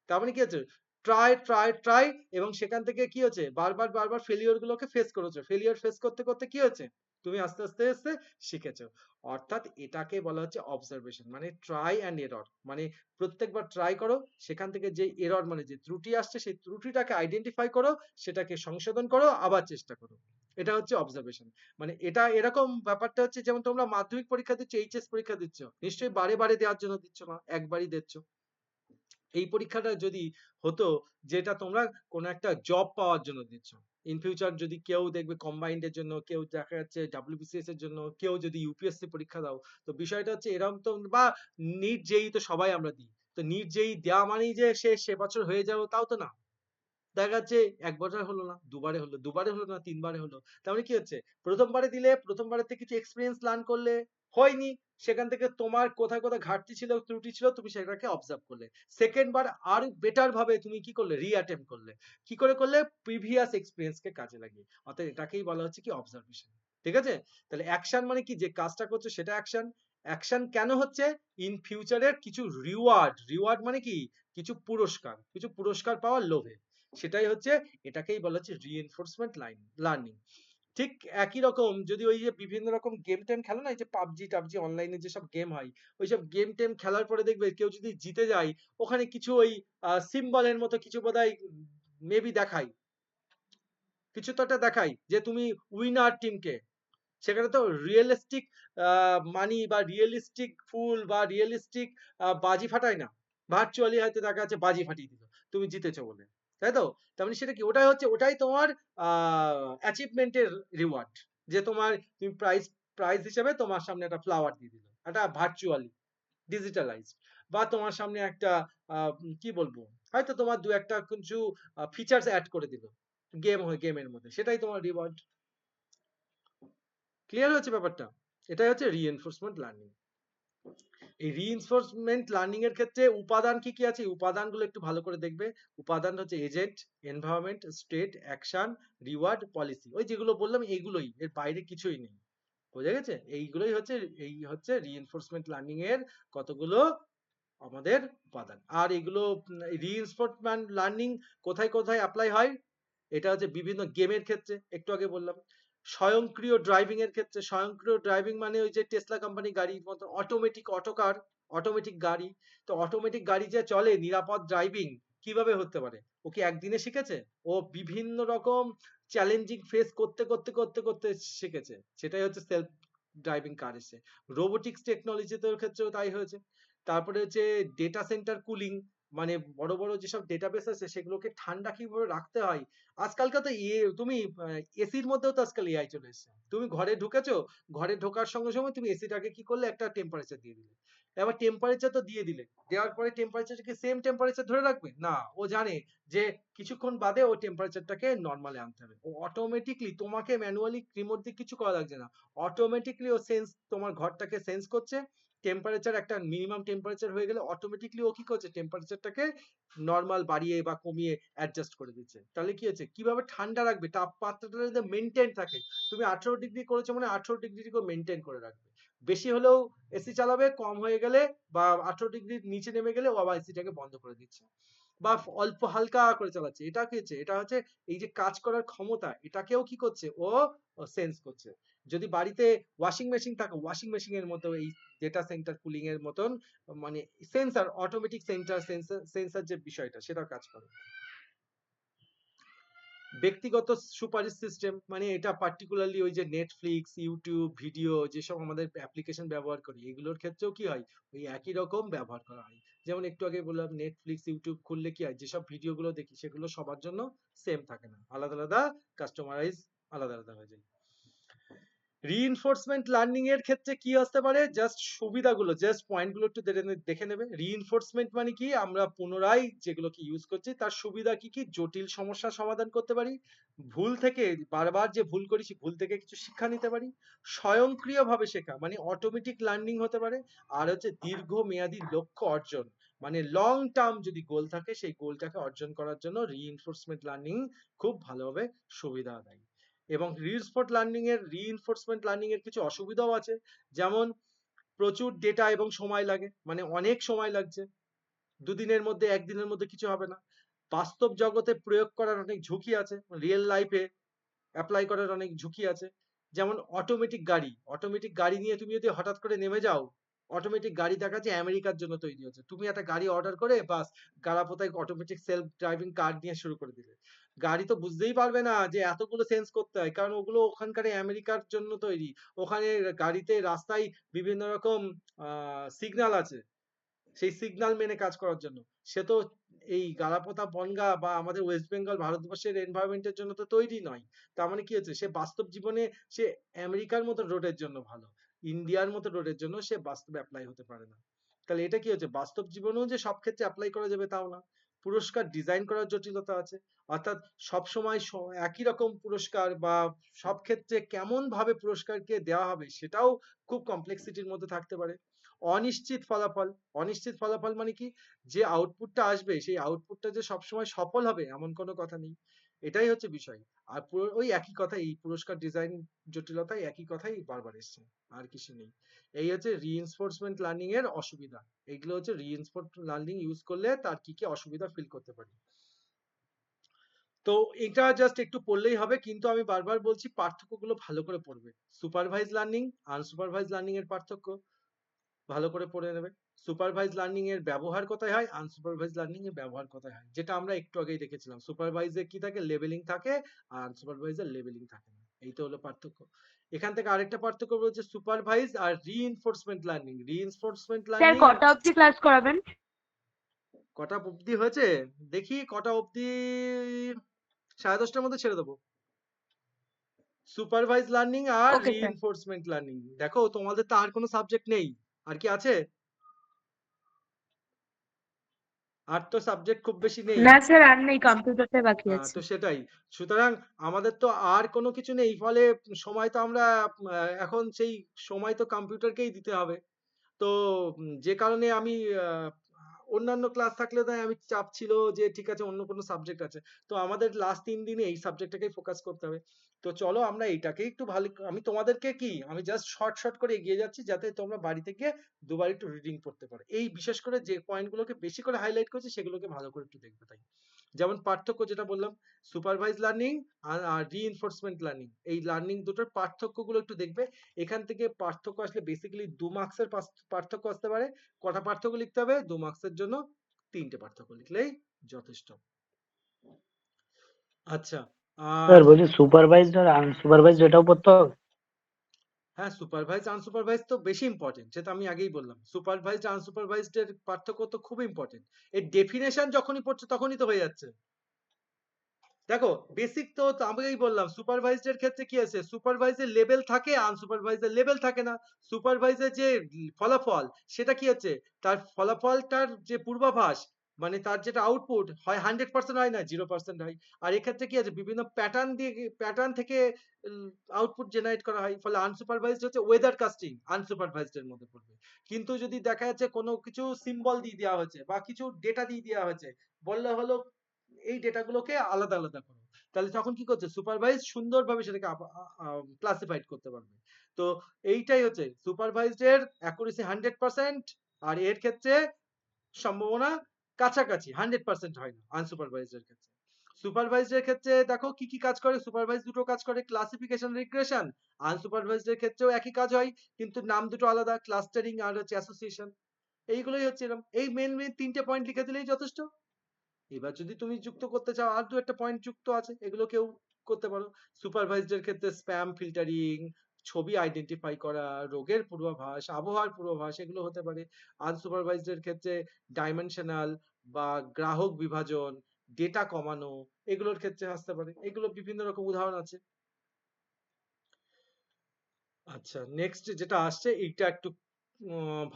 তার মানে কি হচ্ছে, ট্রাই ট্রাই ট্রাই, এবং সেখান থেকে কি হচ্ছে, বারবার বারবার ফেলিওর গুলোকে ফেস করেছো, ফেলিওর ফেস করতে করতে কি হচ্ছে, তুমি আস্তে আস্তে আস্তে শিখেছো। অর্থাৎ এটাকে বলা হচ্ছে অবজারভেশন, মানে ট্রাই অ্যান্ড এরর। মানে প্রত্যেকবার ট্রাই করো, সেখান থেকে যে এরর মানে যে ত্রুটি আসছে সেই ত্রুটিটাকে আইডেন্টিফাই করো, সেটাকে সংশোধন করো, আবার চেষ্টা করো। এটা হচ্ছে অবজারভেশন। মানে এটা এরকম ব্যাপারটা হচ্ছে, যেমন তোমরা মাধ্যমিক পরীক্ষা দিচ্ছ, এইচএস পরীক্ষা দিচ্ছ, নিশ্চয়ই বারে বারে দেওয়ার জন্য দিচ্ছ না, একবারই দিচ্ছ। এই পরীক্ষাটা যদি হতো যেটা তোমরা কোনো একটা জব পাওয়ার জন্য দিচ্ছ, ইন ফিউচার যদি কেউ দেখবে কম্বাইন্ড এর জন্য, কেউ দেখা যাচ্ছে ডাব্লিউবিসিএস এর জন্য, কেউ যদি ইউপিএসসি পরীক্ষা দাও, তো বিষয়টা হচ্ছে এরকম তো, বা নিট জেই তো সবাই আমরা দিই, তো নিট জেই দেওয়া মানেই যে সে বছর হয়ে যাবে তাও তো না। দেখা যাচ্ছে এক বছর হলো না, দুবারে হলো, দুবারে হলো না, তিনবারে হলো। তার মানে কি হচ্ছে, প্রথমবারে দিলে প্রথমবারের থেকে কিছু এক্সপিরিয়েন্স লার্ন করলে, হয়নি, সেখান থেকে তোমার কোথায় কোথায় ঘাটতি ছিল, ত্রুটি ছিল, তুমি সেটাকে অবজার্ভ করলে, সেকেন্ড বার আরো বেটার ভাবে তুমি কি করলে, রিঅ্যাটেম্প করলে। কি করে করলে, প্রিভিয়াস এক্সপিরিয়েন্স কে কাজে লাগিয়ে। অর্থাৎ এটাকেই বলা হচ্ছে কি অবজারভেশন। ঠিক আছে? তাহলে অ্যাকশন মানে কি, যে কাজটা করছো সেটা অ্যাকশন। অ্যাকশন কেন হচ্ছে, ইন ফিউচারের কিছু রিওয়ার্ড, রিওয়ার্ড মানে কি, কিছু পুরস্কার, কিছু পুরস্কার পাওয়ার লোভে। সেটাই হচ্ছে, এটাকেই বলা হচ্ছে রিইনফোর্সমেন্ট লার্নিং। ঠিক একই রকম যদি ওই যে বিভিন্ন রকম গেম টেম খেলো না, এই যে পাবজি টাবজি অনলাইনে যেসব গেম হয়, ওইসব গেম টেম খেলার পরে দেখবে কেউ যদি জিতে যায়, ওখানে কিছু ওই সিম্বলের মতো কিছু বোধহয় মেবি দেখায়, কিছু তো একটা দেখায় যে তুমি উইনার টিমকে। সেখানে তো রিয়েলিস্টিক মানি বা রিয়েলিস্টিক ফুল বা রিয়েলিস্টিক বাজি ফাটায় না, ভার্চুয়ালি হয়তো দেখা যাচ্ছে বাজি ফাটিয়ে দিল তুমি জিতেছো বলে, তাই তো? তার মানে সেটা কি, ওটাই হচ্ছে, ওটাই তোমার অ্যাচিভমেন্টের রিওয়ার্ড, যে তোমার তুমি প্রাইজ হিসেবে তোমার সামনে একটা ফ্লাওয়ার দিয়ে দিল, একটা ভার্চুয়ালি ডিজিটালাইজড, বা তোমার সামনে একটা কি বলবো, হয়তো তোমার দু একটা কিছু ফিচার্স অ্যাড করে দিল গেমের মধ্যে, সেটাই তোমার রিওয়ার্ড। ক্লিয়ার হচ্ছে ব্যাপারটা? এটাই হচ্ছে রিইনফোর্সমেন্ট লার্নিং। এই রিইনফোর্সমেন্ট লার্নিং এর ক্ষেত্রে উপাদান কি কি আছে, উপাদানগুলো একটু ভালো করে দেখবে। উপাদান হচ্ছে agent, environment, state, action, reward, policy. ওই যেগুলো বললাম এইগুলোই, এর বাইরে কিছুই নেই। বোঝা গেছে? এই হচ্ছে রিইনফোর্সমেন্ট লার্নিং এর কতগুলো আমাদের উপাদান। আর এগুলো রিইনফোর্সমেন্ট লার্নিং কোথায় কোথায় অ্যাপ্লাই হয়, এটা হচ্ছে বিভিন্ন গেমের ক্ষেত্রে, একটু আগে বললাম। স্বয়ংক্রিয় ড্রাইভিং এর ক্ষেত্রে, স্বয়ংক্রিয় ড্রাইভিং মানে ওই যে টেসলা কোম্পানি গাড়ির মতো অটোমেটিক অটোকার, অটোমেটিক গাড়ি। তো অটোমেটিক গাড়ি যে চলে, নিরাপদ ড্রাইভিং কিভাবে হতে পারে, ও কি একদিনে শিখেছে? ও বিভিন্ন রকম চ্যালেঞ্জিং ফেস করতে করতে করতে করতে শিখেছে। সেটাই হচ্ছে সেলফ ড্রাইভিং কার এসে। রোবোটিক্স টেকনোলজিতে ক্ষেত্রেও তাই হয়েছে। তারপরে হচ্ছে ডেটা সেন্টার কুলিং, মানে বড় বড় যেসব ডেটাবেস আছে সেগুলোকে ঠান্ডা কিভাবে রাখতে হয়। আজকালকার তো তুমি এসির মধ্যেও তো আজকাল এআই চলে এসেছে। তুমি ঘরে ঢুকেছো, ঘরে ঢোকার সঙ্গে সঙ্গে তুমি এসিটাকে কি করলে, একটা টেম্পারেচার দিয়ে দিলে। এবার টেম্পারেচার তো দিয়ে দিলে, দেওয়ার পরে টেম্পারেচারকে সেম টেম্পারেচার ধরে রাখবে না, ও জানে যে কিছুক্ষণ বাদে ও টেম্পারেচারটাকে নর্মালে আনতে হবে। ও অটোমেটিকলি, তোমাকে ম্যানুয়ালি রিমোট দিয়ে কিছু করা লাগছে না, অটোমেটিকলি ও তোমার ঘরটাকে সেন্স করছে, টেম্পারেচার একটা মিনিমাম টেম্পারেচার হয়ে গেলে অটোমেটিকলি ও কি করছে, টেম্পারেচারটাকে নর্মাল বাড়িয়ে বা কমিয়ে অ্যাডজাস্ট করে দিচ্ছে। তাহলে কি হচ্ছে, কিভাবে ঠান্ডা রাখবে, তাপমাত্রাটা যদি মেনটেন থাকে, তুমি 18 ডিগ্রি করেছো মানে 18 ডিগ্রি মেনটেন করে রাখবে। বেশি হলেও এসি চালাবে, কম হয়ে গেলে বা 18 ডিগ্রির নিচে নেমে গেলে ও আবার এসিটাকে বন্ধ করে দিচ্ছে, বা অল্প হালকা করে চালাচ্ছে। এটা কি হচ্ছে, এটা হচ্ছে এই যে কাজ করার ক্ষমতা, এটাকেও কি করছে ও সেন্স করছে। যদি বাড়িতে ওয়াশিং মেশিন থাকে, ওয়াশিং মেশিন এর মতো এই ডেটা সেন্টার কুলিং এর মতন মানে সেন্সার, অটোমেটিক সেন্সার যে বিষয়টা সেটা কাজ করে। ব্যক্তিগত সুপারিশ সিস্টেম মানে এটা পার্টিকুলারলি ওই যে নেটফ্লিক্স, ইউটিউব ভিডিও যেসব আমাদের অ্যাপ্লিকেশন ব্যবহার করি, এগুলোর ক্ষেত্রেও কি হয়, ওই একই রকম ব্যবহার করা হয়। যেমন একটু আগে বললাম নেটফ্লিক্স, ইউটিউব খুললে কি হয়, যেসব ভিডিওগুলো দেখি সেগুলো সবার জন্য সেম থাকে না, আলাদা আলাদা কাস্টমারাইজ আলাদা আলাদা হয়ে যায়। রিইনফোর্সমেন্ট লার্নিং এর ক্ষেত্রে কি আসতে পারে, জাস্ট সুবিধাগুলো, জাস্ট পয়েন্টগুলো একটু দেখে নেবে। রিইনফোর্সমেন্ট মানে কি, আমরা পুনরায় যেগুলোকে ইউজ করছি তার সুবিধা কি কি, জটিল সমস্যার সমাধান করতে পারি, ভুল থেকে বারবার যে ভুল করি সেই ভুল থেকে কিছু শিক্ষা নিতে পারি, স্বয়ংক্রিয়ভাবে শেখা মানে অটোমেটিক লার্নিং হতে পারে, আর হচ্ছে দীর্ঘমেয়াদী লক্ষ্য অর্জন মানে লং টার্ম যদি গোল থাকে সেই গোলটাকে অর্জন করার জন্য রিইনফোর্সমেন্ট লার্নিং খুব ভালোভাবে সুবিধা দেয়। এবং রিইনফোর্সমেন্ট লার্নিং এর কিছু অসুবিধাও আছে, যেমন প্রচুর ডেটা এবং সময় লাগে, মানে অনেক সময় লাগছে, দুদিনের মধ্যে একদিনের মধ্যে কিছু হবে না। বাস্তব জগতে প্রয়োগ করার অনেক ঝুঁকি আছে, রিয়েল লাইফে অ্যাপ্লাই করার অনেক ঝুঁকি আছে। যেমন অটোমেটিক গাড়ি নিয়ে তুমি যদি হঠাৎ করে নেমে যাও, অটোমেটিক গাড়ি দেখা যাচ্ছে আমেরিকার জন্য তৈরি হচ্ছে, তুমি একটা গাড়ি অর্ডার করে বাস গাড়াপোতায় অটোমেটিক সেলফ ড্রাইভিং কার নিয়ে শুরু করে দিলে, গাড়ি তো বুঝতেই পারবে না যে এতগুলো সেন্স করতে হয়, কারণ ওগুলো ওখানকার আমেরিকার জন্য তৈরি। ওখানে গাড়িতে রাস্তায় বিভিন্ন রকম সিগন্যাল আছে, সেই সিগন্যাল মেনে কাজ করার জন্য। সে তো এই গালাপোতা বনগা বা আমাদের ওয়েস্ট বেঙ্গল ভারতবর্ষের এনভায়রনমেন্টের জন্য তো তৈরি নয়। তার মানে কি হচ্ছে, সে বাস্তব জীবনে সে আমেরিকার মতো রোডের জন্য ভালো, ইন্ডিয়ার মতো রোডের জন্য সে বাস্তবে অ্যাপ্লাই হতে পারে না। তাহলে এটা কি হচ্ছে, বাস্তব জীবনেও যে সব ক্ষেত্রে অ্যাপ্লাই করা যাবে তাও না। পুরস্কার ডিজাইন করার জটিলতা আছে, অর্থাৎ সব সময় একই রকম পুরস্কার বা সব ক্ষেত্রে কেমন ভাবে পুরস্কারকে দেওয়া হবে সেটাও খুব কমপ্লেক্সিটির মধ্যে থাকতে পারে। অনিশ্চিত ফলাফল মানে কি, যে আউটপুটটা আসবে সেই আউটপুটটা যে সবসময় সফল হবে এমন কোনো কথা নেই। এটাই হচ্ছে বিষয়। আর ওই একই কথা, এই পুরস্কার ডিজাইন জটিলতায় একই কথাই বারবার এসছে, আর কিছু নেই। এই হচ্ছে রিইনফোর্সমেন্ট লার্নিং এর অসুবিধা। এগুলো হচ্ছে রিইনফোর্সমেন্ট লার্নিং ইউজ করলে তার কি কি অসুবিধা ফিল করতে পারি। তো এটা জাস্ট একটু পড়লেই হবে, কিন্তু আমি বারবার বলছি পার্থক্যগুলো ভালো করে পড়বে। সুপারভাইজ লার্নিং, আনসুপারভাইজ লার্নিং এর পার্থক্য ভালো করে পড়ে নেবে। সুপারভাইজ লার্নিং এর ব্যবহার কোথায় হয়, আনসুপারভাইজ লার্নিং এর ব্যবহার কোথায় হয়, যেটা আমরা একটু আগেই দেখেছিলাম। সুপারভাইজে কি থাকে, লেবেলিং থাকে, আর আনসুপারভাইজে লেবেলিং থাকে না। এই তো হলো পার্থক্য। এখান থেকে আরেকটা পার্থক্য বলছে সুপারভাইজ আর reinforcement learning. Reinforcement sir learning কটা অবধি ক্লাস করাবেন? কটা অবধি হয়েছে দেখি, কটা অবধি, 10:30টার মধ্যে ছেড়ে দেবো। সুপারভাইজ লার্নিং আর ওকে স্যার। Reinforcement learning. দেখো তোমাদের তো আর কোনো সাবজেক্ট নেই, আর কি আছে, আর তো সাবজেক্ট খুব বেশি নেই। না স্যার আর নেই, কম্পিউটারটা বাকি আছে। তো সেটাই, সুতরাং আমাদের তো আর কোনো কিছু নেই, ফলে সময় তো আমরা এখন সেই সময় তো কম্পিউটারকেই দিতে হবে। তো যে কারণে আমি অন্যান্য ক্লাস থাকলে তাই আমি চাপ ছিল যে ঠিক আছে অন্য কোনো সাবজেক্ট আছে, তো আমাদের লাস্ট 3 দিনে এই সাবজেক্টটাকেই ফোকাস করতে হবে। তো চলো আমরা এটাকেই একটু ভালো, আমি তোমাদেরকে কি আমি জাস্ট শর্ট করে এগিয়ে যাচ্ছি যাতে তোমরা বাড়িতে গিয়ে দুবার একটু রিডিং করতে পারো। এই বিশেষ করে যে পয়েন্টগুলোকে বেশি করে হাইলাইট করছি সেগুলোকে ভালো করে একটু দেখবে। তাই যেমন পার্থক্য যেটা বললাম, সুপারভাইজ লার্নিং আর রিইনফোর্সমেন্ট লার্নিং, এই লার্নিং দুটোর পার্থক্যগুলো একটু দেখবে। এখান থেকে পার্থক্য আসলে বেসিক্যালি 2 মার্কসের পার্থক্য আসতে পারে। কটা পার্থক্য লিখতে হবে, 2 মার্কসের জন্য 3টে পার্থক্য লিখলেই যথেষ্ট। আচ্ছা, আর স্যার বলছি সুপারভাইজড আর আনসুপারভাইজড এটাও পড়তে হবে? হ্যাঁ, সুপারভাইজ আনসুপারভাইজ তো বেশি ইম্পর্টেন্ট, সেটা আমি আগেই বললাম। সুপারভাইজড আনসুপারভাইজড এর পার্থক্য তো খুব ইম্পর্টেন্ট। এর ডেফিনেশন যখনই পড়ছো তখনই তো হয়ে যাচ্ছে। দেখো বেসিক তো আগেই বললাম, সুপারভাইজড এর ক্ষেত্রে কি আছে, সুপারভাইজের লেভেল থাকে, আনসুপারভাইজের লেভেল থাকে না। সুপারভাইজের যে ফলাফল সেটা কি হচ্ছে, তার ফলাফলটার যে পূর্বাভাস মানে তার যেটা আউটপুট হয় 100% হয় না 0% হয়। আর এক্ষেত্রে কি আছে বিভিন্ন প্যাটার্ন থেকে আউটপুট জেনারেট করা হয়। ফলে আনসুপারভাইজড হচ্ছে ওয়েদার কাস্টিং আনসুপারভাইজড এর মধ্যে পড়বে। কিন্তু যদি দেখা যাচ্ছে কোনো কিছু সিম্বল দিয়ে দেওয়া হয়েছে বা কিছু ডেটা দিয়ে দেওয়া হয়েছে, বললে হলো এই ডেটাগুলোকে আলাদা আলাদা করো, তাহলে তখন কি করছে সুপারভাইজ সুন্দরভাবে সেটাকে ক্লাসিফাইড করতে পারবে। তো এইটাই হচ্ছে সুপারভাইজড এর অ্যাকুরেসি 100%, আর এর ক্ষেত্রে সম্ভাবনা কাছাকাছি 100% হয় না আনসুপারভাইজড এর ক্ষেত্রে। সুপারভাইজড এর ক্ষেত্রে দেখো কি কি কাজ করে, সুপারভাইজ দুটো কাজ করে, ক্লাসিফিকেশন রিগ্রেশন। আনসুপারভাইজড এর ক্ষেত্রেও একই কাজ হয়, কিন্তু নাম দুটো আলাদা, ক্লাস্টারিং আর হচ্ছে অ্যাসোসিয়েশন। এইগুলোই হচ্ছে এরকম, এই মেন তিনটে পয়েন্ট লিখে দিলেই যথেষ্ট। এবার যদি তুমি যুক্ত করতে চাও আর দু একটা পয়েন্ট যুক্ত আছে, এগুলো কেউ করতে পারো। সুপারভাইজড এর ক্ষেত্রে স্প্যাম ফিল্টারিং, ছবি আইডেন্টিফাই করা, রোগের পূর্বাভাস, আবহাওয়ার পূর্বাভাস, এগুলো হতে পারে। আনসুপারভাইজড এর ক্ষেত্রে ডাইমেনশনাল বা গ্রাহক বিভাজন, ডেটা কমানো, এগুলোর ক্ষেত্রে আসতে পারে। এগুলো বিভিন্ন রকম উদাহরণ আছে। আচ্ছা, নেক্সট যেটা আসছে এইটা একটু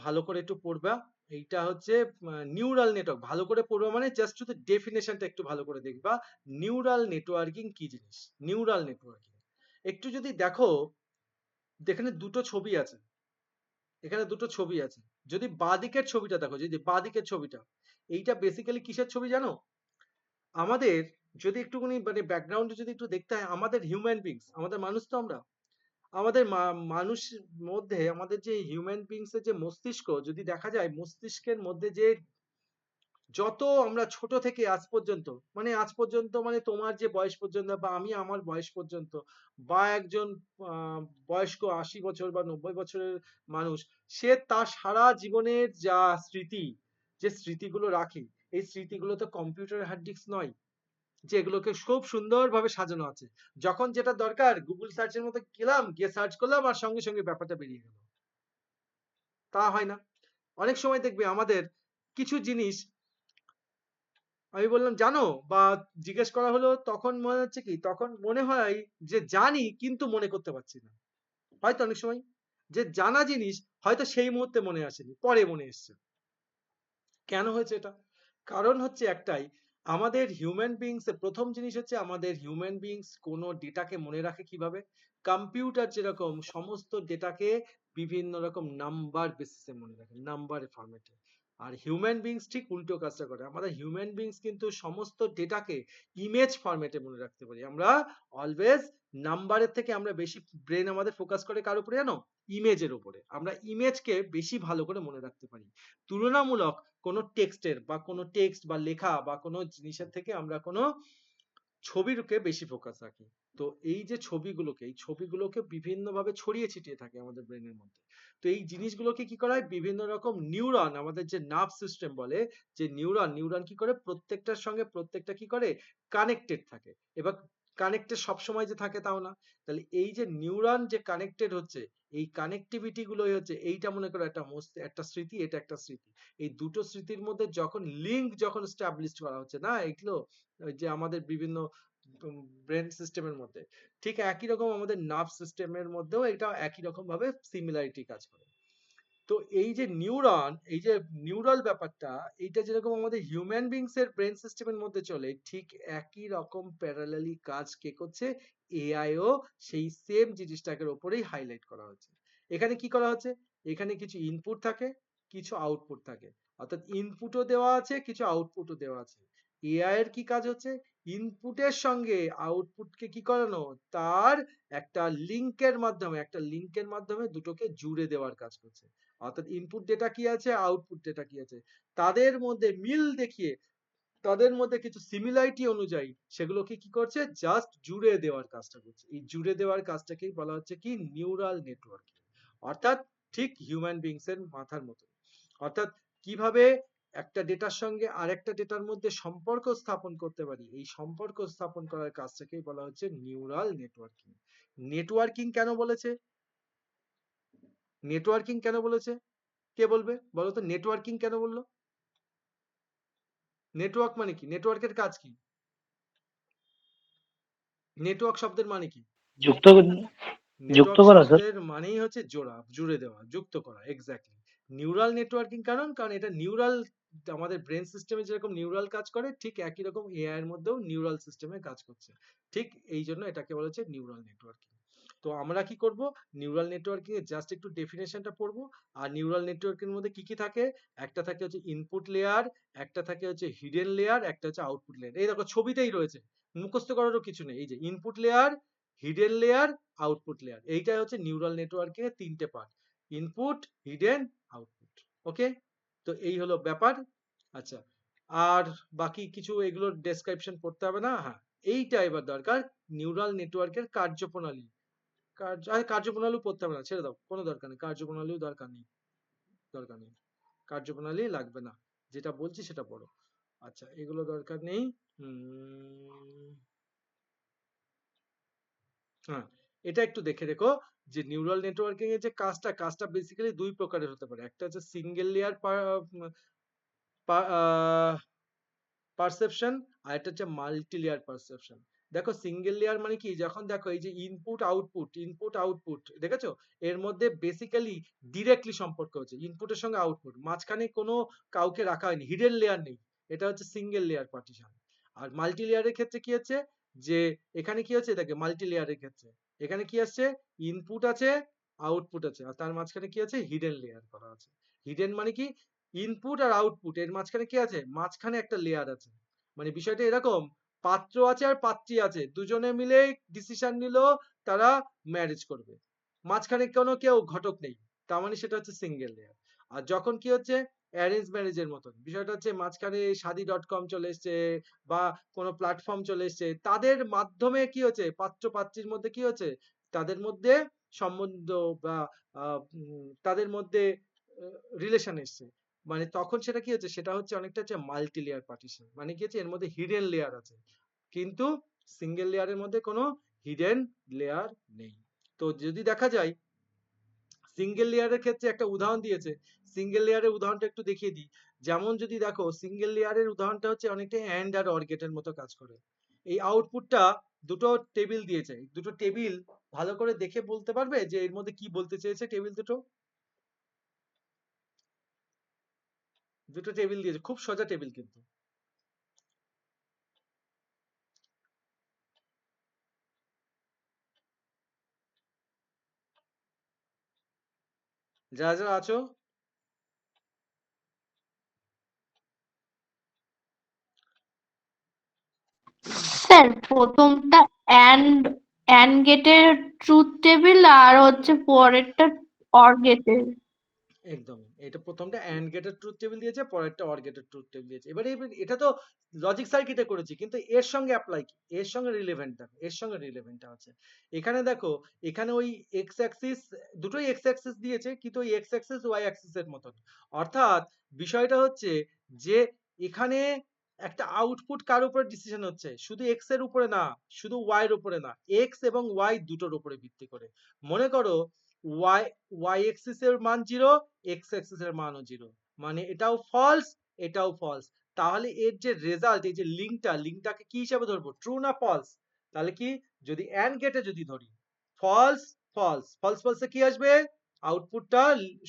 ভালো করে একটু পড়বা। এইটা হচ্ছে নিউরাল নেটওয়ার্ক। ভালো করে পড়বা মানে জাস্ট শুধু ডেফিনেশনটা একটু ভালো করে দেখবা। নিউরাল নেটওয়ার্কিং কি জিনিস? নিউরাল নেটওয়ার্কিং একটু যদি দেখো, এখানে দুটো ছবি আছে, এখানে দুটো ছবি আছে। যদি বাঁদিকের ছবিটা দেখো, যদি বাঁদিকের ছবিটা, এইটা বেসিক্যালি কিসের ছবি জানো? আমাদের যদি একটুখানি মানে ব্যাকগ্রাউন্ডে যদি একটু দেখতে হয়, আমাদের হিউম্যান বিংস, আমাদের মানুষ তো আমরা, আমাদের মানুষ মধ্যে আমাদের যে হিউম্যান বিংস এর যে মস্তিষ্ক, যদি দেখা যায় মস্তিষ্কের মধ্যে যে যত আমরা ছোট থেকে আজ পর্যন্ত মানে তোমার যে বয়স পর্যন্ত বা আমি আমার বয়স পর্যন্ত, বা একজন আহ, বয়স্ক 80 বছর বা 90 বছরের মানুষ, সে তার সারা জীবনের যা স্মৃতি, যে স্মৃতিগুলো রাখে, এই স্মৃতিগুলো তো কম্পিউটার হার্ড ডিস্ক নয়, যেগুলোকে খুব সুন্দরভাবে সাজানো আছে। যখন যেটা দরকার গুগল সার্চের মতো গেলাম, গিয়ে সার্চ করলাম আর সঙ্গে সঙ্গে ব্যাপারটা বেরিয়ে গেল। তা হয় না। অনেক সময় দেখবে আমাদের কিছু জিনিস আমি বললাম জানো, বা জিজ্ঞেস করা হলো, তখন মনে হচ্ছে কি, তখন মনে হয় যে জানি কিন্তু মনে করতে পারছি না। হয়তো অনেক সময় যে জানা জিনিস হয়তো সেই মুহূর্তে মনে আসেনি, পরে মনে এসছে। কেন হয়েছে এটা? কারণ হচ্ছে একটাই, আমাদের হিউম্যান বিংস এর প্রথম জিনিস হচ্ছে, আমাদের হিউম্যান বিংস কোনো ডেটাকে মনে রাখে কিভাবে? কম্পিউটার যেরকম সমস্ত ডেটাকে বিভিন্ন রকম নাম্বার বেসিসে মনে রাখে, নাম্বারের ফরম্যাটে। আর হিউম্যান বিংস ঠিক উল্টো কাজটা করে। আমাদের হিউম্যান বিংস কিন্তু সমস্ত ডেটাকে ইমেজ ফরম্যাটে মনে রাখতে পারি। আমরা অলওয়েজ নাম্বারের থেকে আমরা বেশি ব্রেন আমাদের ফোকাস করে কার উপরে জানো? ইমেজের উপরে। আমরা ইমেজকে বেশি ভালো করে মনে রাখতে পারি তুলনামূলক কোনো টেক্সটের, বা কোনো টেক্সট বা লেখা বা কোনো জিনিসের থেকে আমরা কোনো ছবিরকে বেশি ফোকাস রাখি। তো এই যে ছবিগুলোকে, এই ছবিগুলোকে বিভিন্নভাবে ছড়িয়ে ছিটিয়ে থাকে আমাদের ব্রেনের মধ্যে। তো এই জিনিসগুলোকে কি করা হয়, বিভিন্ন রকম নিউরন, আমাদের যে নার্ভ সিস্টেম বলে, যে নিউরন কি করে, প্রত্যেকটার সঙ্গে প্রত্যেকটা কি করে কানেক্টেড থাকে। এবার কানেক্টেড সবসময় যে থাকে তাও না। তাহলে এই যে নিউরন যে কানেক্টেড হচ্ছে, এই কানেক্টিভিটি গুলোই হচ্ছে, এইটা মনে করো একটা স্মৃতি, এটা একটা স্মৃতি। এই দুটো স্মৃতির মধ্যে যখন লিঙ্ক যখন স্টাবলিশ করা হচ্ছে না, এগুলো ওই যে আমাদের বিভিন্ন ব্রেন সিস্টেমের মধ্যে, ঠিক একই রকম আমাদের নার্ভ সিস্টেমের মধ্যেও এটা একই রকম ভাবে সিমিলারিটি কাজ করে। তো এই যে নিউরন, এই যে নিউরাল ব্যাপারটা, এইটা যেরকম আমাদের হিউম্যান বিংস এর ব্রেন সিস্টেমের মধ্যে চলে, ঠিক একই রকম প্যারালালি কাজ কে করছে, এআই ও সেই সেম জিনিসটাকে উপরেই হাইলাইট করা হচ্ছে। এখানে কি করা হচ্ছে, এখানে কিছু ইনপুট থাকে, কিছু আউটপুট থাকে। অর্থাৎ ইনপুটও দেওয়া আছে, কিছু আউটপুটও দেওয়া আছে। এআই এর কি কাজ হচ্ছে, ইনপুটের সঙ্গে আউটপুটকে কি করানো, তার একটা লিংকের মাধ্যমে দুটোকে জুড়ে দেওয়ার কাজ করছে। অর্থাৎ ইনপুট ডেটা কি আছে, আউটপুট ডেটা কি আছে, তাদের মধ্যে মিল দেখিয়ে, তাদের মধ্যে কিছু সিমিলারিটি অনুযায়ী সেগুলোকে কি করছে, জাস্ট জুড়ে দেওয়ার কাজটা করছে। এই জুড়ে দেওয়ার কাজটাকেই বলা হচ্ছে কি নিউরাল নেটওয়ার্কিং। অর্থাৎ ঠিক হিউম্যান বিংস এর মাথার মতো। অর্থাৎ কিভাবে একটা ডেটার সঙ্গে আরেকটা ডেটার মধ্যে সম্পর্ক স্থাপন করতে পারি, এই সম্পর্ক স্থাপন করার কাজটাকেই বলা হচ্ছে নিউরাল নেটওয়ার্কিং। নেটওয়ার্কিং কেন বলেছে, নেটওয়ার্কিং কেন বলেছে, কে বলবে বলো তো, নেটওয়ার্কিং কেন বললো? নেটওয়ার্ক মানে কি, নেটওয়ার্কের কাজ কি, নেটওয়ার্ক শব্দের মানে কি? যুক্ত যুক্ত নেটওয়ার্ক করা স্যার। শব্দের মানেই হচ্ছে জোড়া, জুড়ে দেওয়া, যুক্ত করা, এক্স্যাক্টলি। নিউরাল নেটওয়ার্কিং কারণ এটা নিউরাল, আমাদের ব্রেন সিস্টেমে যেরকম নিউরাল কাজ করে ঠিক একই রকম এআই এর মধ্যেও নিউরাল সিস্টেমে কাজ করছে। ঠিক এই জন্য এটাকে বলা হচ্ছে নিউরাল নেটওয়ার্কিং। তো আমরা কি করব, নিউরাল নেটওয়ার্কিং এর জাস্ট একটু ডেফিনেশনটা পড়বো। আর নিউরাল নেটওয়ার্কিং এর মধ্যে কি কি থাকে, একটা থাকে হচ্ছে ইনপুট লেয়ার, একটা থাকে হচ্ছে হিডেন লেয়ার, একটা হচ্ছে আউটপুট লেয়ার। এই দেখো ছবিতেই রয়েছে, মুখস্থ করারও কিছু নেই। এই যে input layer, hidden layer, output layer, এইটাই হচ্ছে নিউরাল নেটওয়ার্কিং এর তিনটে পার্ট, ইনপুট, হিডেন, আউটপুট। ওকে, তো এই হলো ব্যাপার। আচ্ছা, আর বাকি কিছু এগুলোর ডেসক্রিপশন পড়তে হবে না। হ্যাঁ, এইটা এবার দরকার, নিউরাল নেটওয়ার্কের কার্যপ্রণালী। কার্যপ্রণালী পড়তে হবে না, ছেড়ে দাও, কোনো দরকার নেই, কার্যপ্রণালীও দরকার নেই, দরকার নেই, কার্যপ্রণালী লাগবে না, যেটা বলছি সেটা পড়ো। আচ্ছা, এগুলো দরকার নেই। হ্যাঁ, এটা একটু দেখে রেখো যে নিউরাল নেটওয়ার্কিং এর যে কাজটা বেসিক্যালি দুই প্রকারের হতে পারে। একটা হচ্ছে সিঙ্গেল লেয়ার পারসেপশন, আর একটা হচ্ছে মাল্টি লেয়ার পারসেপশন। দেখো সিঙ্গেল লেয়ার মানে কি, যখন দেখো এই যে ইনপুট আউটপুট দেখেছো, এর মধ্যে বেসিক্যালি ডিরেক্টলি সম্পর্ক হচ্ছে ইনপুটের সঙ্গে আউটপুট, মাঝখানে কোনো কাউকে রাখা হয়নি, হিডেন লেয়ার নেই, এটা হচ্ছে সিঙ্গেল লেয়ার পার্টিশন। আর মাল্টি লেয়ারের ক্ষেত্রে কি হচ্ছে, যে এখানে কি হচ্ছে দেখে, মাল্টি লেয়ারের ক্ষেত্রে এখানে কি আসছে, ইনপুট আছে, আউটপুট আছে, আর তার মাঝখানে কি আছে, হিডেন লেয়ার করা আছে। হিডেন মানে কি, ইনপুট আর আউটপুট এর মাঝখানে কি আছে, মাঝখানে একটা লেয়ার আছে। মানে বিষয়টা এরকম, পাত্র আছে আর পাত্রী আছে, দুজনে মিলে ডিসিশন নিল তারা ম্যারেজ করবে, মাঝখানে কোনো কেউ ঘটক নেই, তার মানে সেটা হচ্ছে সিঙ্গেল লেয়ার। আর যখন কি হচ্ছে অ্যারেঞ্জ ম্যারেজের মতন, বিষয়টা হচ্ছে মাঝখানে শাদি.com চলে এসছে বা কোনো প্ল্যাটফর্ম চলে এসছে, তাদের মাধ্যমে কি হচ্ছে, পাত্র পাত্রীর মধ্যে কি হচ্ছে, তাদের মধ্যে সম্বন্ধ বা তাদের মধ্যে রিলেশন এসছে, মানে তখন সেটা কি হচ্ছে, সেটা হচ্ছে অনেকটা হচ্ছে মাল্টি লেয়ার পার্টিশন। মানে কি হচ্ছে, এর মধ্যে হিডেন লেয়ার আছে, কিন্তু সিঙ্গেল লেয়ারের মধ্যে কোনো হিডেন লেয়ার নেই। তো যদি দেখা যায় সিঙ্গেল লেয়ারের ক্ষেত্রে একটা উদাহরণ দিয়েছে, সিঙ্গেল লেয়ারের উদাহরণটা একটু দেখিয়ে দিই। যেমন যদি দেখো সিঙ্গেল লেয়ারের উদাহরণটা হচ্ছে অনেকটা অ্যান্ড আর অর গেটের মতো কাজ করে। এই আউটপুটটা দুটো টেবিল দিয়েছে, দুটো টেবিল ভালো করে দেখে বলতে পারবে যে এর মধ্যে কি বলতে চেয়েছে, টেবিল দুটো, দুটো টেবিল দিয়েছে, খুব সোজা টেবিল কিন্তু। যারা যারা আছো, স্যার প্রথমটা অ্যান্ড গেটের ট্রুথ টেবিল আর হচ্ছে পরেরটা অর গেটের। একদম, এটা প্রথমটা অ্যান্ড গেটের ট্রুথ টেবিল দিয়েছে, পরেরটা অর গেটের ট্রুথ টেবিল দিয়েছে। এবারে এটা তো লজিক সার্কিটে করেছি, কিন্তু এর সঙ্গে অ্যাপ্লাই কি, এর সঙ্গে রিলেভেন্ট দেখো, এর সঙ্গে রিলেভেন্টটা আছে এখানে দেখো, এখানে ওই এক্স অ্যাক্সিস, দুটোই এক্স অ্যাক্সিস দিয়েছে, কিন্তু ওই এক্স অ্যাক্সিস ওয়াই অ্যাক্সিস এর মতন। অর্থাৎ বিষয়টা হচ্ছে যে এখানে একটা আউটপুট কার উপরে ডিসিশন হচ্ছে, শুধু এক্স এর উপরে না, শুধু ওয়াই এর উপরে না, এক্স এবং ওয়াই দুটোর উপরে ভিত্তি করে। মনে করো ওয়াই ওয়াই অ্যাক্সিস এর মান 0, এক্স অ্যাক্সিস এর মানও 0, মানে এটাও ফলস, এটাও ফলস। তাহলে এর যে রেজাল্ট, এই যে লিঙ্কটাকে কি হিসাবে ধরবো, ট্রু না ফলস? তাহলে কি, যদি এন্ড গেটে যদি ধরি ফলস, ফলসে কি আসবে, আউটপুটটা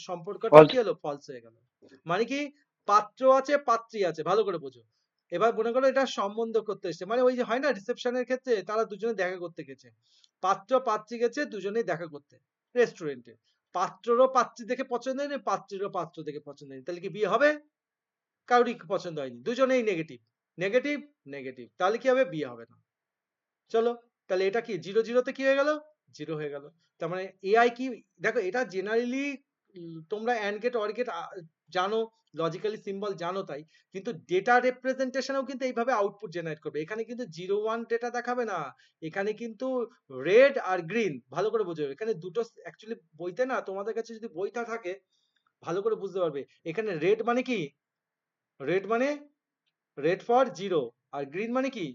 সম্পর্কটা কি হলো, ফলস হয়ে গেল। মানে কি, পাত্র আছে পাত্রী আছে, ভালো করে বোঝো। এবার মনে করো এটা সম্বন্ধ করতে এসছে, মানে ওই যে হয় না রিসেপশনের ক্ষেত্রে তারা দুজনে দেখা করতে গেছে, পাত্র পাত্রী গেছে দুজনেই দেখা করতে রেস্টুরেন্টে, পাত্ররও পাত্রী দেখে পছন্দ হয়নি, পাত্রীরও পাত্র দেখে পছন্দ হয়নি, তাহলে কি বিয়ে হবে? কাউরই পছন্দ হয়নি, দুজনেই নেগেটিভ, নেগেটিভ, নেগেটিভ, তাহলে কি হবে, বিয়ে হবে না। চলো, তাহলে এটা কি 0 0 কি হয়ে গেল, 0 হয়ে গেল। তার মানে এআই কি, দেখো এটা জেনারেলি তোমরা অ্যান্ড গেট অর গেট জানো, লজিক্যালি সিম্বল জানো, তাই কিন্তু ডেটা রিপ্রেজেন্টেশনেও কিন্তু এইভাবে আউটপুট জেনারেট করবে। এখানে কিন্তু 0 1 ডেটা দেখাবে না, এখানে কিন্তু রেড আর গ্রিন, ভালো করে বোঝো, এখানে দুটো অ্যাকচুয়ালি বইতে না, তোমাদের কাছে যদি বইটা থাকে ভালো করে বুঝতে পারবে, এখানে রেড মানে কি, রেড মানে রেড ফর 0, আর গ্রিন মানে কি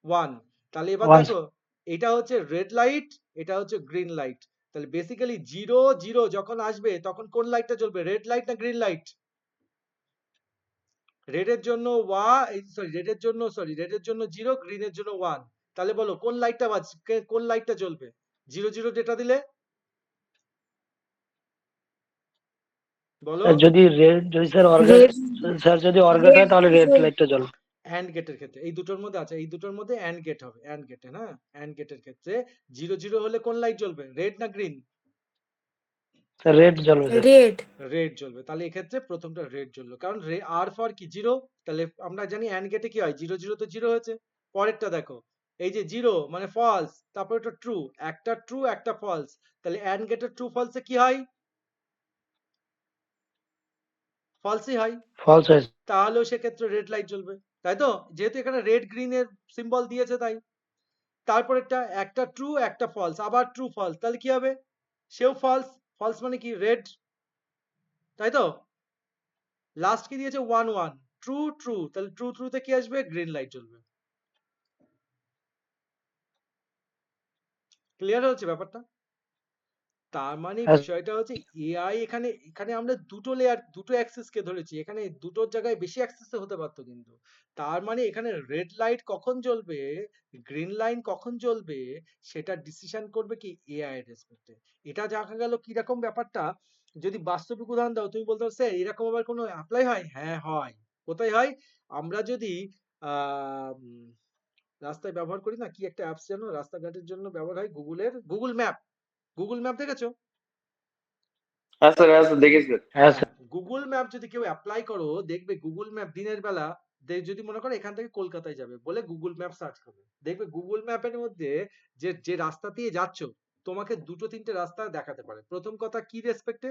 1। তাহলে এবার ওয়ান। দেখো, এটা হচ্ছে রেড লাইট, এটা হচ্ছে গ্রিন লাইট, তাহলে বেসিক্যালি 0 0 যখন আসবে তখন কোন লাইটটা জ্বলবে, রেড লাইট না গ্রিন লাইট? রেডের জন্য রেডের জন্য 0, গ্রিনের জন্য 1, তাহলে বলো কোন লাইটটা কোন লাইটটা জ্বলবে 0 0 ডেটা দিলে? বলো। স্যার যদি স্যার রেড স্যার যদি অর্গাট হয় তাহলে রেড লাইটটা জ্বলবে। অ্যান্ড গেটের ক্ষেত্রে এই দুটোর মধ্যে আছে, এই দুটোর মধ্যে অ্যান্ড গেট হবে, অ্যান্ড গেটে না, অ্যান্ড গেটের ক্ষেত্রে 0 0 হলে কোন লাইট জ্বলবে, রেড না গ্রিন? স্যার রেড জ্বলবে স্যার। রেড রেড জ্বলবে। তাহলে এক্ষেত্রে প্রথমটা রেড জ্বললো, কারণ আর ফর কি 0, তাহলে আমরা জানি অ্যান্ড গেটে কি হয় 0 0 তো 0 হয়েছে। পরেরটা দেখো, এই যে 0 মানে ফলস, তারপর এটা ট্রু, একটা ট্রু একটা ফলস, তাহলে অ্যান্ড গেটের ট্রু ফলসে কি হয়, ফলসই হয়। ফলস হয়েছে। তাহলেও সেক্ষেত্রে রেড লাইট জ্বলবে, তাই তো, যেহেতু এখানে রেড গ্রিনের সিম্বল দিয়েছে তাই। তারপর একটা ট্রু একটা ফলস, আবার ট্রু ফলস, তাহলে কি হবে, সেও ফলস, ফলস মানে কি রেড, তাই তো। লাস্ট কি দিয়েছে 1 1, ট্রু ট্রু, তাহলে ট্রু ট্রুতে কি আসবে, গ্রিন লাইট জ্বলবে। ক্লিয়ার হচ্ছে ব্যাপারটা? তার মানে হ্যাঁ বিষয়টা হচ্ছে এআই এখানে এখানে আমরা দুটো লেয়ার দুটো অ্যাক্সিস কে ধরেছি, এখানে দুটোর জায়গায় বেশি অ্যাক্সিস হতে পারতো কিন্তু। তার মানে এখানে রেড লাইট কখন জ্বলবে, গ্রিন লাইন কখন জ্বলবে, সেটা ডিসিশন করবে কি এআই এর রেসপেক্টে। এটা দেখা গেল কিরকম ব্যাপারটা, যদি বাস্তবিক উদাহরণ দাও তুমি বলতে পারো স্যার এরকম আবার কোনো অ্যাপ্লাই হয়, হ্যাঁ হয়। কোথায় হয়, আমরা যদি আহ উম, রাস্তায় ব্যবহার করি না, কি একটা অ্যাপস যেন রাস্তাঘাটের জন্য ব্যবহার হয়, গুগল ম্যাপ, গুগল ম্যাপ দেখেছো? হ্যাঁ স্যার, হ্যাঁ স্যার, দেখেছি স্যার। হ্যাঁ হ্যাঁ, স্যার। গুগল ম্যাপ যদি কেউ অ্যাপ্লাই করো, দেখবে গুগল ম্যাপ দিনের বেলা যদি মনে করো এখান থেকে কলকাতায় যাবে বলে গুগল ম্যাপ সার্চ করবে, দেখবে গুগল ম্যাপের মধ্যে যে যে রাস্তা দিয়ে যাচ্ছ, তোমাকে দুটো তিনটে রাস্তা দেখাতে পারে। প্রথম কথা কি রেসপেক্টে,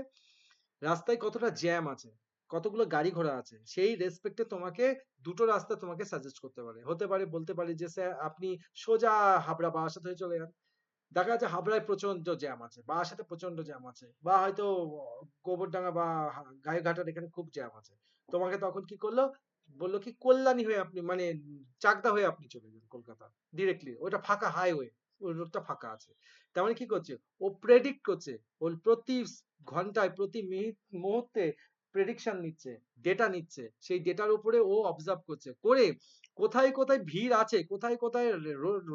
রাস্তায় কতটা জ্যাম আছে, কতগুলো গাড়ি ঘোড়া আছে, সেই রেসপেক্টে তোমাকে দুটো রাস্তা তোমাকে সাজেস্ট করতে পারে। হতে পারে বলতে পারে যে স্যার আপনি সোজা হাবড়া বারাসাত হয়ে চলে যান, দেখা যাচ্ছে হাবড়ায় প্রচন্ড জ্যাম আছে, বারাসাতে প্রচন্ড জ্যাম আছে, বা হয়তো গোবরডাঙ্গা বা গাইঘাটার এখানে খুব জ্যাম আছে। তোমাকে তখন কি করলো, বললো কি কল্যাণী হয়ে আপনি মানে চাকদা হয়ে আপনি চলে যান কলকাতা ডিরেক্টলি, ওটা ফাঁকা হাইওয়ে, ওই রোডটা ফাঁকা আছে। তার মানে কি করছে, ও প্রেডিক্ট করছে, ও প্রতি ঘন্টায় প্রতি মুহূর্তে প্রেডিকশন নিচ্ছে, ডেটা নিচ্ছে, সেই ডেটার উপরে ও অবজার্ভ করছে, করে কোথায় কোথায় ভিড় আছে, কোথায় কোথায়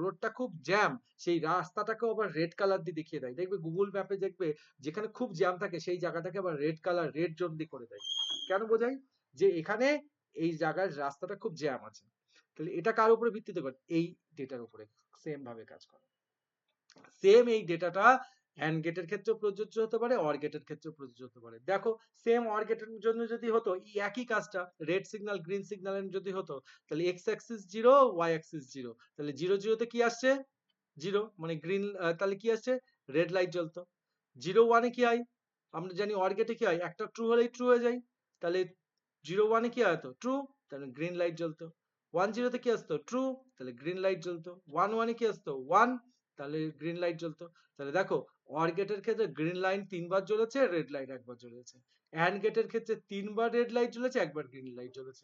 রোডটা খুব জ্যাম, সেই রাস্তাটাকে আবার রেড কালার দিয়ে দেখিয়ে দেয়। দেখবে গুগল ম্যাপে দেখবে যেখানে খুব জ্যাম থাকে সেই জায়গাটাকে আবার রেড কালার, রেড জোন দিয়ে করে দেয়। কেন বোঝায়, যে এখানে এই জায়গার রাস্তাটা খুব জ্যাম আছে। তাহলে এটা কার উপরে ভিত্তিতে করে, এই ডেটার উপরে সেম ভাবে কাজ করে। সেম এই ডেটাটা অ্যান্ড গেটের ক্ষেত্রেও প্রযোজ্য হতে পারে, অর গেটের ক্ষেত্রেও প্রযোজ্য হতে পারে। দেখো সেম অর গেটের জন্য যদি হতো এই একই কাজটা, রেড সিগন্যাল গ্রিন সিগন্যাল যদি হতো, তাহলে এক্স অ্যাক্সিস 0 ওয়াই অ্যাক্সিস 0, তাহলে 0 0 তে কি আসছে 0 মানে গ্রিন, তাহলে কি আসছে রেড লাইট জ্বলতো। 0 1 এ কি হয়, আমরা জানি অর গেটে কি হয়, একটা ট্রু হলেই ট্রু হয়ে যায়, তাহলে 0 1 এ কি হতো ট্রু, তাহলে গ্রিন লাইট জ্বলতো। 1 0 তে কি আসতো ট্রু, তাহলে গ্রিন লাইট জ্বলতো। 1 1 এ কি আসতো 1, তাহলে গ্রিন লাইট জ্বলতো। তাহলে দেখো অর গেটের ক্ষেত্রে গ্রিন লাইন 3 বার জ্বলেছে, রেড লাইট 1 বার জ্বলেছে। অ্যান্ড গেটের ক্ষেত্রে 3 বার রেড লাইট জ্বলেছে, 1 বার গ্রিন লাইট জ্বলেছে।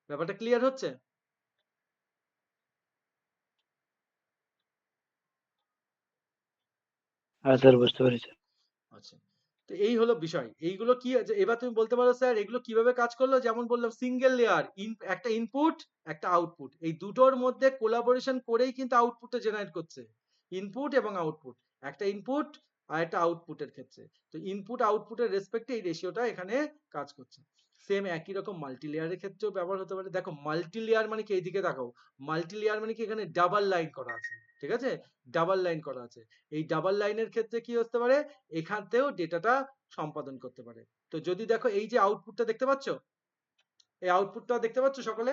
ব্যাপারটা ক্লিয়ার হচ্ছে? হ্যাঁ স্যার, বুঝতে পেরেছি। আচ্ছা, তো এই হলো বিষয়। এইগুলো কি আছে এবার তুমি বলতে পারো স্যার এগুলো কিভাবে কাজ করলো, যেমন বললাম সিঙ্গেল লেয়ার, একটা ইনপুট একটা আউটপুট, এই দুটোর মধ্যে কোলাবোরেশন করেই কিন্তু আউটপুটটা জেনারেট করছে, ইনপুট এবং আউটপুট, একটা ইনপুট আর একটা আউটপুটের ক্ষেত্রে। তো ইনপুট আউটপুটের রেসপেক্টে এই রেশিওটা এখানে কাজ করছে। সেম একই রকম মাল্টি লেয়ারের ক্ষেত্রেও ব্যবহার হতে পারে। দেখো মাল্টি লেয়ার মানে কি, এইদিকে তাকাও, মাল্টি লেয়ার মানে কি এখানে ডাবল লাইন করা আছে, ঠিক আছে, ডাবল লাইন করা আছে। এই ডাবল লাইনের ক্ষেত্রে কি হতে পারে, এখানতেও ডেটাটা সম্পাদন করতে পারে। তো যদি দেখো এই যে আউটপুটটা দেখতে পাচ্ছ, এই আউটপুটটা দেখতে পাচ্ছ সকলে?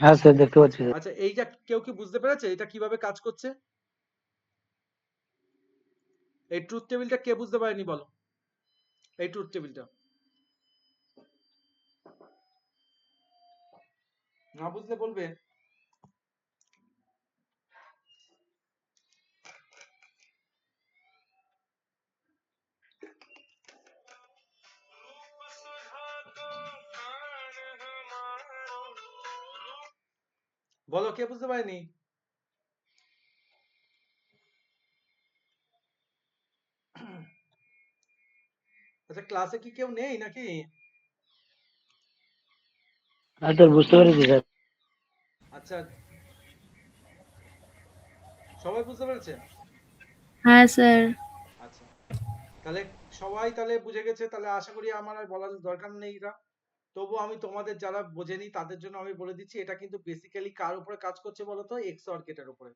হ্যাঁ স্যার, দেখতে পাচ্ছি স্যার। আচ্ছা, এই যে কেউ কি বুঝতে পেরেছে এটা কিভাবে কাজ করছে, এই ট্রুথ টেবিলটা কে বুঝতে পারেনি বলো, এই ট্রুথ টেবিলটা না বুঝলে বলবে। বলো কে বুঝতে পারেনি। আচ্ছা ক্লাসে কি কেউ নেই নাকি? হ্যাঁ স্যার, বুঝতে পেরেছি স্যার। আচ্ছা, সবাই বুঝতে পেরেছে? হ্যাঁ স্যার। আচ্ছা, তাহলে সবাই তাহলে বুঝে গেছে, তাহলে আশা করি আমার আর বলার দরকার নেই এটা। তবু আমি তোমাদের যারা বোঝেনি তাদের জন্য আমি বলে দিচ্ছি, এটা কিন্তু বেসিক্যালি কার উপরে কাজ করছে বলতো? এক্সঅর গেটের উপরে।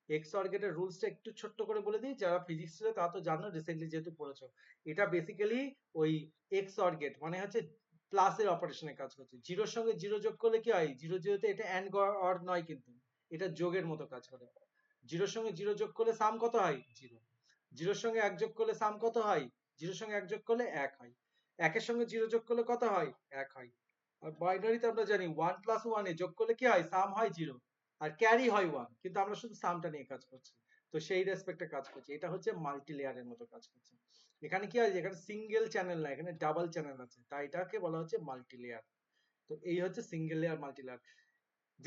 এক্সঅর গেটের রুলসটা একটু ছোট্ট করে বলে দিই, যারা ফিজিক্স ছিল তারা তো জানো, রিসেন্টলি যেহেতু পড়েছো। এটা বেসিক্যালি ওই এক্সঅর গেট মানে হচ্ছে প্লাসের অপারেশনে কাজ করছে। জিরোর সঙ্গে জিরো যোগ করলে কি হয়? জিরো জিরোতে এটা অ্যান্ড অর নয়, কিন্তু এটা যোগের মতো কাজ করে। জিরোর সঙ্গে জিরো যোগ করলে সাম কত হয়? জিরো। জিরোর সঙ্গে এক যোগ করলে সাম কত হয়? জিরোর সঙ্গে এক যোগ করলে এক হয়। একের সঙ্গে জিরো যোগ করলে কত হয়? এক হয়। আর বাইনারিতে আমরা জানি 1 প্লাস 1 এ যোগ করলে কি হয়? সাম হয় 0 আর ক্যারি হয় 1, কিন্তু আমরা শুধু সামটা নিয়ে কাজ করছি। তো সেই রেসপেক্টে কাজ করছে। এটা হচ্ছে মাল্টি লেয়ারের মতো কাজ করছে। এখানে কি হয়? এখানে সিঙ্গেল চ্যানেল না, এখানে ডাবল চ্যানেল আছে, তাই এটাকে বলা হচ্ছে মাল্টি লেয়ার। তো এই হচ্ছে single layer multi layer.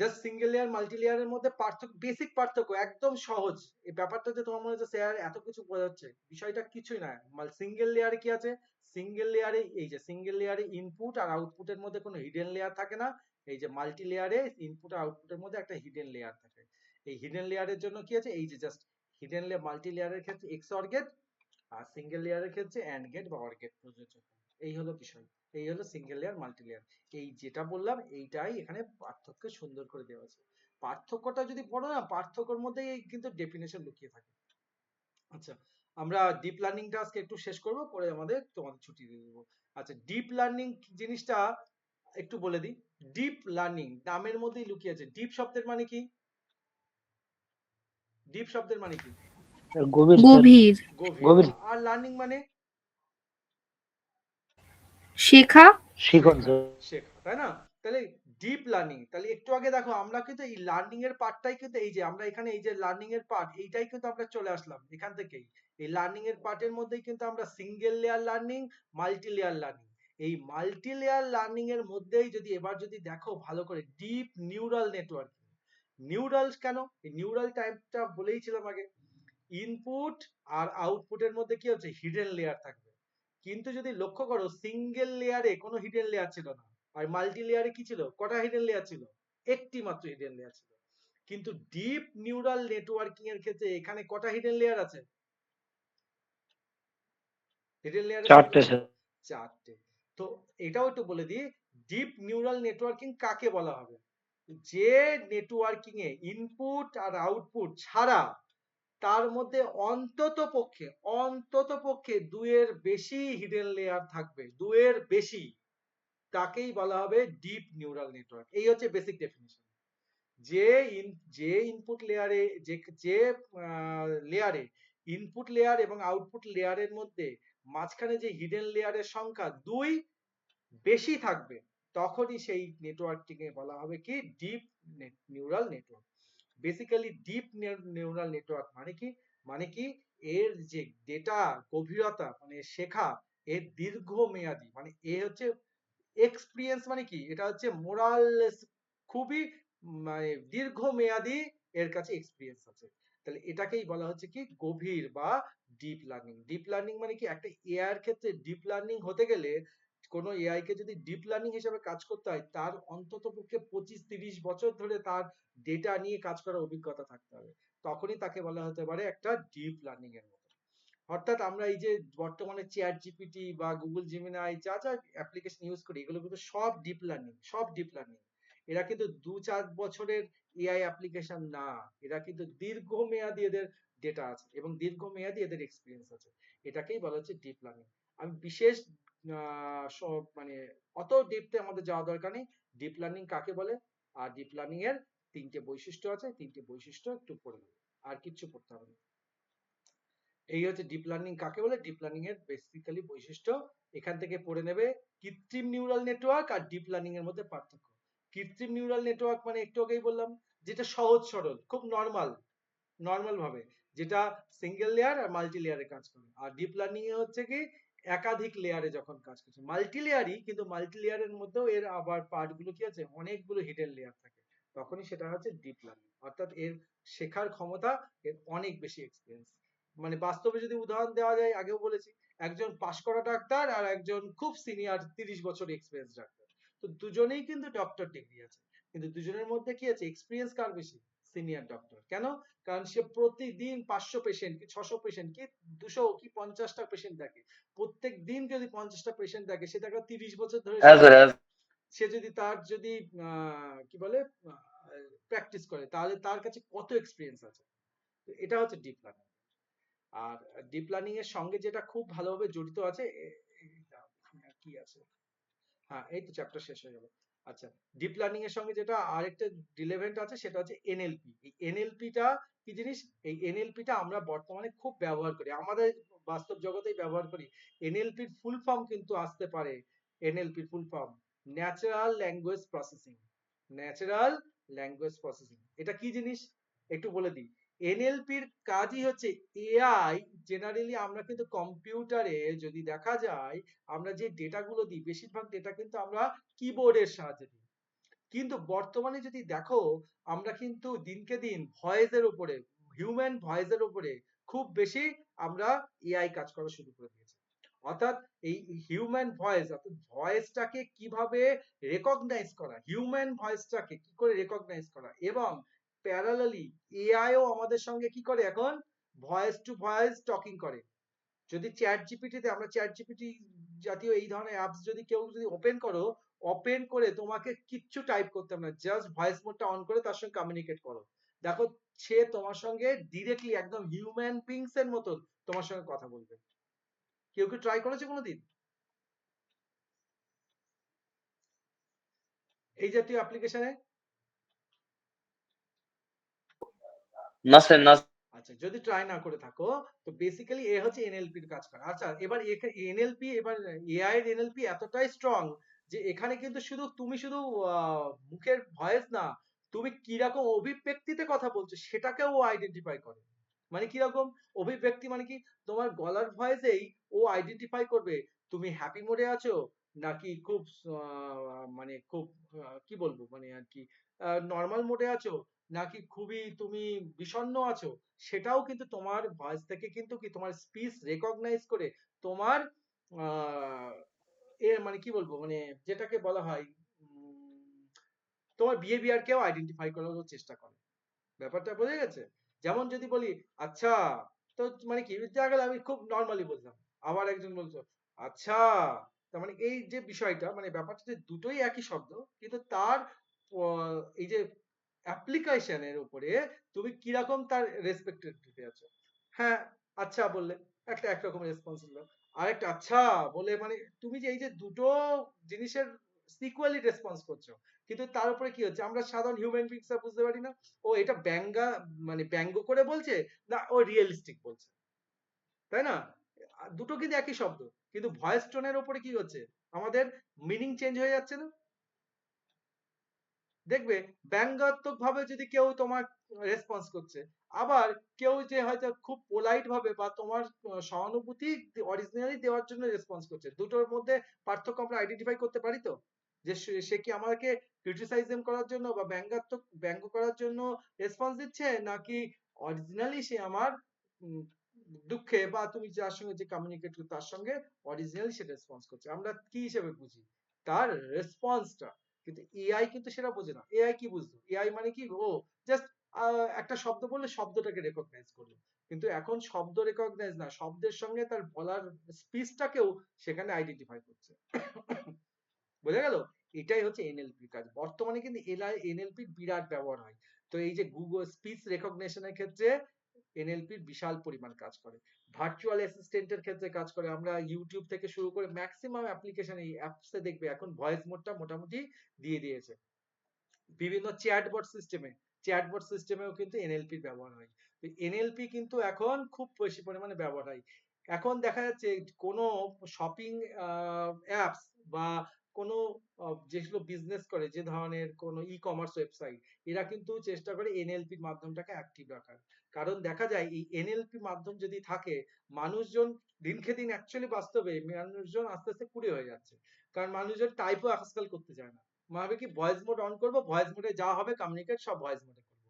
Just single layer multi লেয়ারের মধ্যে পার্থক্য, বেসিক পার্থক্য একদম সহজ। এই ব্যাপারটা যে তোমার মনে হচ্ছে স্যার এত কিছু বোঝাচ্ছে, বিষয়টা কিছুই না। সিঙ্গেল লেয়ারে কি আছে? সিঙ্গেল লেয়ারে এই যে সিঙ্গেল লেয়ারে ইনপুট আর আউটপুটের মধ্যে কোনো হিডেন লেয়ার থাকে না। এই যে মাল্টি লেয়ারে ইনপুট আর আউটপুটের মধ্যে একটা হিডেন লেয়ার থাকে। এই হিডেন লেয়ারের জন্য কি আছে? এই যে জাস্ট হিডেন লেয়ার মাল্টি লেয়ারের ক্ষেত্রে এক্সঅর গেট, আর সিঙ্গেল লেয়ারের ক্ষেত্রে অ্যান্ড গেট বা অর গেট প্রযোজ্য। এই হলো বিষয়। এই হলো সিঙ্গেল লেয়ার মাল্টি লেয়ার। এই যেটা বললাম এইটাই এখানে পার্থক্য সুন্দর করে দেওয়া আছে। পার্থক্যটা যদি পড়ো না, পার্থক্যের মধ্যেই কিন্তু ডেফিনেশন লুকিয়ে থাকে। আচ্ছা, আমরা ডিপ লার্নিংটা আজকে একটু শেষ করব, পরে আমাদের তোমাদের ছুটি দিয়ে দেবো। আচ্ছা, ডিপ লার্নিং জিনিসটা একটু বলে দিই। ডিপ লার্নিং নামের মধ্যেই লুকিয়ে আছে। ডিপ শব্দের মানে কি? ডিপ শব্দের মানে কি? গভীর স্যার, গভীর। গভীর। গভীর আর লার্নিং মানে শেখা। শিখন শেখা। স্যার। শেখা, তাই না? তাহলে ডিপ লার্নিং, তাহলে একটু আগে দেখো আমরা কিন্তু এই লার্নিং এর পার্টটাই কিন্তু এই যে আমরা এখানে এই যে লার্নিং এর পার্ট এইটাই কিন্তু আমরা চলে আসলাম এখান থেকেই। এই লার্নিং এর পার্টের মধ্যেই কিন্তু আমরা single layer learning, multi layer learning, এই মাল্টি লেয়ার লার্নিং এর মধ্যেই যদি এবার যদি দেখো ভালো করে, ডিপ নিউরাল নেটওয়ার্ক। নিউরালস কেন? এই নিউরাল টাইপটা বলেইছিলাম আগে। ইনপুট আর আউটপুটের মধ্যে কি হচ্ছে? হিডেন লেয়ার থাকবে। কিন্তু যদি লক্ষ্য করো সিঙ্গেল লেয়ারে কোনো হিডেন লেয়ার ছিল না, আর মাল্টি লেয়ারে কি ছিল? কটা হিডেন লেয়ার ছিল? একটি মাত্র হিডেন লেয়ার ছিল। কিন্তু ডিপ নিউরাল নেটওয়ার্কিং এর ক্ষেত্রে এখানে কটা হিডেন লেয়ার আছে? হিডেন লেয়ারের চারটে সংখ্যা কত? স্যার। 4টে। তো এটাও একটু বলে দিই, ডিপ নিউরাল নেটওয়ার্কিং কাকে বলা হবে? যে নেটওয়ার্কিং এ ইনপুট আর আউটপুট ছাড়া তার মধ্যে অন্তত পক্ষে 2 এর বেশি হিডেন লেয়ার থাকবে, 2 এর বেশি, তাকেই বলা হবে ডিপ নিউরাল নেটওয়ার্ক। এই হচ্ছে বেসিক ডেফিনিশন। যে যে ইনপুট লেয়ারে যে লেয়ারে ইনপুট লেয়ার এবং আউটপুট লেয়ারের মধ্যে মাঝখানে যে হিডেন লেয়ারের সংখ্যা 2 বেশি থাকবে, তখনই সেই নেটওয়ার্কটিকে বলা হবে কি? Deep neural network. Basically deep neural network মানে কি? মানে কি এর যে ডেটা গভীরতা মানে শেখা, এর দীর্ঘমেয়াদী, মানে এ হচ্ছে এক্সপিরিয়েন্স, মানে কি এটা হচ্ছে মোরাল, খুবই মানে দীর্ঘমেয়াদী এর কাছে এক্সপিরিয়েন্স আছে। তাহলে এটাকেই বলা হচ্ছে কি? গভীর বা ডিপ লার্নিং। ডিপ লার্নিং মানে কি? একটা এআই এর ক্ষেত্রে ডিপ লার্নিং হতে গেলে, কোনো এআই কে যদি ডিপ লার্নিং হিসেবে কাজ করতে হয়, তার অন্তত পক্ষে 25-30 বছর ধরে তার ডেটা নিয়ে কাজ করার অভিজ্ঞতা থাকতে হবে। তখনই তাকে বলা হতে পারে একটা ডিপ লার্নিং এর মতো। অর্থাৎ আমরা এই যে বর্তমানে চ্যাট জিপিটি বা গুগল জেমিনাই যা যা অ্যাপ্লিকেশন ইউজ করি, এগুলো কিন্তু সব ডিপ লার্নিং, সব ডিপ লার্নিং। এরা কিন্তু 2-4 বছরের এআই অ্যাপ্লিকেশন না, এরা কিন্তু দীর্ঘমেয়াদী এদের ডেটা আছে এবং দীর্ঘমেয়াদী এদের এক্সপিরিয়েন্স আছে। এটাকেই বলা হচ্ছে ডিপ লার্নিং। আমি বিশেষ মানে অত ডিপতে আমাদের যাওয়া দরকার নেই। ডিপ লার্নিং কাকে বলে আর ডিপ লার্নিং এর 3টে বৈশিষ্ট্য আছে, 3টে বৈশিষ্ট্য একটু পড়ে নেব, আর কিচ্ছু পড়তে হবে না। এই হচ্ছে ডিপ লার্নিং কাকে বলে, ডিপ লার্নিং এর বেসিক্যালি বৈশিষ্ট্য। এখান থেকে পড়ে নেবে কৃত্রিম নিউরাল নেটওয়ার্ক আর ডিপ লার্নিং এর মধ্যে পার্থক্য। কৃত্রিম নিউরাল নেটওয়ার্ক মানে একটু আগেই বললাম, যেটা সহজ সরল, খুব নর্মাল ভাবে, যেটা সিঙ্গেল লেয়ার আর মাল্টি লেয়ারে কাজ করে। আর ডিপ লার্নিং এ হচ্ছে কি? একাধিক লেয়ারে যখন কাজ করছে, মাল্টি লেয়ারই, কিন্তু মাল্টি লেয়ারের মধ্যেও এর আবার পার্ট গুলো কি আছে? অনেকগুলো হিডেন লেয়ার থাকে, তখনই সেটা হচ্ছে ডিপ লার্নিং। অর্থাৎ এর শেখার ক্ষমতা, এর অনেক বেশি এক্সপিরিয়েন্স। মানে বাস্তবে যদি উদাহরণ দেওয়া যায়, আগেও বলেছি, একজন পাশ করা ডাক্তার আর একজন খুব সিনিয়র 30 বছর এক্সপিরিয়েন্স ডাক্তার, তো দুজনেই কিন্তু ডক্টর ডিগ্রি আছে, কিন্তু দুজনের মধ্যে কি আছে? এক্সপিরিয়েন্স কার বেশি? Senior doctor. কেন? কারণ সে প্রতিদিন 500 পেশেন্ট কি 600 পেশেন্ট কি 200 কি 50টা পেশেন্ট দেখে। প্রত্যেক দিন যদি 50টা পেশেন্ট দেখে, সে দেখো 30 বছর ধরে হ্যাঁ স্যার, হ্যাঁ সে যদি তার যদি কি বলে প্র্যাকটিস করে, তাহলে তার কাছে কত এক্সপিরিয়েন্স আছে। তো এটা হচ্ছে ডিপ লার্নিং। আর ডিপ লার্নিং এর সঙ্গে যেটা খুব ভালোভাবে জড়িত আছে কি আছে, হ্যাঁ এই তো চ্যাপ্টার শেষ হয়ে গেল। আচ্ছা, ডিপ লার্নিং এর সঙ্গে যেটা আরেকটা রিলেভেন্ট আছে সেটা হচ্ছে এনএলপি। এই এনএলপিটা কি জিনিস? এই এনএলপিটা আমরা বর্তমানে খুব ব্যবহার করি, আমাদের বাস্তব জগতেই ব্যবহার করি। এনএলপির ফুল ফর্ম কিন্তু আসতে পারে, এনএলপির full form natural language processing. Natural language processing এটা কি জিনিস একটু বলে দিই। এনএলপির কাজই হচ্ছে এআই। জেনারেলি আমরা কিন্তু কম্পিউটারে যদি দেখা যায়, আমরা যে ডেটাগুলো দিই বেশিরভাগ ডেটা কিন্তু আমরা কিবোর্ডের সাহায্যে দিই। কিন্তু বর্তমানে যদি দেখো, আমরা কিন্তু দিনকে দিন ভয়েসের উপরে, হিউম্যান ভয়েসের উপরে খুব বেশি আমরা এআই কাজ করা শুরু করে দিয়েছি। অর্থাৎ এই হিউম্যান ভয়েস, অর্থাৎ ভয়েসটাকে কিভাবে রেকগনাইজ করা, হিউম্যান ভয়েসটাকে কি করে রেকগনাইজ করা, এবং প্যারালালি এআইও আমাদের সঙ্গে কি করে এখন ভয়েস টু ভয়েস টকিং করে। যদি চ্যাট জিপিটিতে, আমরা চ্যাট জিপিটি জাতীয় এই ধরনের অ্যাপস যদি কেউ যদি ওপেন করো, ওপেন করে তোমাকে কিচ্ছু টাইপ করতে হবে না, জাস্ট ভয়েস মোডটা অন করে তার সঙ্গে কমিউনিকেট করো, দেখো সে তোমার সঙ্গে ডিরেক্টলি একদম হিউম্যান বিংস এর মতন তোমার সঙ্গে কথা বলবে। কেউ কি ট্রাই করেছে কোনোদিন এই জাতীয় অ্যাপ্লিকেশনে? না স্যার, না। আচ্ছা, যদি ট্রাই না করে থাকো, তো বেসিক্যালি এ হচ্ছে এনএলপির কাজ করা। আচ্ছা, এবার এনএলপি, এবার এআই এর এনএলপি এতটাই স্ট্রং যে এখানে কিন্তু শুধু তুমি শুধু মুখের ভয়েস না, তুমি কিরকম অভিব্যক্তিতে কথা বলছো সেটাকেও ও আইডেন্টিফাই করে। মানে কিরকম অভিব্যক্তি, মানে কি তোমার গলার ভয়েসেই ও আইডেন্টিফাই করবে তুমি হ্যাপি মোডে আছো, নাকি খুব মানে খুব কি বলবো মানে আর কি নর্মাল মোডে আছো, নাকি খুবই তুমি বিষণ্ণ আছো। সেটাও কিন্তু তোমার ভয়েস থেকে কিন্তু কি তোমার স্পিচ রেকগনাইজ করে তোমার আহ মানে কি বলবো মানে যেটাকে বলা হয় তোমার বিহেভিয়ারকেও আইডেন্টিফাই করার চেষ্টা করে। ব্যাপারটা বোঝা গেছে? যেমন যদি বলি আচ্ছা, তো মানে কি দেখা গেল আমি খুব নর্মালি বললাম, আবার একজন বলছো আচ্ছা, তার মানে এই যে বিষয়টা মানে ব্যাপারটা যে দুটোই একই শব্দ, কিন্তু তার এই যে অ্যাপ্লিকেশনের উপরে তুমি কিরকম তার রেসপেক্ট দিতে আছো। হ্যাঁ, আচ্ছা বললে একটা একরকম রেসপন্স দিল, আরেকটা আচ্ছা বলে মানে তুমি যে এই যে দুটো জিনিসের সিকুয়ালি রেসপন্স করছো, কিন্তু তার উপরে কি হচ্ছে আমরা সাধারণ হিউম্যান বিংসরা বুঝতে পারি না ও এটা মানে ব্যঙ্গ করে বলছে না ও রিয়েলিস্টিক বলছে, তাই না? দুটো কিন্তু একই শব্দ, কিন্তু ভয়েস টোনের উপরে কি হচ্ছে আমাদের মিনিং চেঞ্জ হয়ে যাচ্ছে না? দেখবে ব্যঙ্গাত্মক ভাবে যদি কেউ তোমার রেসপন্স করছে, আবার কেউ যে হয়তো খুব পোলাইট ভাবে বা তোমার সহানুভূতি অরিজিনালি দেওয়ার জন্য রেসপন্স করছে, দুটোর মধ্যে পার্থক্য আমরা আইডেন্টিফাই করতে পারি তো, যে সে কি আমাকে ক্রিটিসাইজম করার জন্য বা ব্যঙ্গ করার জন্য রেসপন্স দিচ্ছে, নাকি অরিজিনালি সে আমার উম, দুঃখে বা তুমি যার সঙ্গে যে কমিউনিকেট করছো তার সঙ্গে অরিজিনালি সে রেসপন্স করছে, আমরা কি হিসেবে বুঝি তার রেসপন্সটা। কিন্তু এআই কিন্তু সেটা বোঝে না। এআই কি বুঝতো? এআই মানে কি ও জাস্ট একটা শব্দ বললে শব্দটাকে রেকগনাইজ করলো, কিন্তু এখন শব্দ রেকগনাইজ না, শব্দের সঙ্গে তার বলার স্পিচটাকেও সেখানে আইডেন্টিফাই করছে। বোঝা গেল? এটাই হচ্ছে এনএলপির কাজ। বর্তমানে কিন্তু এনএলপির বিরাট ব্যবহার হয়। তো এই যে গুগল স্পিচ রেকগনিশনের ক্ষেত্রে এনএলপির বিশাল পরিমাণ কাজ করে, ভার্চুয়াল অ্যাসিস্ট্যান্টের ক্ষেত্রে কাজ করে। আমরা ইউটিউব থেকে শুরু করে ম্যাক্সিমাম অ্যাপ্লিকেশন এই অ্যাপসে দেখবে এখন ভয়েস মোডটা মোটামুটি দিয়ে দিয়েছে। বিভিন্ন চ্যাটবট সিস্টেমেও কিন্তু এনএলপির ব্যবহার হয়। তো এনএলপি কিন্তু এখন খুব বেশি পরিমাণে ব্যবহার হয়। এখন দেখা যাচ্ছে কোনো শপিং অ্যাপস বা কোনো যেগুলো বিজনেস করে, যে ধরনের কোনো ই কমার্স ওয়েবসাইট, এরা কিন্তু চেষ্টা করে এনএলপির মাধ্যমটাকে অ্যাক্টিভ রাখার। কারণ দেখা যায় এই এনএলপি মাধ্যম যদি থাকে, মানুষজন দিনকে দিন অ্যাকচুয়ালি বাস্তবে মানুষজন আস্তে আস্তে কুড়ে হয়ে যাচ্ছে, কারণ মানুষজন টাইপও আজকাল করতে চায় না, ভাবে কি ভয়েস মোড অন করবো, ভয়েস মোডে যা হবে কমিউনিকেট সব ভয়েস মোডে করবো।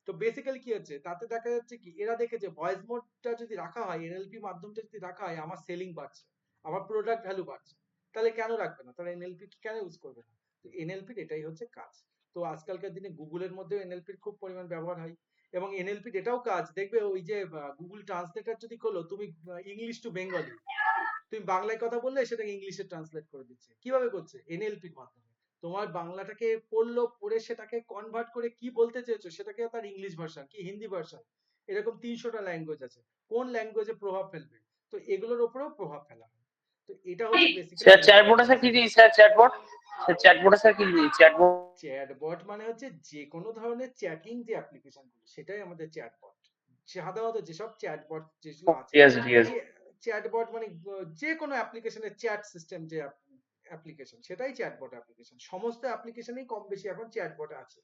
তো বেসিক্যালি কি হচ্ছে তাতে দেখা যাচ্ছে কি এরা দেখেছে ভয়েস মোডটা যদি রাখা হয়, এনএলপি মাধ্যমটা যদি রাখা হয়, আমার সেলিং বাড়ছে, আমার প্রোডাক্ট ভ্যালু বাড়ছে, তাহলে কেন রাখবে না, তাহলে এনএলপি কেন ইউজ করবে না? তো এনএলপির এটাই হচ্ছে কাজ। তো আজকালকার দিনে গুগলের মধ্যেও এনএলপির খুব পরিমাণ ব্যবহার হয়। এবং এনএলপির এটাও কাজ, দেখবে ওই যে গুগল ট্রান্সলেটর যদি করলো, তুমি ইংলিশ টু বেঙ্গলি, তুমি বাংলায় কথা বললে সেটাকে ইংলিশে ট্রান্সলেট করে দিচ্ছে। কিভাবে করছে? এনএলপির মাধ্যমে। তোমার বাংলাটাকে পড়লো, পড়ে সেটাকে কনভার্ট করে কি বলতে চেয়েছো সেটাকে তার ইংলিশ ভার্সন কি হিন্দি ভার্সন, এরকম 300টা ল্যাঙ্গুয়েজ আছে, কোন ল্যাঙ্গুয়েজে প্রভাব ফেলবে, তো এগুলোর উপরেও প্রভাব ফেলা হয়। তো এটা হচ্ছে বেসিক্যালি স্যার চ্যাটবটে স্যার কি দিই স্যার চ্যাটবট চ্যাটবটে স্যার কি দিই চ্যাটবট চ্যাটবট মানে হচ্ছে যে কোনো ধরনের চ্যাটিং যে অ্যাপ্লিকেশন গুলো, সেটাই আমাদের চ্যাটবট। সাধারণত যেসব চ্যাটবট যেগুলো আছে, ঠিক আছে ঠিক আছে চ্যাটবট মানে যে কোনো অ্যাপ্লিকেশনের চ্যাট সিস্টেম যে অ্যাপ্লিকেশন, সেটাই চ্যাটবট অ্যাপ্লিকেশন। সমস্ত অ্যাপ্লিকেশনেই কম বেশি এখন চ্যাটবট আছে।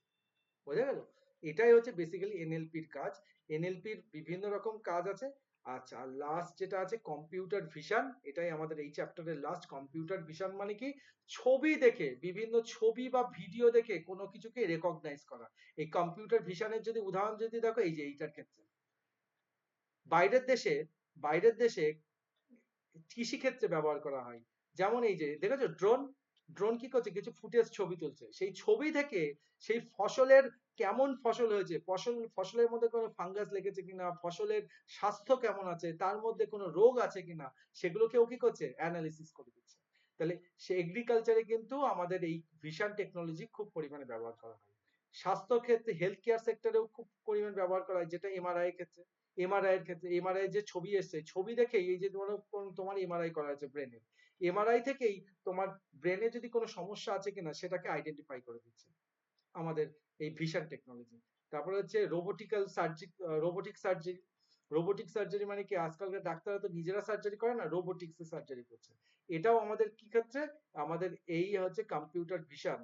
বোঝা গেল? এটাই হচ্ছে বেসিক্যালি এনএলপির কাজ। এনএলপির বিভিন্ন রকম কাজ আছে। আচ্ছা, লাস্ট যেটা আছে কম্পিউটার ভিশন, এটাই আমাদের এই চ্যাপ্টারের লাস্ট। কম্পিউটার ভিশন মানে কি? ছবি দেখে, বিভিন্ন ছবি বা ভিডিও দেখে কোনো কিছুকে রেকগনাইজ করা। এই কম্পিউটার ভিশনের যদি উদাহরণ যদি দেখো, এই যে এইটার ক্ষেত্রে বাইরের দেশে, বাইরের দেশে কৃষি ক্ষেত্রে ব্যবহার করা হয়। যেমন এই যে দেখেছো ড্রোন, ড্রোন কি করছে? কিছু ফুটেজ ছবি তুলছে, সেই ছবি থেকে সেই ফসলের কেমন ফসল হয়েছে, ফসলের মধ্যে কোনো ফাঙ্গাস লেগেছে কিনা, ফসলের স্বাস্থ্য কেমন আছে, তার মধ্যে কোনো রোগ আছে কিনা, সেগুলোকেও কি করছে? অ্যানালিসিস করে দিচ্ছে। তাহলে সে এগ্রিকালচারে কিন্তু আমাদের এই ভিশন টেকনোলজি খুব পরিমাণে ব্যবহার করা হয়। স্বাস্থ্য ক্ষেত্রে, হেলথ কেয়ার সেক্টরেও খুব পরিমাণ ব্যবহার করা হয়, যেটা এমআরআই এর ক্ষেত্রে। এমআরআই এর ক্ষেত্রে, এমআরআই যে ছবি এসছে, ছবি দেখেই এই যে ধরো তোমার এমআরআই করা আছে ব্রেনে, এমআরআই থেকেই তোমার ব্রেনে যদি কোনো সমস্যা আছে কিনা সেটাকে আইডেন্টিফাই করে দিচ্ছে আমাদের এই ভিশন টেকনোলজি। তারপরে হচ্ছে robotical surgery, robotic surgery. Robotic surgery মানে কি? আজকালকার ডাক্তাররা তো নিজেরা সার্জারি করে না, রোবোটিক্স এ সার্জারি করছে। এটাও আমাদের কি ক্ষেত্রে? আমাদের এই হচ্ছে কম্পিউটার ভিশন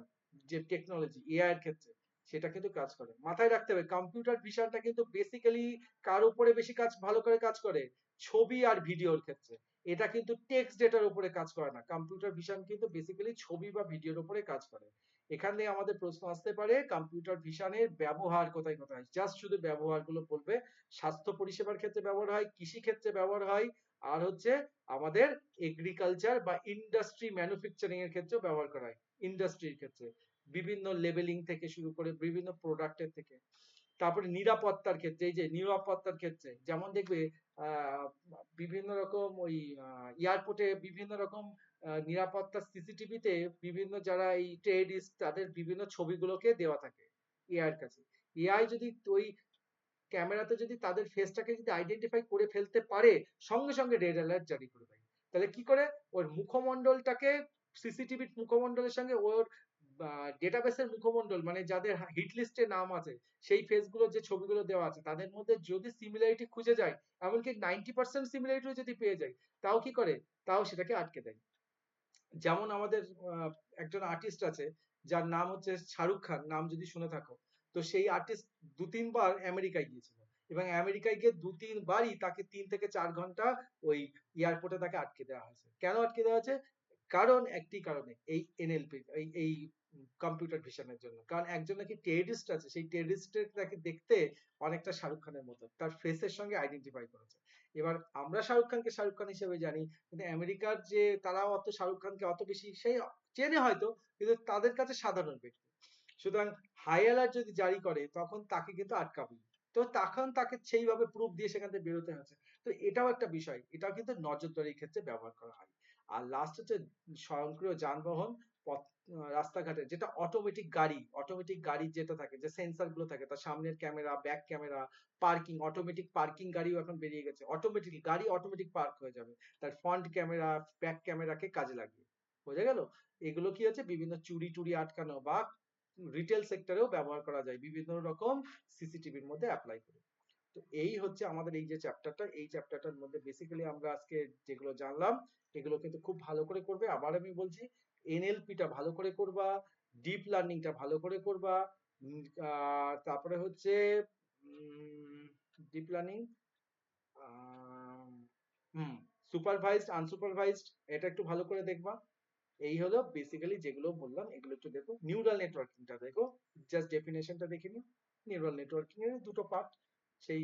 যে টেকনোলজি, এআই এর ক্ষেত্রে সেটা কিন্তু কাজ করে। মাথায় রাখতে হবে কম্পিউটার ভিশনটা কিন্তু বেসিক্যালি কার উপরে বেশি কাজ, ভালো করে কাজ করে? ছবি আর ভিডিওর ক্ষেত্রে। এটা কিন্তু টেক্সট ডেটার উপরে কাজ করে না। কম্পিউটার ভিশন কিন্তু বেসিক্যালি ছবি বা ভিডিওর উপরে কাজ করে। এখানে আমাদের প্রশ্ন আসতে পারে কম্পিউটার ভিশনের ব্যবহার কোথায় কোথায়, জাস্ট শুধু ব্যবহারগুলো বলবে। স্বাস্থ্য পরিষেবার ক্ষেত্রে ব্যবহার হয়, কৃষি ক্ষেত্রে ব্যবহার হয়, আর হচ্ছে আমাদের এগ্রিকালচার বা ইন্ডাস্ট্রি ম্যানুফ্যাকচারিং এর ক্ষেত্রেও ব্যবহার করা হয়। ইন্ডাস্ট্রির ক্ষেত্রে বিভিন্ন লেবেলিং থেকে শুরু করে বিভিন্ন প্রোডাক্টের থেকে। তারপরে নিরাপত্তার ক্ষেত্রে, এই যে নিরাপত্তার ক্ষেত্রে যেমন দেখবে আহ বিভিন্ন রকম ওই এয়ারপোর্টে বিভিন্ন রকম নিরাপত্তা সিসিটিভিতে বিভিন্ন যারা এই টেররিস্ট তাদের বিভিন্ন ছবিগুলোকে দেওয়া থাকে এআই এর কাছে। এআই যদি ওই ক্যামেরাতে যদি তাদের ফেসটাকে যদি আইডেন্টিফাই করে ফেলতে পারে, সঙ্গে সঙ্গে রেড অ্যালার্ট জারি করে দেয়। তাহলে কি করে? ওর মুখমণ্ডলটাকে, সিসিটিভির মুখমণ্ডলের সঙ্গে ওর ডেটাবেসের মুখমণ্ডল, মানে যাদের হিট লিস্টে নাম আছে, সেই ফেসগুলো যে ছবিগুলো দেওয়া আছে তাদের মধ্যে যদি সিমিলারিটি খুঁজে যায়, এমনকি 90% সিমিলারিটিও যদি পেয়ে যায়, তাও কি করে? তাও সেটাকে আটকে দেয়। যেমন আমাদের একজন আর্টিস্ট আছে যার নাম হচ্ছে শাহরুখ খান, নাম যদি শুনে থাকো। তো সেই আর্টিস্ট 2-3 বার আমেরিকায় গিয়েছিল, এবং আমেরিকায় গিয়ে 2-3 বারই তাকে 3 থেকে 4 ঘন্টা ওই এয়ারপোর্টে তাকে আটকে দেওয়া হয়েছে। কেন আটকে দেওয়া হয়েছে? কারণ একটি কারণে, এই এনএলপি, এই কম্পিউটার ভিশনের জন্য। কারণ একজন নাকি টেররিস্ট আছে, সেই টেররিস্টের তাকে দেখতে অনেকটা শাহরুখ খানের মতো, তার ফেসের সঙ্গে আইডেন্টিফাই করেছে। এবার আমরা শাহরুখ খানকে শাহরুখ খান হিসেবে জানি, কিন্তু আমেরিকার যে তারাও অত শাহরুখ খানকে অত বেশি সেই চেনে হয়তো, কিন্তু তাদের কাছে সাধারণ ব্যক্তি। সুতরাং হাই অ্যালার্ট যদি জারি করে তখন তাকে কিন্তু আটকাবেই। তো তখন তাকে সেইভাবে প্রুফ দিয়ে সেখান থেকে বেরোতে হচ্ছে। তো এটাও একটা বিষয়, এটাও কিন্তু নজরদারির ক্ষেত্রে ব্যবহার করা হয়। আর লাস্ট হচ্ছে স্বয়ংক্রিয় যানবাহন, রাস্তাঘাটে যেটা অটোমেটিক গাড়ি, অটোমেটিক গাড়ি যেটা থাকে, যে সেন্সর গুলো থাকে, তার সামনের camera, back camera, parking, automatic parking গাড়িও এখন বেরিয়ে গেছে। অটোমেটিক গাড়ি অটোমেটিক পার্ক হয়ে যাবে তার ফ্রন্ট ক্যামেরা, ব্যাক ক্যামেরাকে কাজে লাগিয়ে। বোঝা গেল? এগুলো কি হচ্ছে? বিভিন্ন চুরি টুরি আটকানো বা রিটেল সেক্টরেও ব্যবহার করা যায় বিভিন্ন রকম সিসিটিভির মধ্যে অ্যাপ্লাই করে। তো এই হচ্ছে আমাদের এই যে চ্যাপ্টারটা, এই চ্যাপ্টারটার মধ্যে বেসিক্যালি আমরা আজকে যেগুলো জানলাম, এগুলো কিন্তু খুব ভালো করে করবে। আবার আমি বলছি, এনএলপিটা ভালো করে করবা, ডিপ লার্নিংটা ভালো করে করবা, তারপরে হচ্ছে ডিপ লার্নিং, সুপারভাইজড আনসুপারভাইজড, এটা একটু ভালো করে দেখবা। এই হলো বেসিক্যালি যেগুলো বললাম, এগুলো একটু দেখো। নিউরাল নেটওয়ার্কিংটা দেখো, জাস্ট ডেফিনেশনটা দেখে নিও। নিউরাল নেটওয়ার্কিং এর দুটো পার্ট, সেই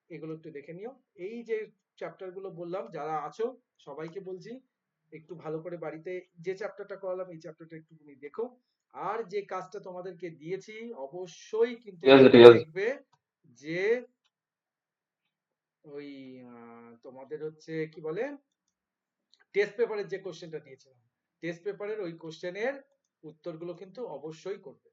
এগুলো একটু দেখে নিও। এই যে চ্যাপ্টার গুলো বললাম, যারা আছো সবাইকে বলছি একটু ভালো করে বাড়িতে যে চ্যাপ্টারটা করালাম এই চ্যাপ্টারটা একটুখানি দেখো, আর যে কাজটা তোমাদেরকে দিয়েছি অবশ্যই কিন্তু ঠিক আছে, ঠিক আছে। দেখবে যে ওই তোমাদের হচ্ছে কি বলে টেস্ট পেপারের যে কোশ্চেনটা দিয়েছিলাম, টেস্ট পেপারের ওই কোশ্চেনের উত্তরগুলো কিন্তু অবশ্যই করবে।